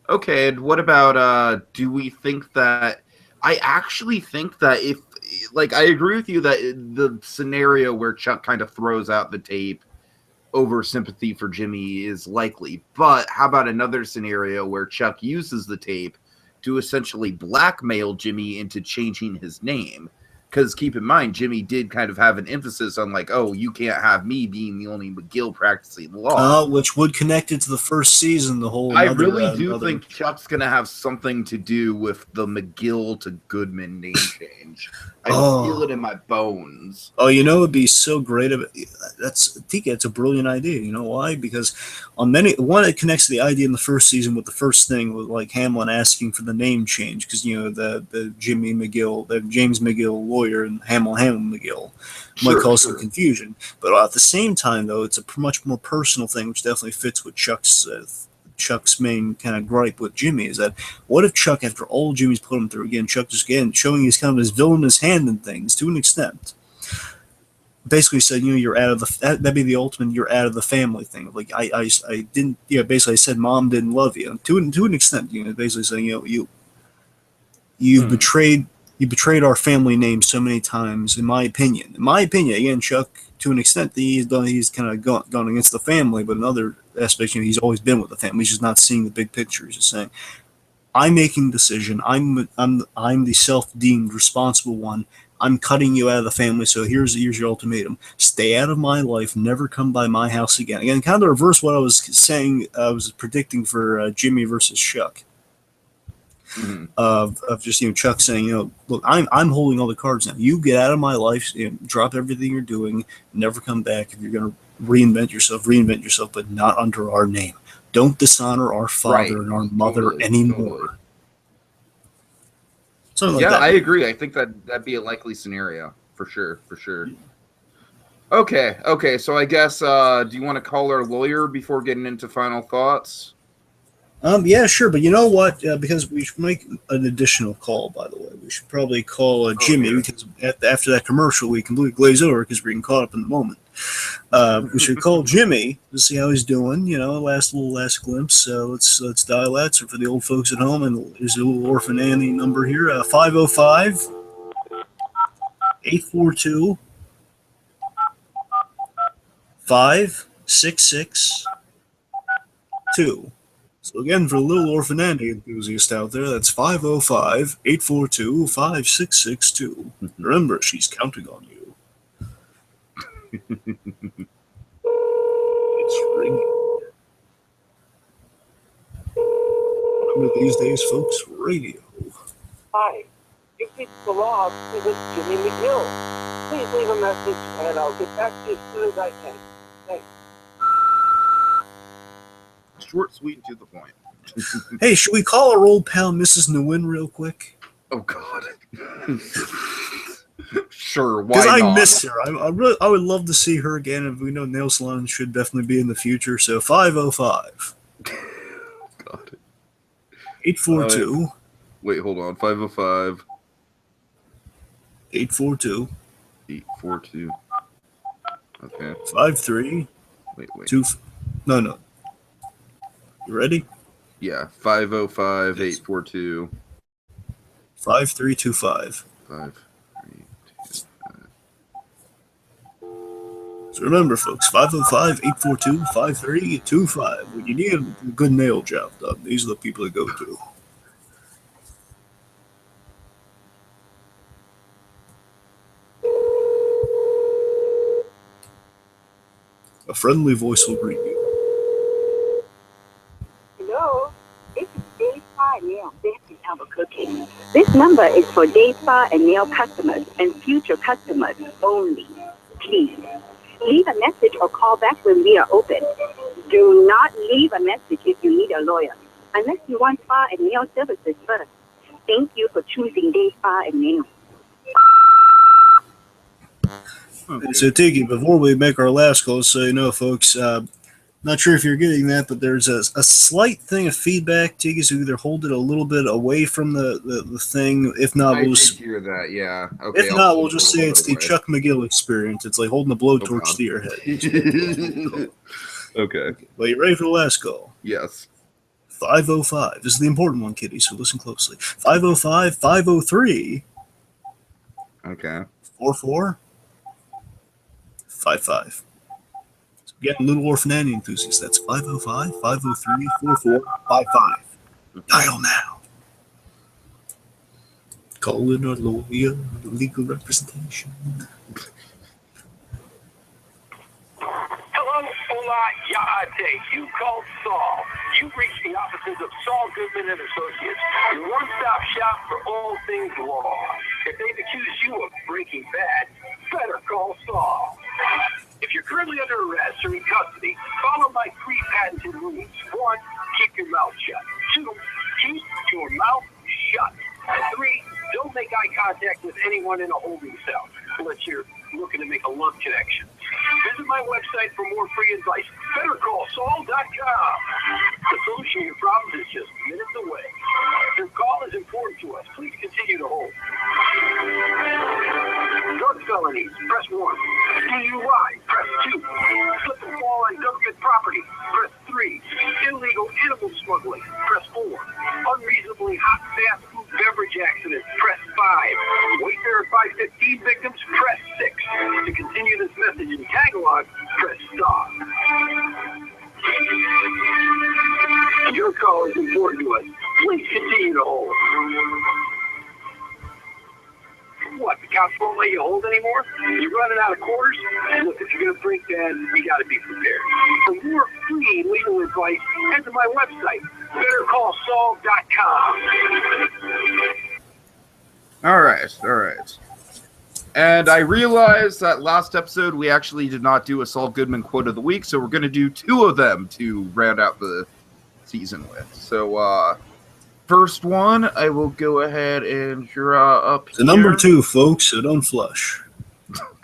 Okay, and what about, do we think that... I actually think that if, I agree with you that the scenario where Chuck kind of throws out the tape over sympathy for Jimmy is likely. But how about another scenario where Chuck uses the tape to essentially blackmail Jimmy into changing his name? Because keep in mind, Jimmy did kind of have an emphasis on you can't have me being the only McGill practicing law. Which would connect it to the first season, the whole... I really do think Chuck's going to have something to do with the McGill to Goodman name change. I feel it in my bones. It'd be so great. Tika, it's a brilliant idea. You know why? Because it connects to the idea in the first season with the first thing with Hamlin asking for the name change because the Jimmy McGill, the James McGill lawyer, and Hamlin McGill might cause some confusion. But at the same time, though, it's a much more personal thing, which definitely fits with Chuck's main kind of gripe with Jimmy is that what if Chuck, after all Jimmy's put him through, again, Chuck just showing his kind of his villainous hand in things to an extent, basically said, you're out of that'd be the ultimate, you're out of the family thing. I didn't, basically I said mom didn't love you to an extent, basically saying, you've betrayed he betrayed our family name so many times, in my opinion. In my opinion, again, Chuck, to an extent, he's kind of gone against the family, but in other aspects, he's always been with the family. He's just not seeing the big picture. He's just saying, I'm making the decision. I'm the self-deemed responsible one. I'm cutting you out of the family, so here's your ultimatum. Stay out of my life. Never come by my house again. Again, kind of the reverse what I was saying, I was predicting for Jimmy versus Chuck. Mm-hmm. Of just Chuck saying, look, I'm holding all the cards now. You get out of my life, drop everything you're doing, never come back. If you're gonna reinvent yourself, but not under our name. Don't dishonor our father and our mother anymore. Something like that. I agree. I think that'd be a likely scenario for sure. Okay. So I guess, do you want to call our lawyer before getting into final thoughts? Yeah, sure. But you know what? Because we should make an additional call, by the way. We should probably call Jimmy, because after that commercial, we completely glaze over because we're getting caught up in the moment. We should call Jimmy to see how he's doing. Last glimpse. Let's dial that. So for the old folks at home, and there's a little Orphan Annie number here, 505 842 5662. So again, for the little Orphan Annie enthusiast out there, that's 505-842-5662. Remember, she's counting on you. It's ringing. Remember these days, folks, radio. Hi, you've reached the law with Jimmy McGill. Please leave a message and I'll get back to you as soon as I can. Thanks. Short, sweet, and to the point. Hey, should we call our old pal Mrs. Nguyen real quick? Oh, God. Sure, why not? Because I miss her. I would love to see her again, and we know nail salons should definitely be in the future. So 505. God. 842. Wait, hold on. 505. 842. 842. Okay. 53. Wait. No. You ready? Yeah. 505 842 5325. 5325. So remember, folks, 505-842-5325. When you need a good nail job done, these are the people to go to. A friendly voice will greet you. Hello, this is Day Spa Nail based in Albuquerque. This number is for Day Spa and Nail customers and future customers only. Please, leave a message or call back when we are open. Do not leave a message if you need a lawyer, unless you want spa and nail services first. Thank you for choosing Day Spa and Nail. Okay. So, Tiki, before we make our last call, so folks, not sure if you're getting that, but there's a slight thing of feedback. Tiki, so either hold it a little bit away from the thing. If not, we'll just hear that. Yeah. Okay. If not, we'll just say it's the Chuck McGill experience. It's like holding a blowtorch to your head. Okay. Well, you ready for the last call? Yes. 505. This is the important one, Kitty, so listen closely. 505-503. Okay. 4455. So again, Little Orphan Annie enthusiast. That's 505-503-4455. Dial now. Call in our lawyer, legal representation. Hello, hola, ya'ate. You called Saul. You've reached the offices of Saul Goodman and Associates, your one-stop shop for all things law. If they've accused you of breaking bad, better call Saul. If you're currently under arrest or in custody, follow my three patented rules. 1, keep your mouth shut. 2, keep your mouth shut. And 3, don't make eye contact with anyone in a holding cell unless you're looking to make a love connection. Visit my website for more free advice. BetterCallSaul.com. The solution to your problems is just minutes away. Your call is important to us. Please continue to hold. Drug felonies, press 1. DUI, press 2. Slip and fall on government property, press 3. Illegal animal smuggling, press 4. Unreasonably hot fast food beverage accident, press 5. 15 victims, press 6. To continue this message in Tagalog, press star. Your call is important to us. Please continue to hold. What, the cops won't let you hold anymore? You're running out of quarters? Look, if you're going to break that, you got to be prepared. For more free legal advice, head to my website, bettercallsaul.com. All right. And I realized that last episode we actually did not do a Saul Goodman quote of the week, so we're going to do 2 of them to round out the season with. So, first one, I will go ahead and draw up The number 2, folks, so don't flush. Oh,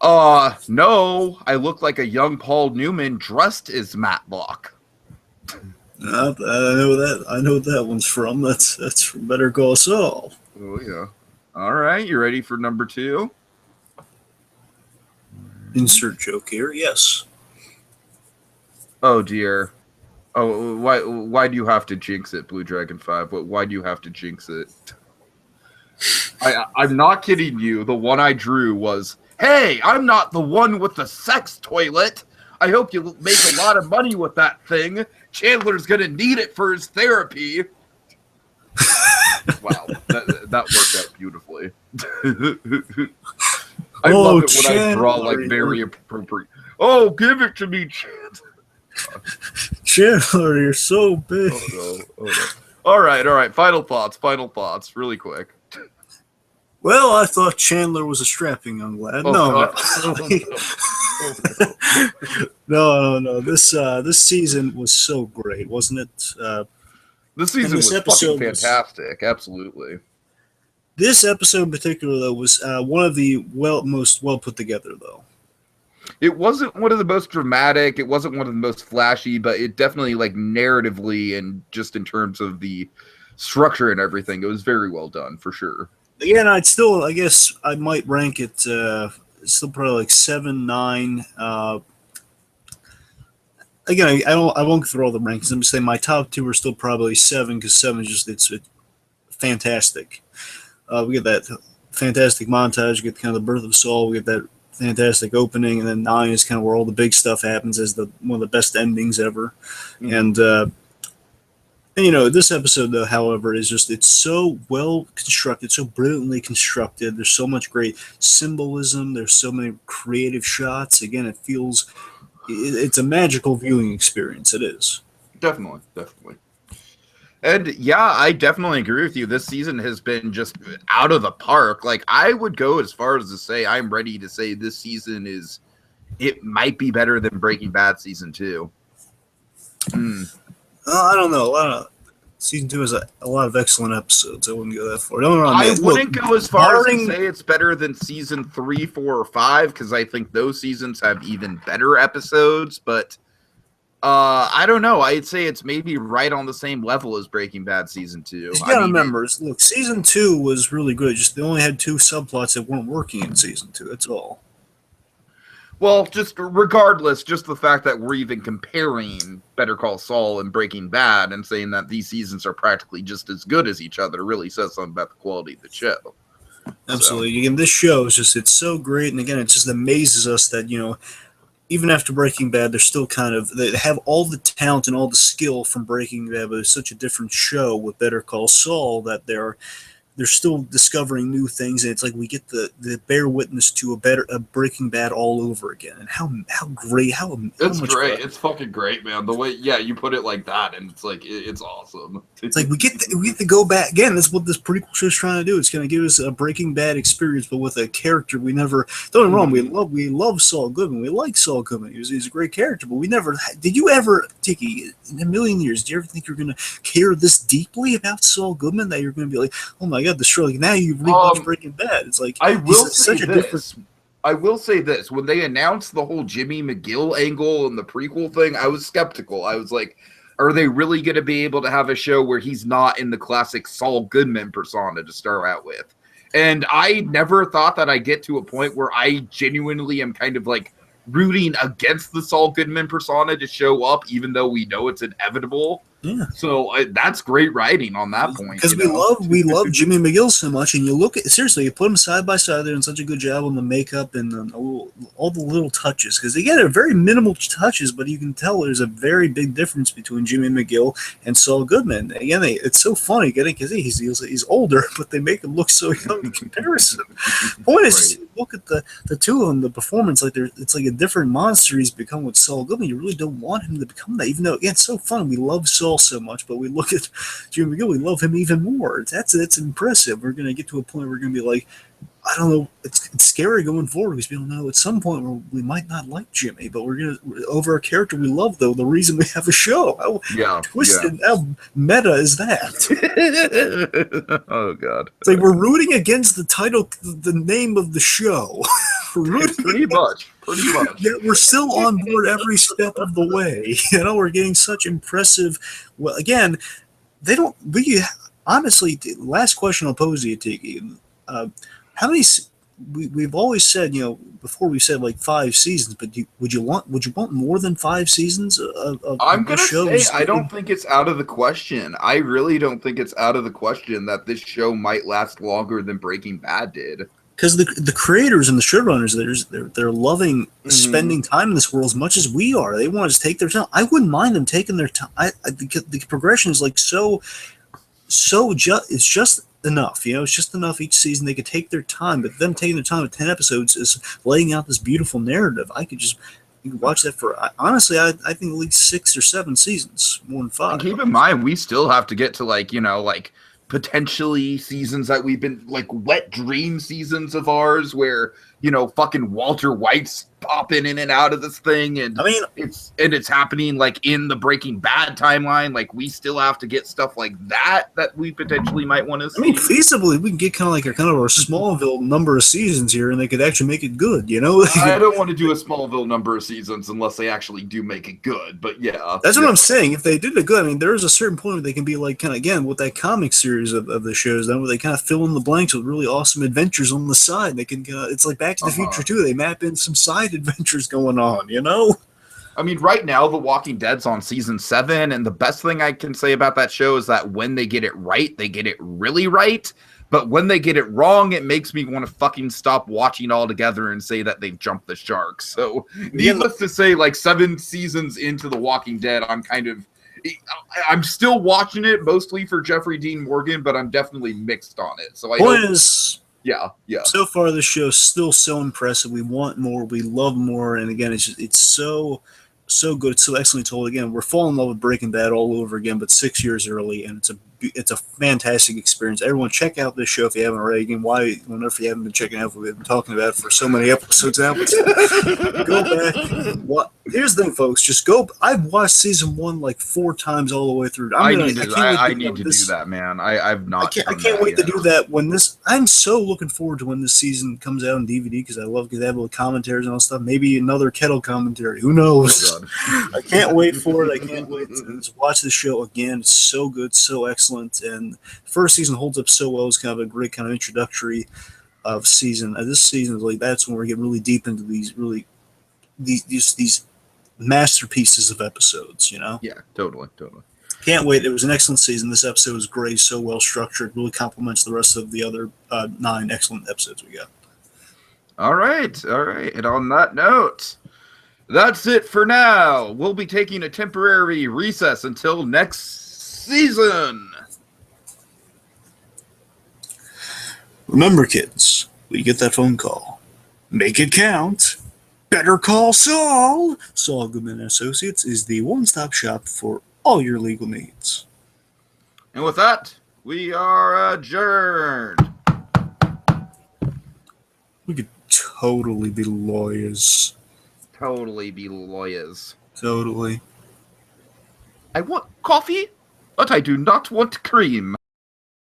God. No, I look like a young Paul Newman dressed as Matlock. I know what that one's from. That's from Better Call Saul. Oh, yeah. All right, you ready for number 2? Insert joke here, yes. Oh, dear. Oh, why do you have to jinx it, BlueDragonFive? Why do you have to jinx it? I'm not kidding you. The one I drew was, hey, I'm not the one with the sex toilet. I hope you make a lot of money with that thing. Chandler's going to need it for his therapy. Wow, that worked out beautifully. I love it when Chandler, I draw like very appropriate. Oh, give it to me, Chandler. Chandler, you're so big. Oh no. All right. Final thoughts, really quick. Well, I thought Chandler was a strapping young lad. No. No. This season was so great, wasn't it? This season was fucking fantastic. Absolutely. This episode in particular, though, was one of the most well put together, though. It wasn't one of the most dramatic. It wasn't one of the most flashy, but it definitely, like, narratively and just in terms of the structure and everything, it was very well done, for sure. Again, I guess I might rank it still probably like 7, 9. Again, I won't go through all the rankings. I'm just saying my top 2 are still probably 7 because 7 is just it's fantastic. We get that fantastic montage. We get kind of the birth of Saul. We get that fantastic opening, and then 9 is kind of where all the big stuff happens as one of the best endings ever. Mm-hmm. And this episode, though, however, is just, it's so well constructed, so brilliantly constructed. There's so much great symbolism. There's so many creative shots. Again, it feels, it's a magical viewing experience. It is. Definitely. And yeah, I definitely agree with you. This season has been just out of the park. Like, I would go as far as to say, I'm ready to say this season it might be better than Breaking Bad season 2. I don't know. Season 2 has a lot of excellent episodes. I wouldn't go that far. I wouldn't go as far as to say it's better than season 3, 4, or 5, because I think those seasons have even better episodes. But I don't know. I'd say it's maybe right on the same level as Breaking Bad season 2. You gotta remember, look, season 2 was really good. Just they only had 2 subplots that weren't working in season 2. That's all. Well, just regardless, just the fact that we're even comparing Better Call Saul and Breaking Bad and saying that these seasons are practically just as good as each other really says something about the quality of the show. Absolutely. So. Again, this show is just, it's so great. And again, it just amazes us that, even after Breaking Bad, they're still they have all the talent and all the skill from Breaking Bad, but it's such a different show with Better Call Saul that they're still discovering new things, and it's like we get the bear witness to a Breaking Bad all over again. And how great, it's much great. It's fucking great, man. The way, you put it like that, and it's like it's awesome. It's like we get to go back again. That's what this prequel show is trying to do. It's going to give us a Breaking Bad experience, but with a character we never. Don't get me wrong. We love Saul Goodman. We like Saul Goodman. He's a great character, but we never. Did you ever, Tiki, in a million years, do you ever think you're going to care this deeply about Saul Goodman that you're going to be like, oh my God, the show, like now you've rewatched Breaking Bad. It's like I will say this. When they announced the whole Jimmy McGill angle and the prequel thing, I was skeptical. I was like, are they really going to be able to have a show where he's not in the classic Saul Goodman persona to start out with? And I never thought that I'd get to a point where I genuinely am kind of like rooting against the Saul Goodman persona to show up, even though we know it's inevitable. Yeah. So that's great writing on that point. Because we love Jimmy McGill so much, and you look at seriously, you put them side by side. They're doing such a good job on the makeup and all the little touches. Because again, they're very minimal touches, but you can tell there's a very big difference between Jimmy McGill and Saul Goodman. Again, it's so funny because he's older, but they make him look so young in comparison. Point is, just look at the two of them, the performance, it's like a different monster he's become with Saul Goodman. You really don't want him to become that, even though again, it's so fun. We love Saul so much, but we look at Jimmy McGill, we love him even more. That's impressive. We're gonna get to a point where we're gonna be like, I don't know, it's scary going forward because we don't know at some point where we might not like Jimmy, but we're gonna over a character we love though. The reason we have a show, how twisted, how meta is that? Oh God! It's like we're rooting against the title, the name of the show. Pretty much. Yet we're still on board every step of the way. We're getting such impressive. Well, again, they don't. We honestly, last question I'll pose to you, Tiki. How many? We've always said, before we said like 5 seasons, but would you want more than 5 seasons of I'm gonna shows? say I don't think it's out of the question. I really don't think it's out of the question that this show might last longer than Breaking Bad did. Because the creators and the showrunners, they're loving spending time in this world as much as we are. They want to take their time. I wouldn't mind them taking their time. The progression is like it's just enough. It's just enough each season. They could take their time, but them taking their time with 10 episodes is laying out this beautiful narrative. You could watch that for, honestly, I think at least 6 or 7 seasons, more than 5. And keep in mind, we still have to get to potentially seasons that we've been like wet dream seasons of ours where fucking Walter White's popping in and out of this thing, and it's happening like in the Breaking Bad timeline. Like we still have to get stuff like that we potentially might want to see. Feasibly we can get kind of our Smallville number of seasons here, and they could actually make it good. I don't want to do a Smallville number of seasons unless they actually do make it good. But yeah, that's what I'm saying. If they did it good, there is a certain point where they can be like kind of again with that comic series of the shows, then where they kind of fill in the blanks with really awesome adventures on the side. They can it's like Back to the Future too. They map in some side adventures going on, right now The Walking Dead's on season 7, and the best thing I can say about that show is that when they get it right, they get it really right. But when they get it wrong, it makes me want to fucking stop watching altogether and say that they've jumped the shark. So needless to say, 7 seasons into The Walking Dead, I'm still watching it mostly for Jeffrey Dean Morgan, but I'm definitely mixed on it. So Yeah. So far, the show's still so impressive. We want more. We love more. And again, it's so good. It's so excellently told. Again, we're falling in love with Breaking Bad all over again, but 6 years early, and it's a fantastic experience. Everyone, check out this show if you haven't already. Again, whenever you haven't been checking out, we've been talking about it for so many episodes now. Go back. Here's the thing, folks. Just go. I've watched season 1 4 times all the way through. I need to do that, man. I've not. I can't wait to do that when this. I'm so looking forward to when this season comes out on DVD because I love they have little commentaries and all stuff. Maybe another kettle commentary. Who knows? Oh, God. I can't wait for it. I can't wait to watch the show again. It's so good, so excellent, and the first season holds up so well. It's kind of a great kind of introductory of season. This season is that's when we're getting really deep into these masterpieces of episodes. Yeah, totally. Can't wait. It was an excellent season. This episode was great, so well structured. Really complements the rest of the other 9 excellent episodes we got. All right. And on that note, that's it for now. We'll be taking a temporary recess until next season. Remember, kids, when you get that phone call, make it count. Better Call Saul. Saul Goodman & Associates is the one-stop shop for all your legal needs. And with that, we are adjourned. We could totally be lawyers. Totally be lawyers. Totally. I want coffee, but I do not want cream.